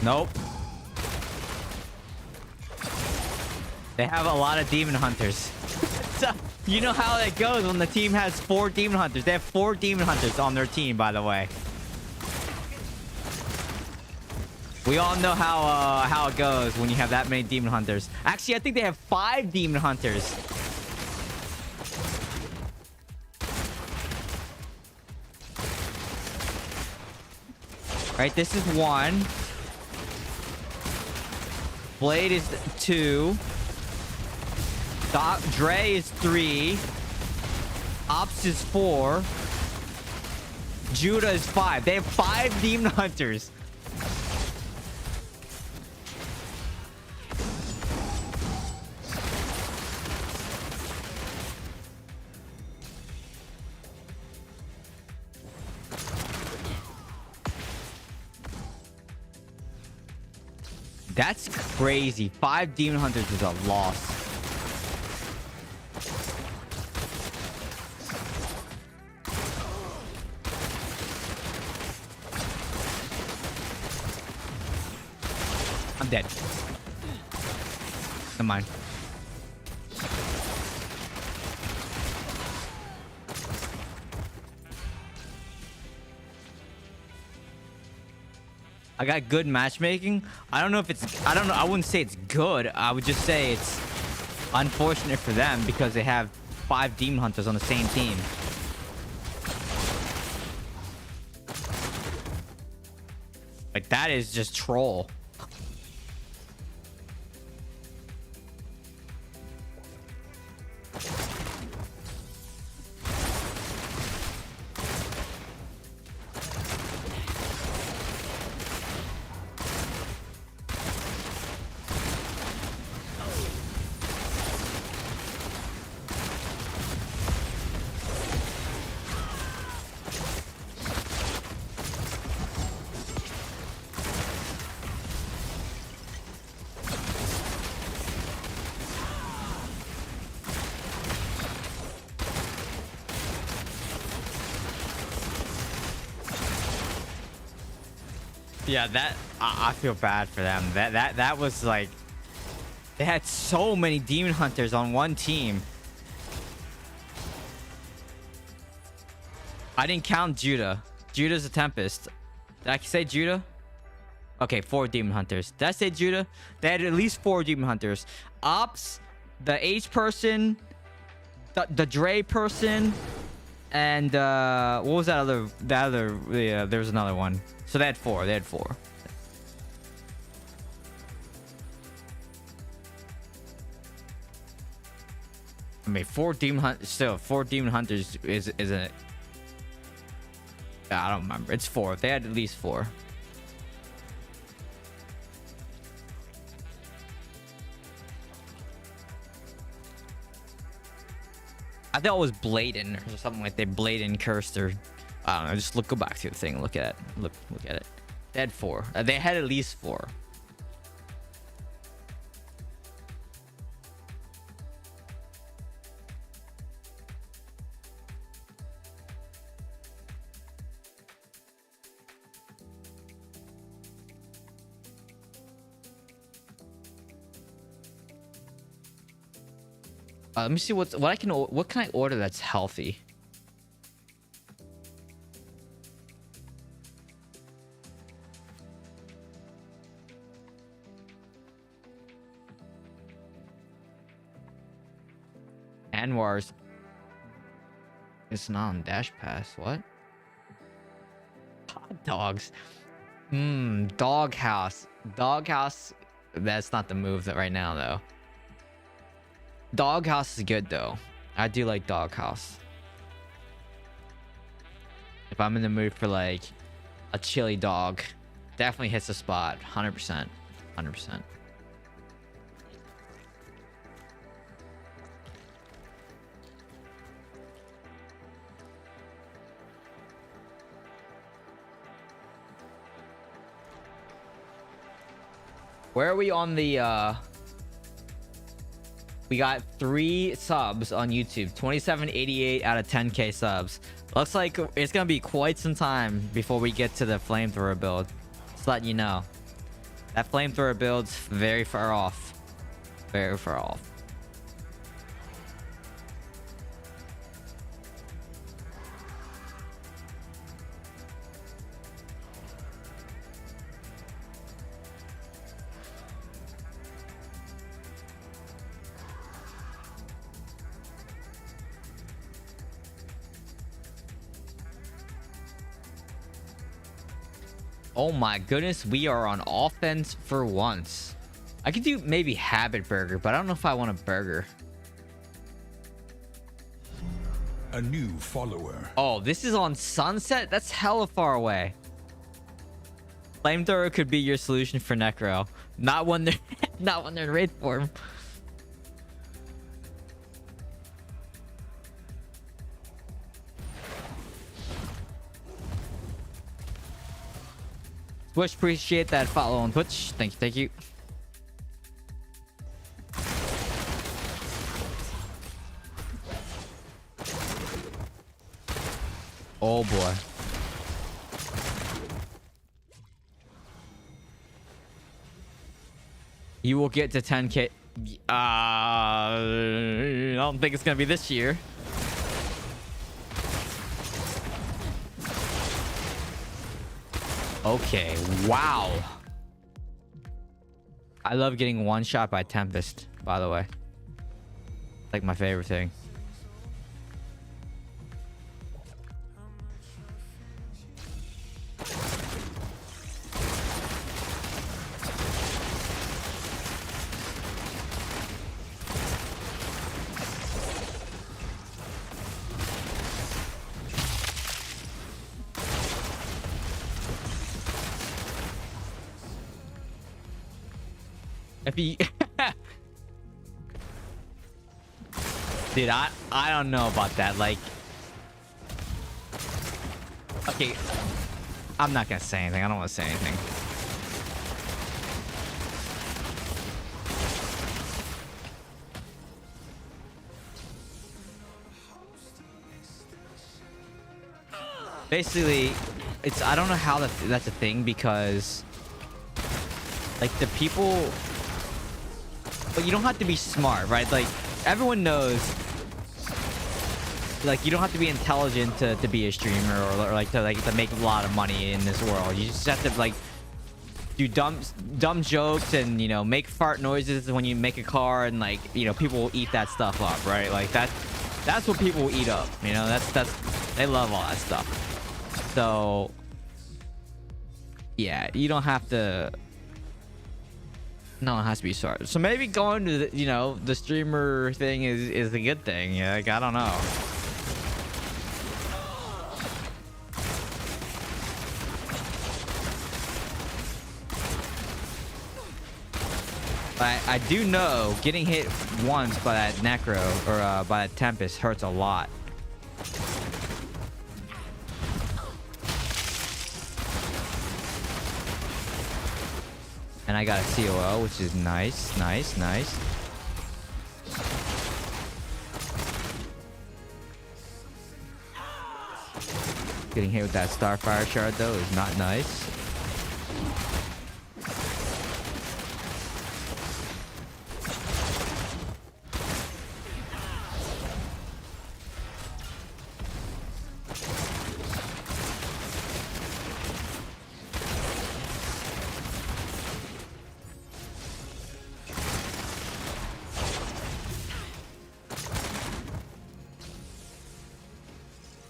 Speaker 2: Nope. They have a lot of demon hunters. So, you know how it goes when the team has 4 demon hunters. They have 4 demon hunters on their team, by the way. We all know how it goes when you have that many demon hunters. Actually, I think they have 5 demon hunters. Right, this is 1. Blade is 2. Dre is 3. Ops is 4. Judah is 5. They have 5 demon hunters. That's crazy. 5 demon hunters is a loss. I'm dead. Never mind. I got good matchmaking. I don't know if it's, I don't know, I wouldn't say it's good. I would just say it's unfortunate for them because they have 5 demon hunters on the same team. Like, that is just troll. Yeah, that I feel bad for them. That was like, they had so many demon hunters on one team. I didn't count Judah. Judah's a Tempest. Did I say Judah? Okay, 4 demon hunters. Did I say Judah? They had at least 4 demon hunters. Ops, the H person, the Dre person, and what was that other? Yeah, there was another one. So they had 4. They had 4. I mean, 4 demon hunters. Still, 4 demon hunters isn't. I don't remember. It's 4. They had at least 4. I thought it was Bladen or something like that. Bladen cursed or I don't know. Just go back to the thing. Look at it. Look at it. They had 4. They had at least 4. Let me see what can I order that's healthy. Anwar's. It's not on Dash Pass. What? Hot dogs. Doghouse. Doghouse. That's not the move that right now though. Doghouse is good though. I do like Doghouse. If I'm in the mood for like a chili dog, definitely hits the spot. 100%. 100%. Where are we on the we got 3 subs on YouTube. 2788 out of 10k subs. Looks like it's gonna be quite some time before we get to the flamethrower build. Just letting you know. That flamethrower build's very far off. Very far off. Oh my goodness, we are on offense for once. I could do maybe habit burger, but I don't know if I want a burger.
Speaker 4: A new follower.
Speaker 2: Oh, this is on Sunset? That's hella far away. Flamethrower could be your solution for Necro. Not when they're not when they're in raid form. Twitch, appreciate that follow on Twitch. Thank you, thank you. Oh boy. You will get to 10k. I don't think it's gonna be this year. Okay, wow. I love getting one shot by Tempest, by the way. Like my favorite thing. If you dude, I don't know about that. Like, okay, I'm not gonna say anything. I don't want to say anything. Basically, it's I don't know how that's a thing because like the people, but you don't have to be smart, right? Like everyone knows, like you don't have to be intelligent to be a streamer or like to make a lot of money in this world. You just have to like do dumb jokes and, you know, make fart noises when you make a car, and like, you know, people will eat that stuff up, right? Like that's what people will eat up, you know. That's they love all that stuff. So yeah, you don't have to. No, it has to be smart. So maybe going to the, you know, the streamer thing is a good thing. Yeah, like I don't know. I do know getting hit once by that Necro or by that Tempest hurts a lot. And I got a COO, which is nice, nice, nice. Getting hit with that Starfire shard though is not nice.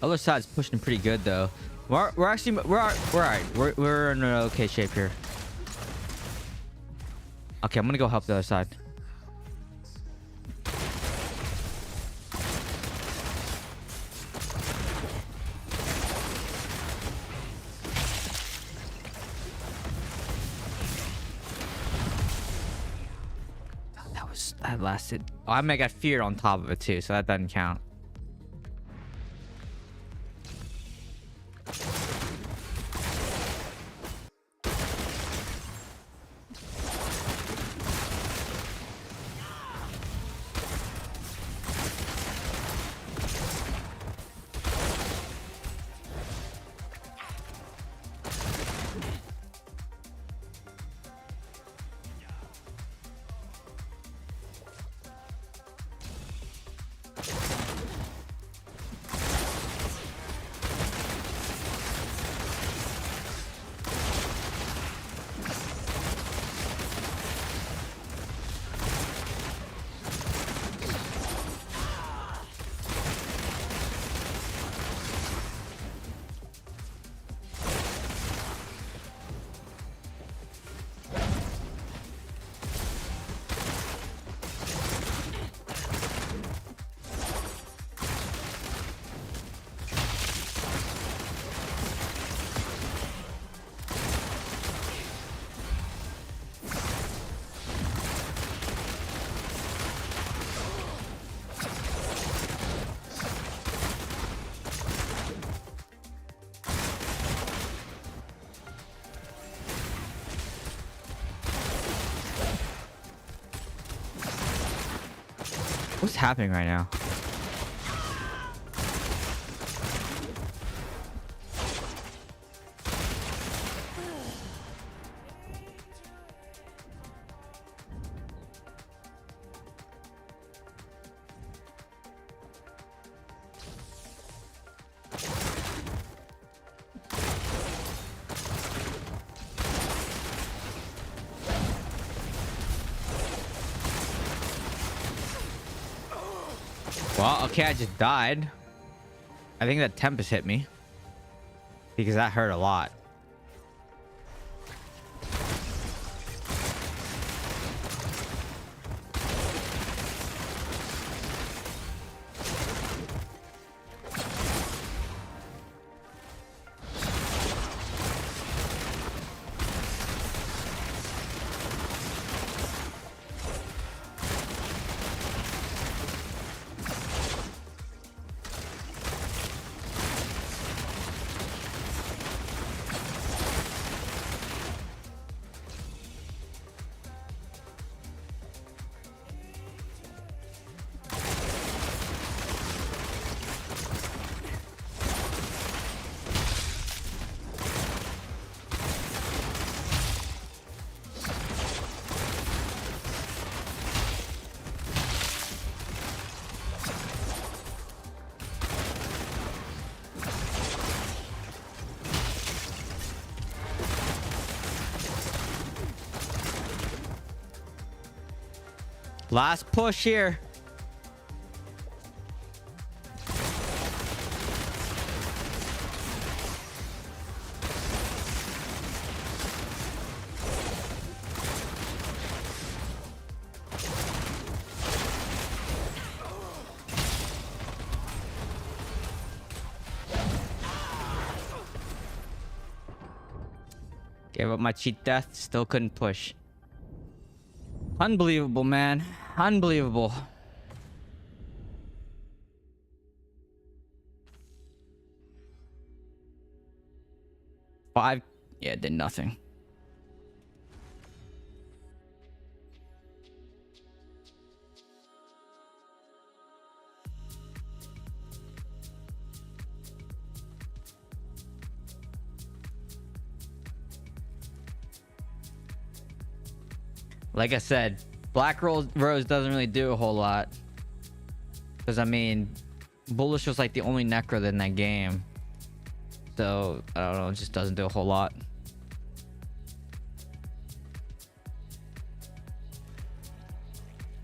Speaker 2: Other side's pushing pretty good though. We're alright. We're in an okay shape here. Okay, I'm gonna go help the other side. That lasted. Oh, I mean, I got feared on top of it too, so that doesn't count. What's happening right now? Well, okay, I just died. I think that Tempest hit me. Because that hurt a lot. Last push here. Gave up my cheat death, still couldn't push. Unbelievable, man. Unbelievable. Five. Yeah, did nothing. Like I said, Black Rose doesn't really do a whole lot. Because, I mean, Bullish was like the only Necro in that game. So, I don't know, it just doesn't do a whole lot.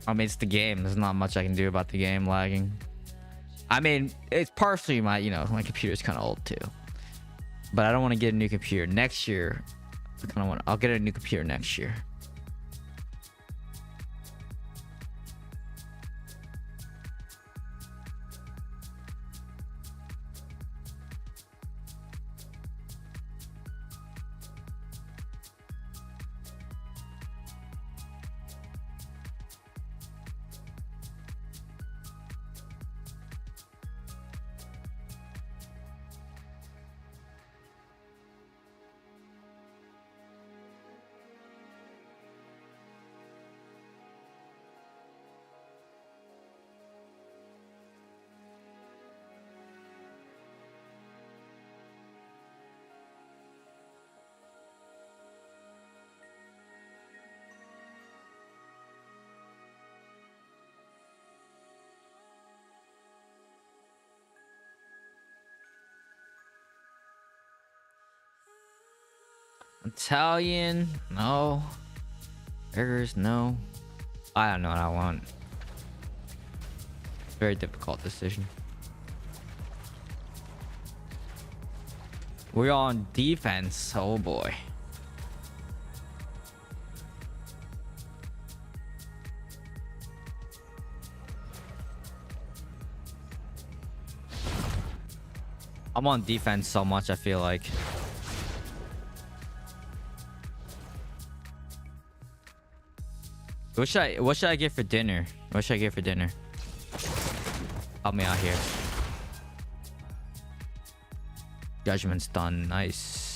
Speaker 2: I mean, it's the game. There's not much I can do about the game lagging. I mean, it's partially my, you know, my computer's kind of old too. But I don't want to get a new computer. Next year, I'll get a new computer next year. Italian, no. Burgers, no. I don't know what I want. Very difficult decision. We're on defense. Oh boy. I'm on defense so much, I feel like. What should I get for dinner? What should I get for dinner? Help me out here. Judgment's done. Nice.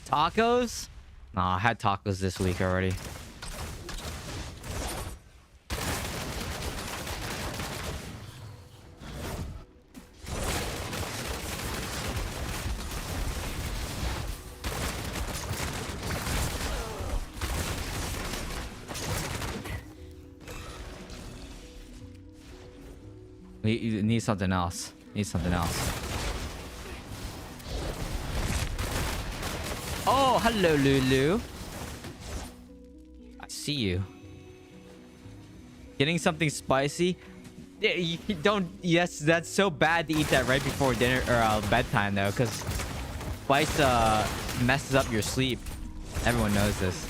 Speaker 2: Tacos? Nah, I had tacos this week already. You need something else. Need something else. Oh, hello, Lulu. I see you. Getting something spicy. Yeah, you don't. Yes, that's so bad to eat that right before dinner or bedtime though, because spice messes up your sleep. Everyone knows this.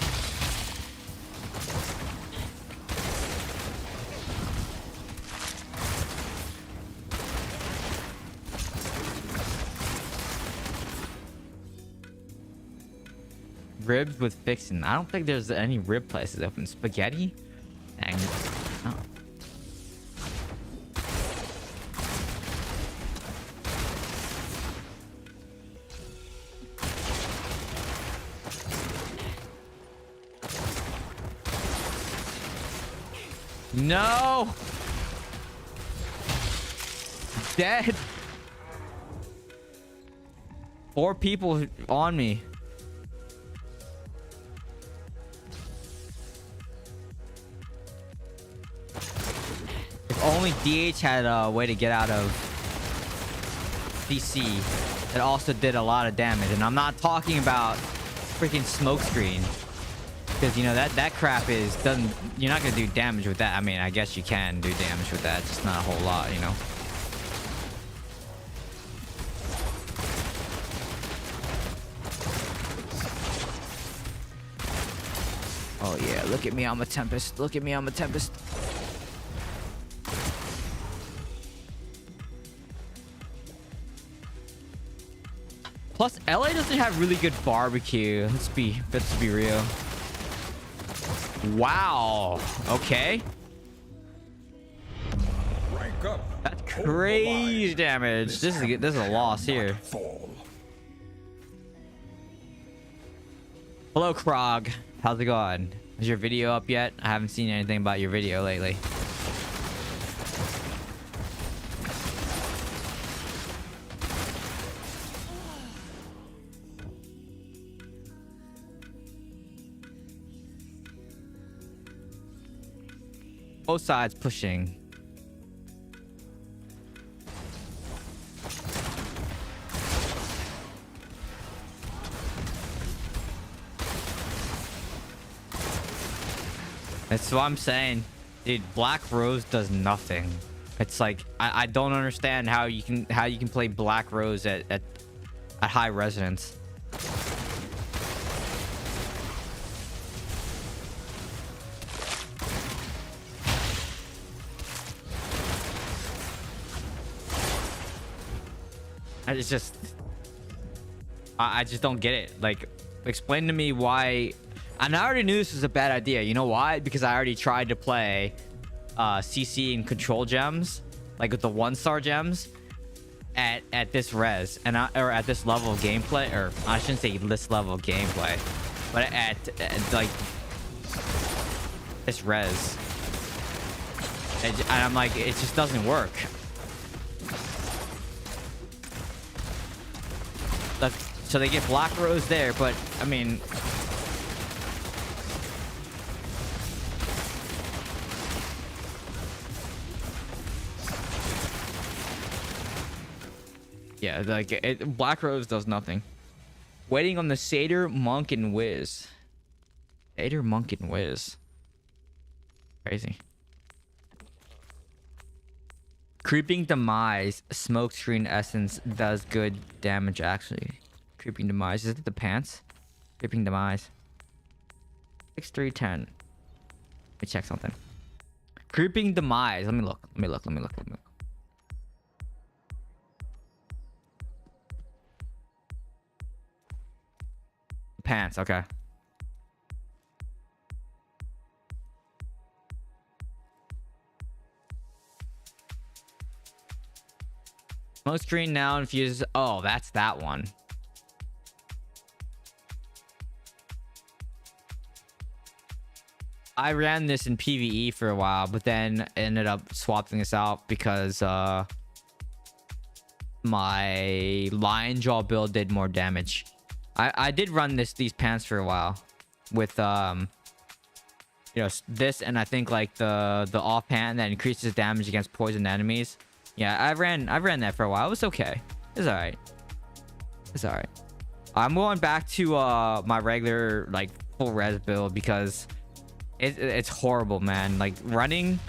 Speaker 2: Ribs with fixin'. I don't think there's any rib places open. Spaghetti? Dang. Oh. No! Dead! 4 people on me. If only DH had a way to get out of CC, it also did a lot of damage. And I'm not talking about freaking smokescreen, because you know that crap doesn't. You're not gonna do damage with that. I mean, I guess you can do damage with that, just not a whole lot, you know. Oh yeah, look at me, I'm a Tempest. Look at me, I'm a Tempest. Plus, LA doesn't have really good barbecue. Let's be real. Wow. Okay.
Speaker 4: Rank up.
Speaker 2: That's crazy damage. This is a loss here.
Speaker 4: Fall.
Speaker 2: Hello, Krog. How's it going? Is your video up yet? I haven't seen anything about your video lately. Both sides pushing. That's what I'm saying. Dude, Black Rose does nothing. It's like I don't understand how you can play Black Rose at high resonance. It's just I just don't get it. Like, explain to me why. And I already knew this was a bad idea. You know why? Because I already tried to play CC and control gems, like with the 1-star gems at this res, and or at this level of gameplay, or I shouldn't say this level of gameplay, but at like this res, and I'm like, it just doesn't work. So they get Black Rose there, but I mean, yeah, like Black Rose does nothing. Waiting on the Satyr, Monk, and Wiz. Satyr, Monk, and Wiz. Crazy. Creeping Demise, Smokescreen Essence does good damage actually. Creeping Demise, is it the pants? Creeping Demise. 6310. Let me check something. Creeping Demise. Let me look. Pants, okay. Smokescreen now infuses. Oh, that's that one. I ran this in PvE for a while, but then ended up swapping this out because my Lion Jaw build did more damage. I did run these pants for a while with you know, this, and I think like the off pant that increases damage against poison enemies. Yeah, I ran that for a while. It was okay. It's all right. It's all right. I'm going back to my regular like full res build because it's horrible, man. Like running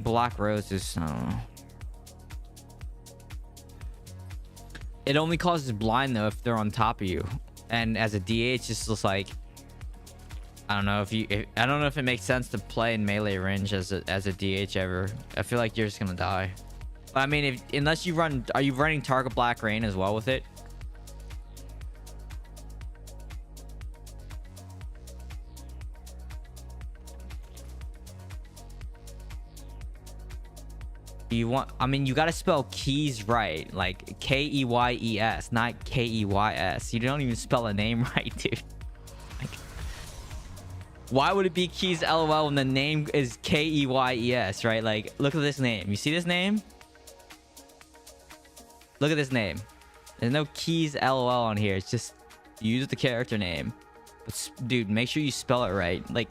Speaker 2: Black Rose is, I don't know. It only causes blind though if they're on top of you, and as a DH, it's just like, I don't know I don't know if it makes sense to play in melee range as a DH ever. I feel like you're just gonna die. But I mean, unless you run, are you running Target Black Rain as well with it? You want, I mean, you got to spell keys right, like Keyes, not Keys. You don't even spell a name right, dude. Like, why would it be keys LOL when the name is Keyes, right? Like, look at this name. You see this name? Look at this name. There's no keys LOL on here. It's just use the character name. But, dude, make sure you spell it right. Like.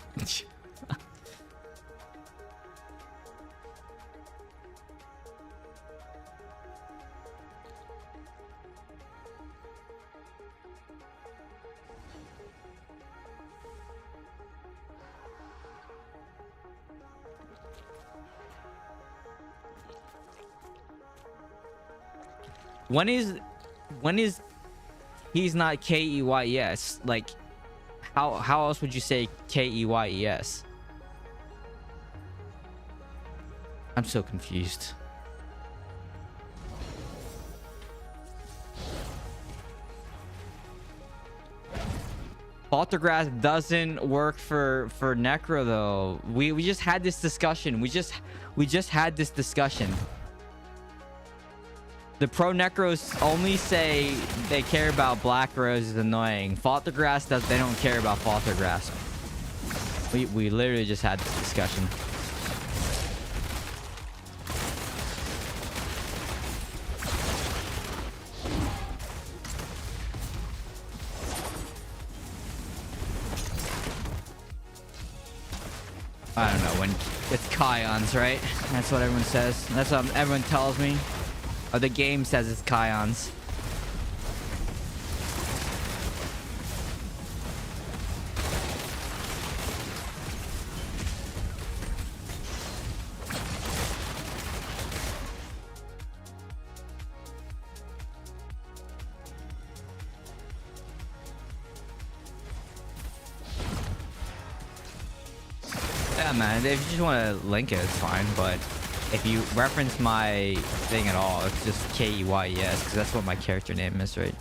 Speaker 2: When is he's not Keyes? Like, how else would you say Keyes? I'm so confused. Faltergrass doesn't work for Necro though. We just had this discussion. We just had this discussion. The pro Necros only say they care about Black Rose is annoying. Faltergrass they don't care about Faltergrass. We literally just had this discussion. I don't know when it's Kions, right? That's what everyone says. That's what everyone tells me. Or the game says it's Kions. Yeah, man. If you just want to link it, it's fine. But if you reference my thing at all, it's just Keyes, because that's what my character name is, right?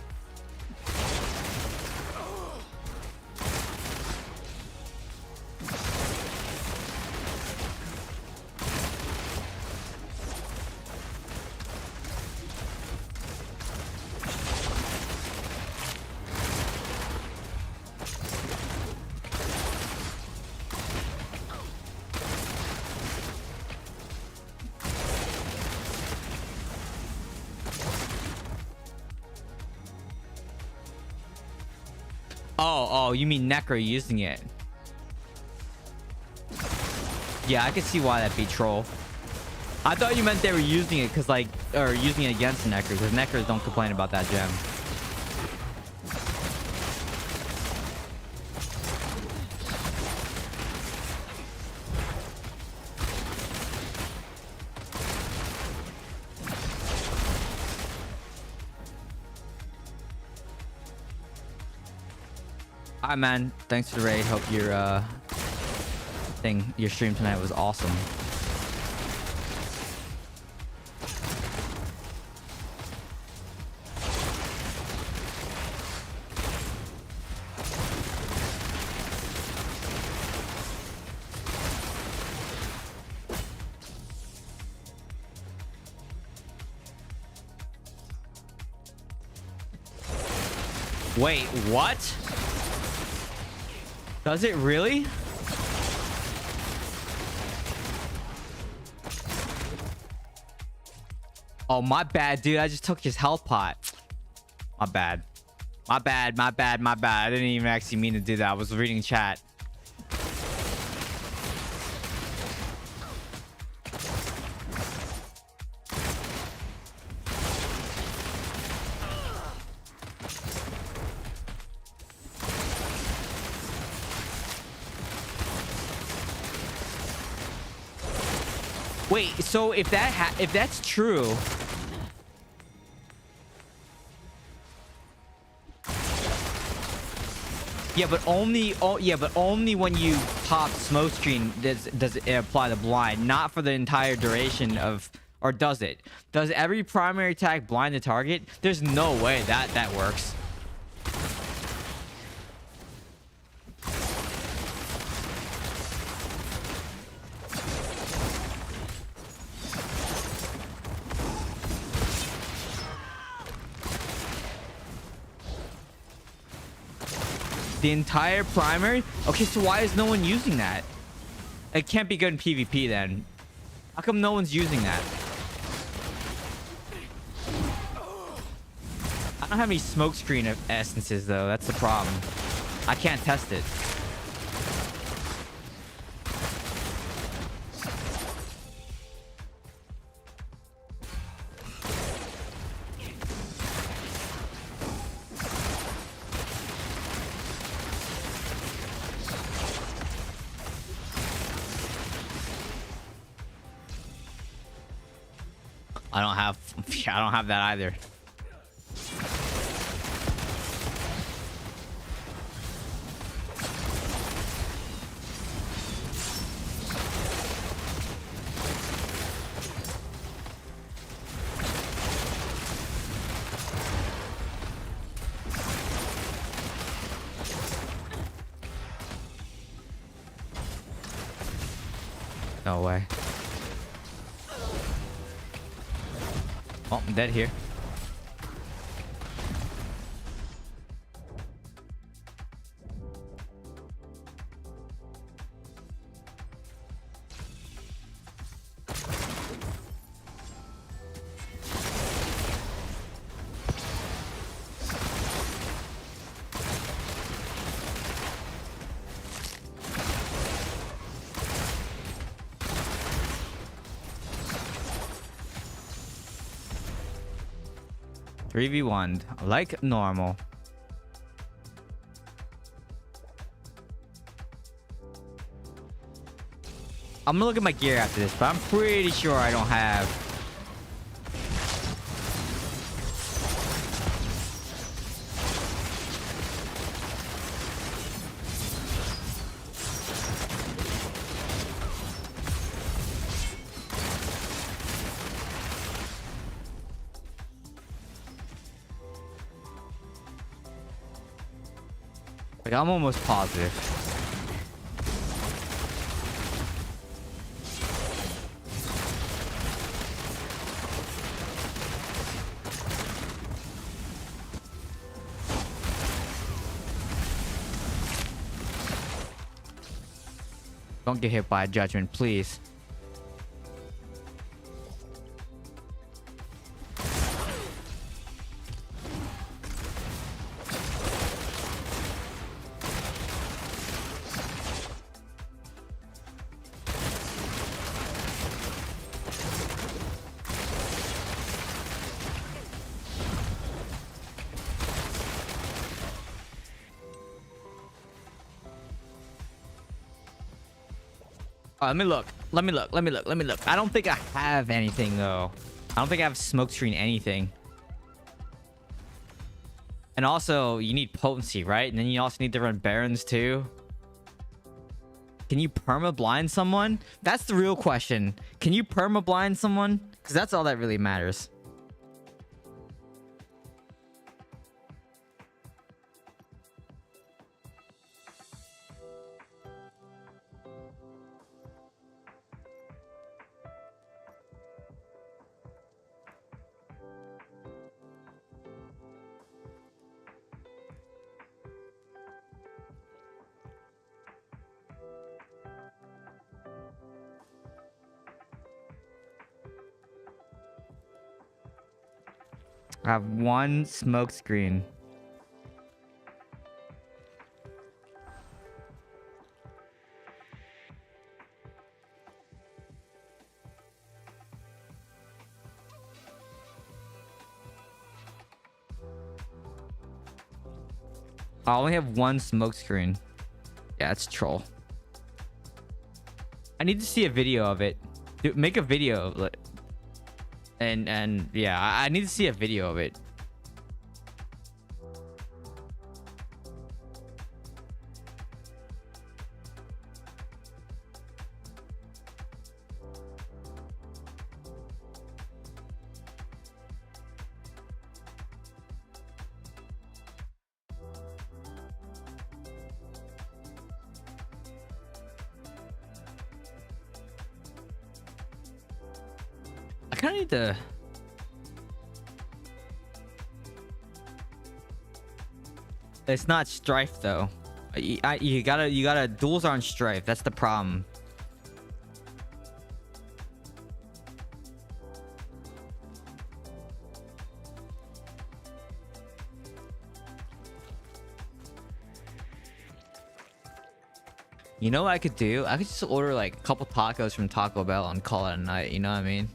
Speaker 2: Oh, you mean Necro using it? Yeah, I could see why that'd be troll. I thought you meant they were using it because, like, or using it against Necros, because Necros don't complain about that gem. Hi, man. Thanks for the raid. Hope your your stream tonight was awesome. Wait, what? Does it really? Oh, my bad, dude. I just took his health pot. My bad. My bad, my bad, my bad. I didn't even actually mean to do that. I was reading chat. Wait, so if if that's true, yeah, but only when you pop smoke screen does it apply the blind, not for the entire duration of, or does it? Does every primary attack blind the target? There's no way that works. The entire primary? Okay, so why is no one using that? It can't be good in PvP then. How come no one's using that? I don't have any smokescreen essences though. That's the problem. I can't test it. I don't have that either. No way. Oh, I'm dead here. Three v one like normal. I'm gonna look at my gear after this, but I'm pretty sure I don't have. Like, I'm almost positive. Don't get hit by a judgment, please. Let me look. Let me look. Let me look. Let me look. I don't think I have anything though. I don't think I have smokescreen anything. And also, you need potency, right? And then you also need to run barons too. Can you perma blind someone? That's the real question. Can you perma blind someone? Because that's all that really matters. I have one smoke screen. I only have one smoke screen. Yeah, it's troll. I need to see a video of it. Dude, make a video. And yeah, I need to see a video of it. I kind of need to. It's not strife though. You gotta duels aren't strife. That's the problem. You know what I could do? I could just order like a couple tacos from Taco Bell and call it a night. You know what I mean?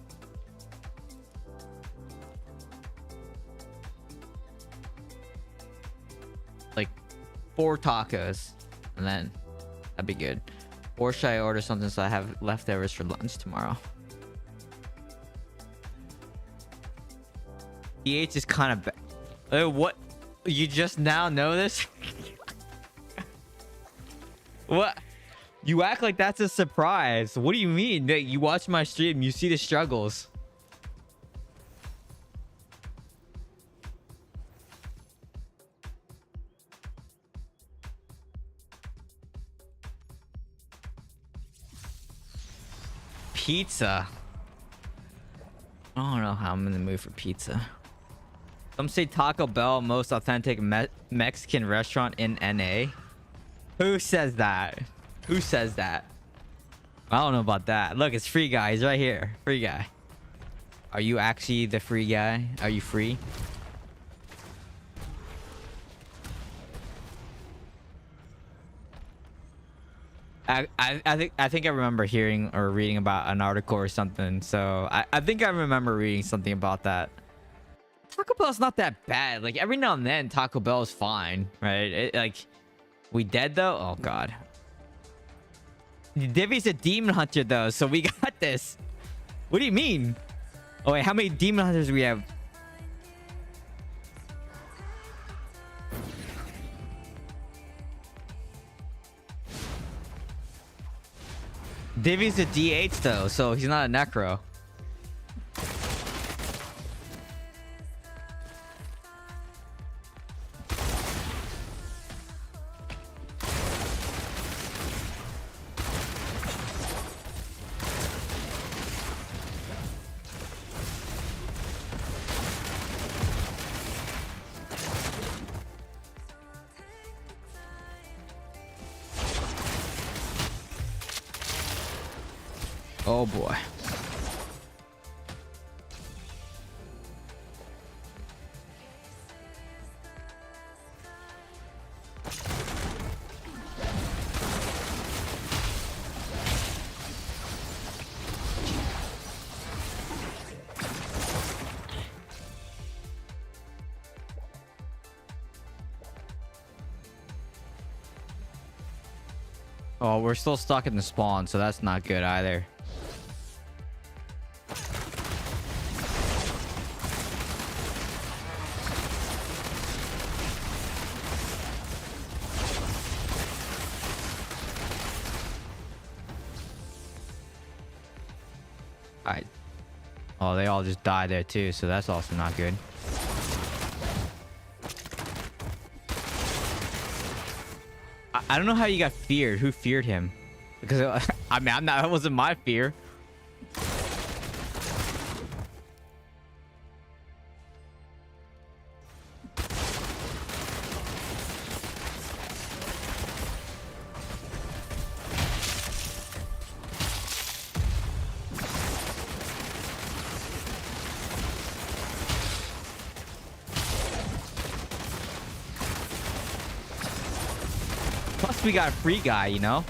Speaker 2: Like 4 tacos, and then that'd be good. Or should I order something so I have leftovers for lunch tomorrow? EH is kind of bad. What? You just now know this? What? You act like that's a surprise. What do you mean? You watch my stream, you see the struggles. Pizza. I don't know how I'm in the mood for pizza. Some say Taco Bell, most authentic Mexican restaurant in NA. Who says that? Who says that? I don't know about that. Look, it's Free Guy. He's right here. Free Guy. Are you actually the free guy? Are you free? I think I remember hearing or reading about an article or something. So I think I remember reading something about that. Taco Bell's not that bad. Like every now and then Taco Bell is fine, right? Like we dead though? Oh god. Divi's a demon hunter though, so we got this. What do you mean? Oh wait, how many demon hunters do we have? Divi's a D8 though, so he's not a necro. Oh boy. Oh, we're still stuck in the spawn, so that's not good either. Oh, they all just died there too, so that's also not good. I don't know how you got feared. Who feared him? Because I mean, that wasn't my fear. We got a free guy, you know.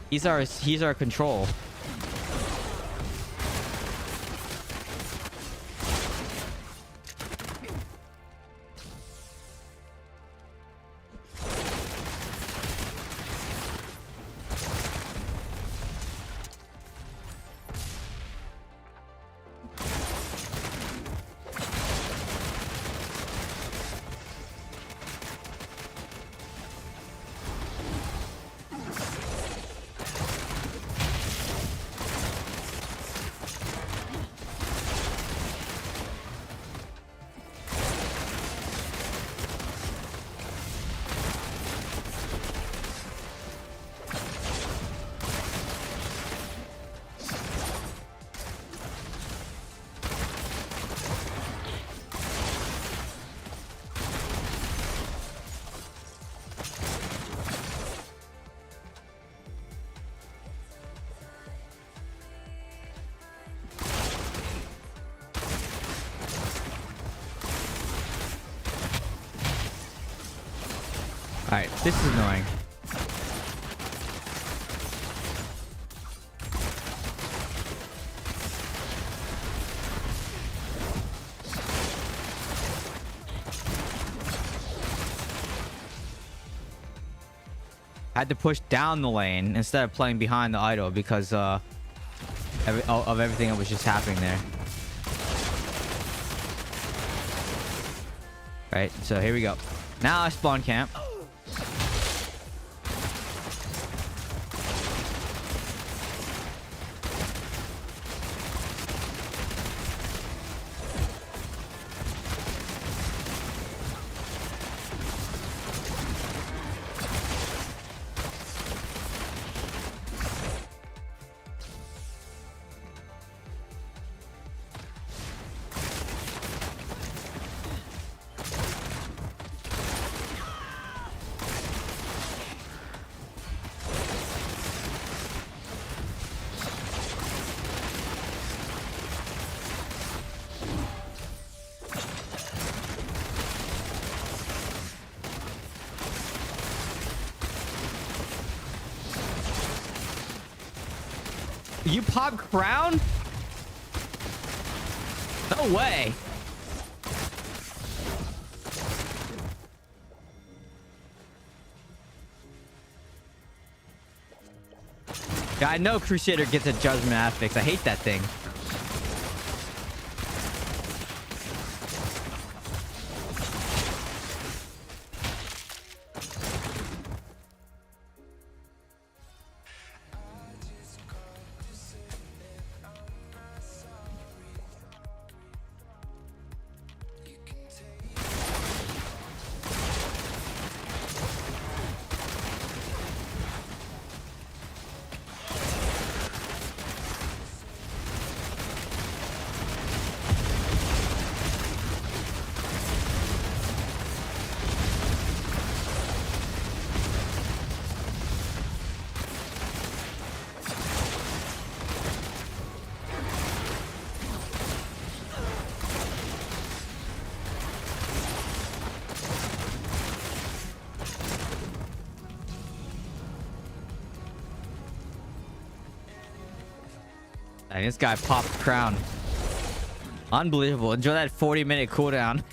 Speaker 2: He's our control. Alright, this is annoying. I had to push down the lane instead of playing behind the idol because of everything that was just happening there. Right, so here we go. Now I spawn camp. You pop crown? No way. Yeah, I know Crusader gets a judgment affix. I hate that thing. Dang, this guy popped crown. Unbelievable. Enjoy that 40-minute cooldown.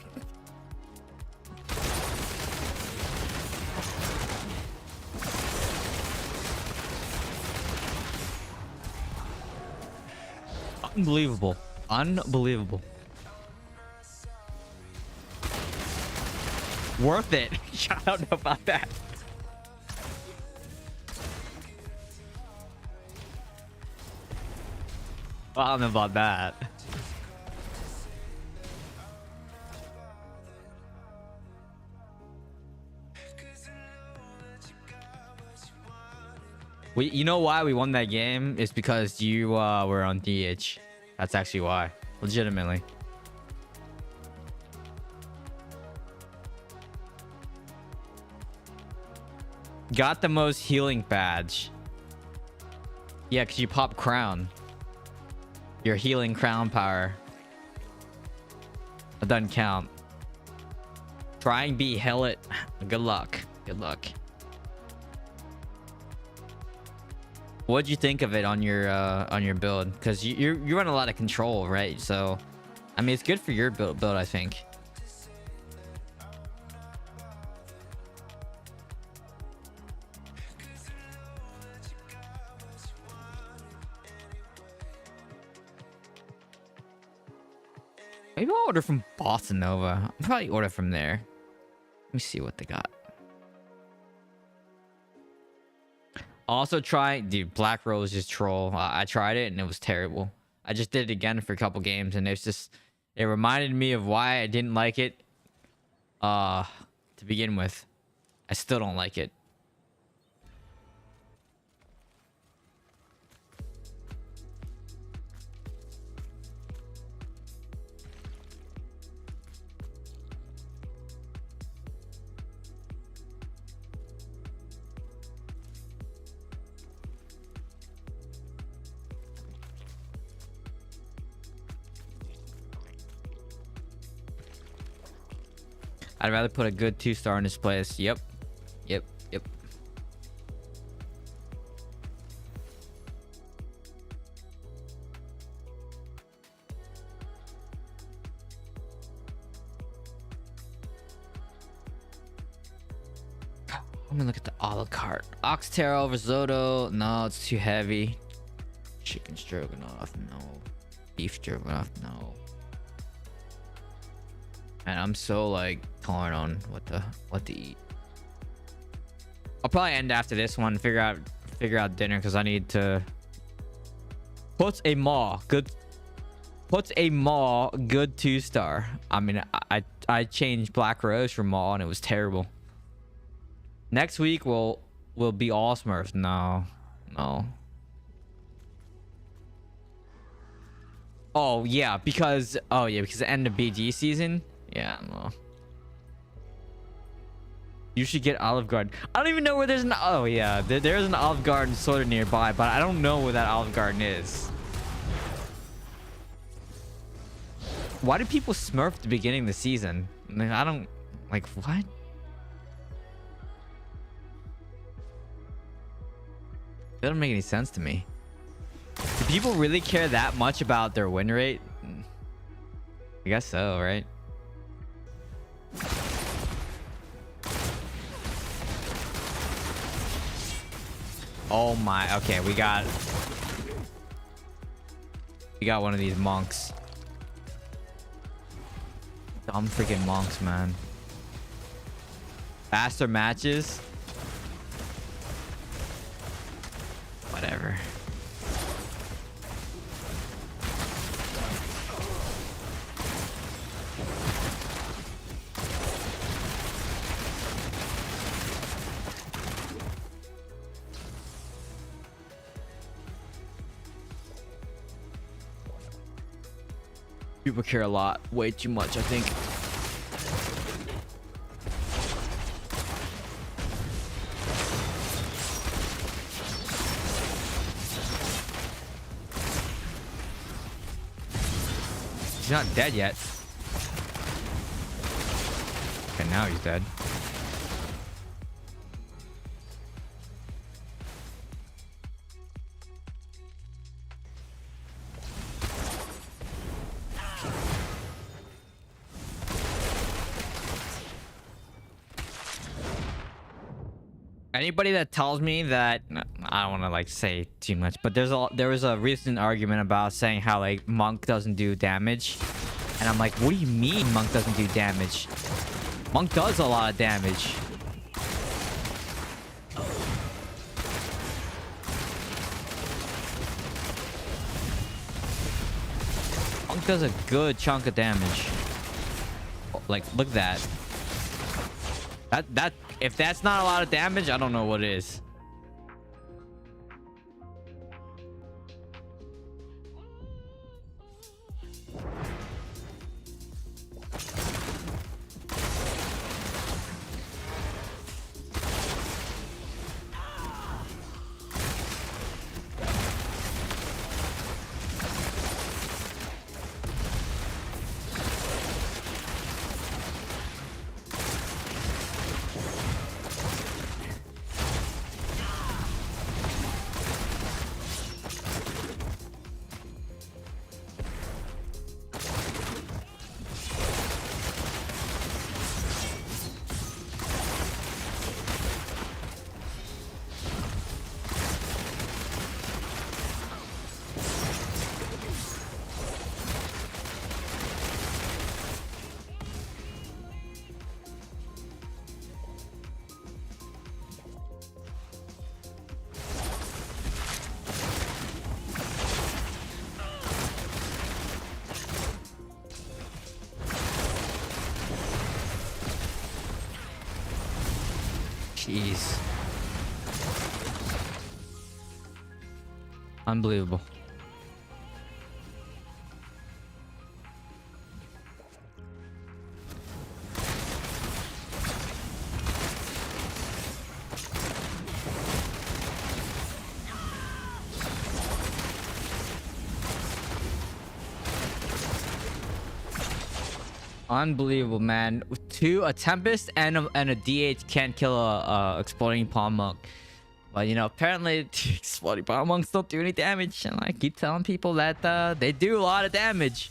Speaker 2: Unbelievable. Unbelievable. Worth it. I don't know about that. I don't know about that. You know why we won that game? It's because you were on DH. That's actually why. Legitimately. Got the most healing badge. Yeah, because you pop crown. Your healing crown power. It doesn't count. Try and be Hellet. Good luck. Good luck. What'd you think of it on your build? Because you run a lot of control, right? So, I mean, it's good for your build, I think. Maybe I'll order from Boston Nova. I'll probably order from there. Let me see what they got. Also try, dude, Black Rose is troll. I tried it and it was terrible. I just did it again for a couple games and it reminded me of why I didn't like it to begin with. I still don't like it. I'd rather put a good 2-star in this place. Yep. Let me look at the a la carte. Oxtail risotto. No, it's too heavy. Chicken stroganoff. No. Beef stroganoff. No. And I'm so like torn on what to eat. I'll probably end after this one. Figure out dinner because I need to. What's a maw? Good. What's a maw? Good 2-star. I mean, I changed Black Rose for maw and it was terrible. Next week will be all Smurfs. No. Oh yeah, because the end of BG season. Yeah, no. You should get Olive Garden. I don't even know where there's an. Oh yeah, there's an Olive Garden sort of nearby, but I don't know where that Olive Garden is. Why do people Smurf at the beginning of the season? I don't like what. It doesn't make any sense to me. Do people really care that much about their win rate? I guess so, right? Oh my, okay, we got one of these monks. Dumb freaking monks, man. Faster matches. Whatever. People care a lot, way too much, I think. He's not dead yet. Okay, now he's dead. Anybody that tells me that, I don't want to like say too much, but there was a recent argument about saying how like Monk doesn't do damage, and I'm like, what do you mean Monk doesn't do damage? Monk does a lot of damage. Monk does a good chunk of damage. Like, look at that. That if that's not a lot of damage, I don't know what is. Jeez. Unbelievable. Unbelievable, man. A Tempest and a DH can't kill a exploding palm monk. But you know, apparently exploding palm monks don't do any damage, and I keep telling people that they do a lot of damage.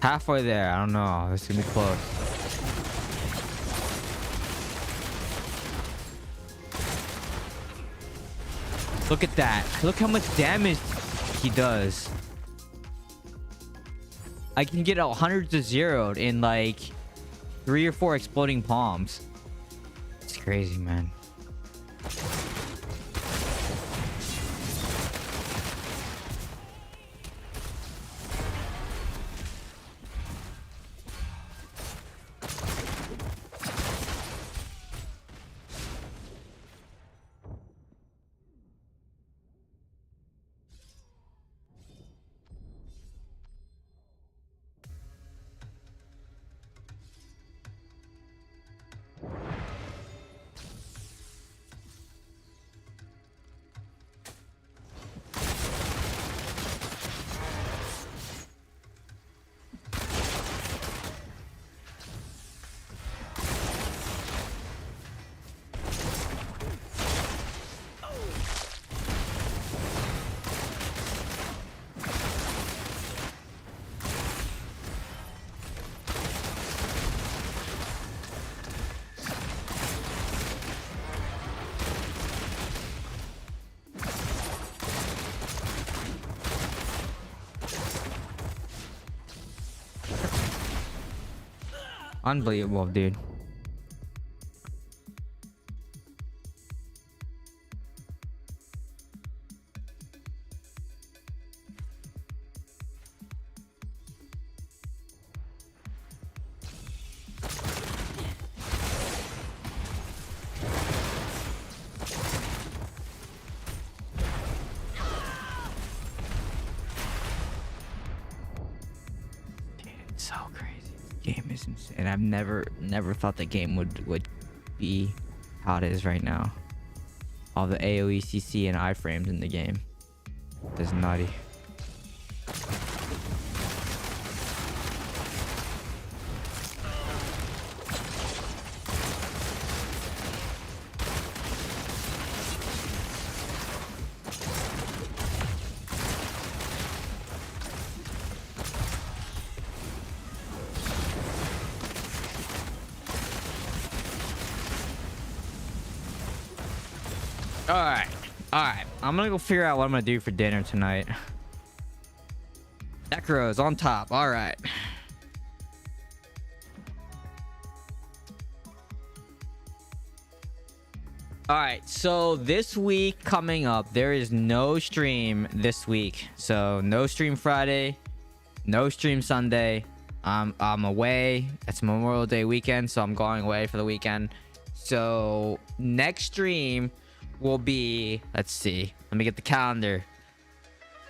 Speaker 2: Halfway there. I don't know. This is gonna be close. Look at that. Look how much damage he does. I can get 100 to 0 in like 3 or 4 exploding palms. It's crazy, man. Unbelievable, dude. It's so crazy. Game is insane. I've never thought the game would be how it is right now. All the AoE, CC, and iframes in the game. That's nutty. Alright. I'm gonna go figure out what I'm gonna do for dinner tonight. Necro's on top. Alright. Alright, so this week coming up, there is no stream this week. So no stream Friday, no stream Sunday. I'm away. It's Memorial Day weekend, so I'm going away for the weekend. So next stream will be, let's see, let me get the calendar.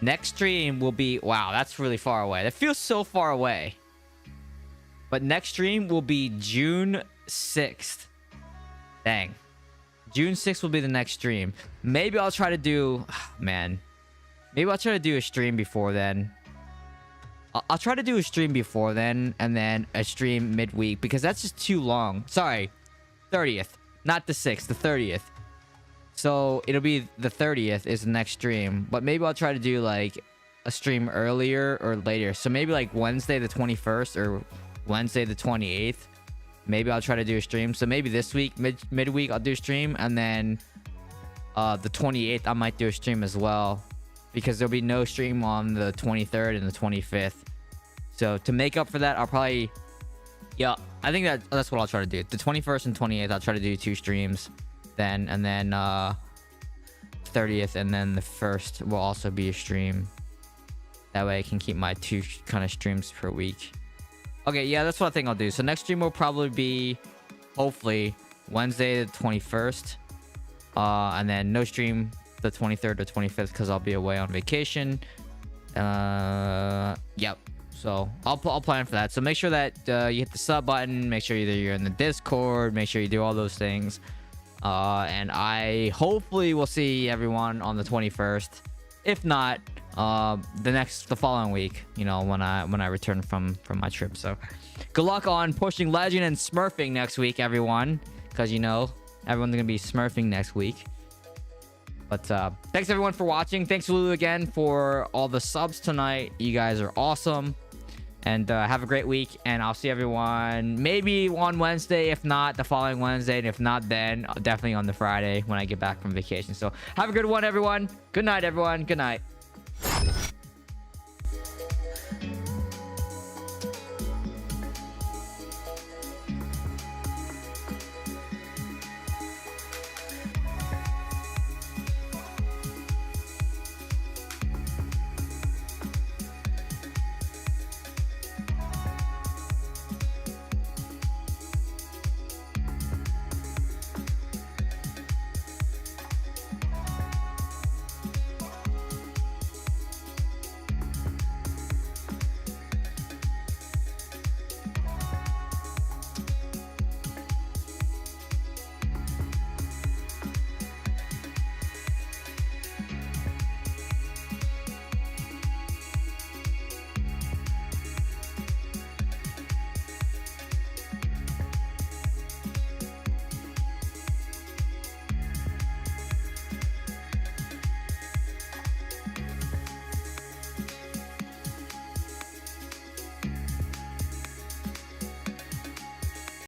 Speaker 2: Next stream will be, wow, that's really far away. That feels so far away. But next stream will be June 6th. Dang. June 6th will be the next stream. Maybe I'll try to do, maybe I'll try to do a stream before then. I'll try to do a stream before then, and then a stream midweek, because that's just too long. Sorry, 30th, not the 6th, the 30th. So it'll be the 30th is the next stream, but maybe I'll try to do like a stream earlier or later. So maybe like Wednesday the 21st or Wednesday the 28th. Maybe I'll try to do a stream. So maybe this week, midweek, I'll do a stream, and then the 28th I might do a stream as well, because there'll be no stream on the 23rd and the 25th. So to make up for that, I'll probably, yeah, I think that's what I'll try to do. The 21st and 28th, I'll try to do 2 streams. Then 30th and then the 1st will also be a stream. That way I can keep my 2 kind of streams per week. Okay, yeah, that's what I think I'll do. So next stream will probably be, hopefully, Wednesday the 21st. And then no stream the 23rd or 25th because I'll be away on vacation. Yep. So I'll plan for that. So make sure that you hit the sub button. Make sure you're in the Discord. Make sure you do all those things. And I hopefully will see everyone on the 21st. If not, the following week, you know, when I return from my trip. So good luck on pushing legend and smurfing next week, everyone, because you know everyone's gonna be smurfing next week. But thanks everyone for watching. Thanks Lulu again for all the subs tonight. You guys are awesome. And have a great week, and I'll see everyone maybe on Wednesday, if not the following Wednesday, and if not then definitely on the Friday when I get back from vacation. So have a good one, everyone. Good night, everyone. Good night.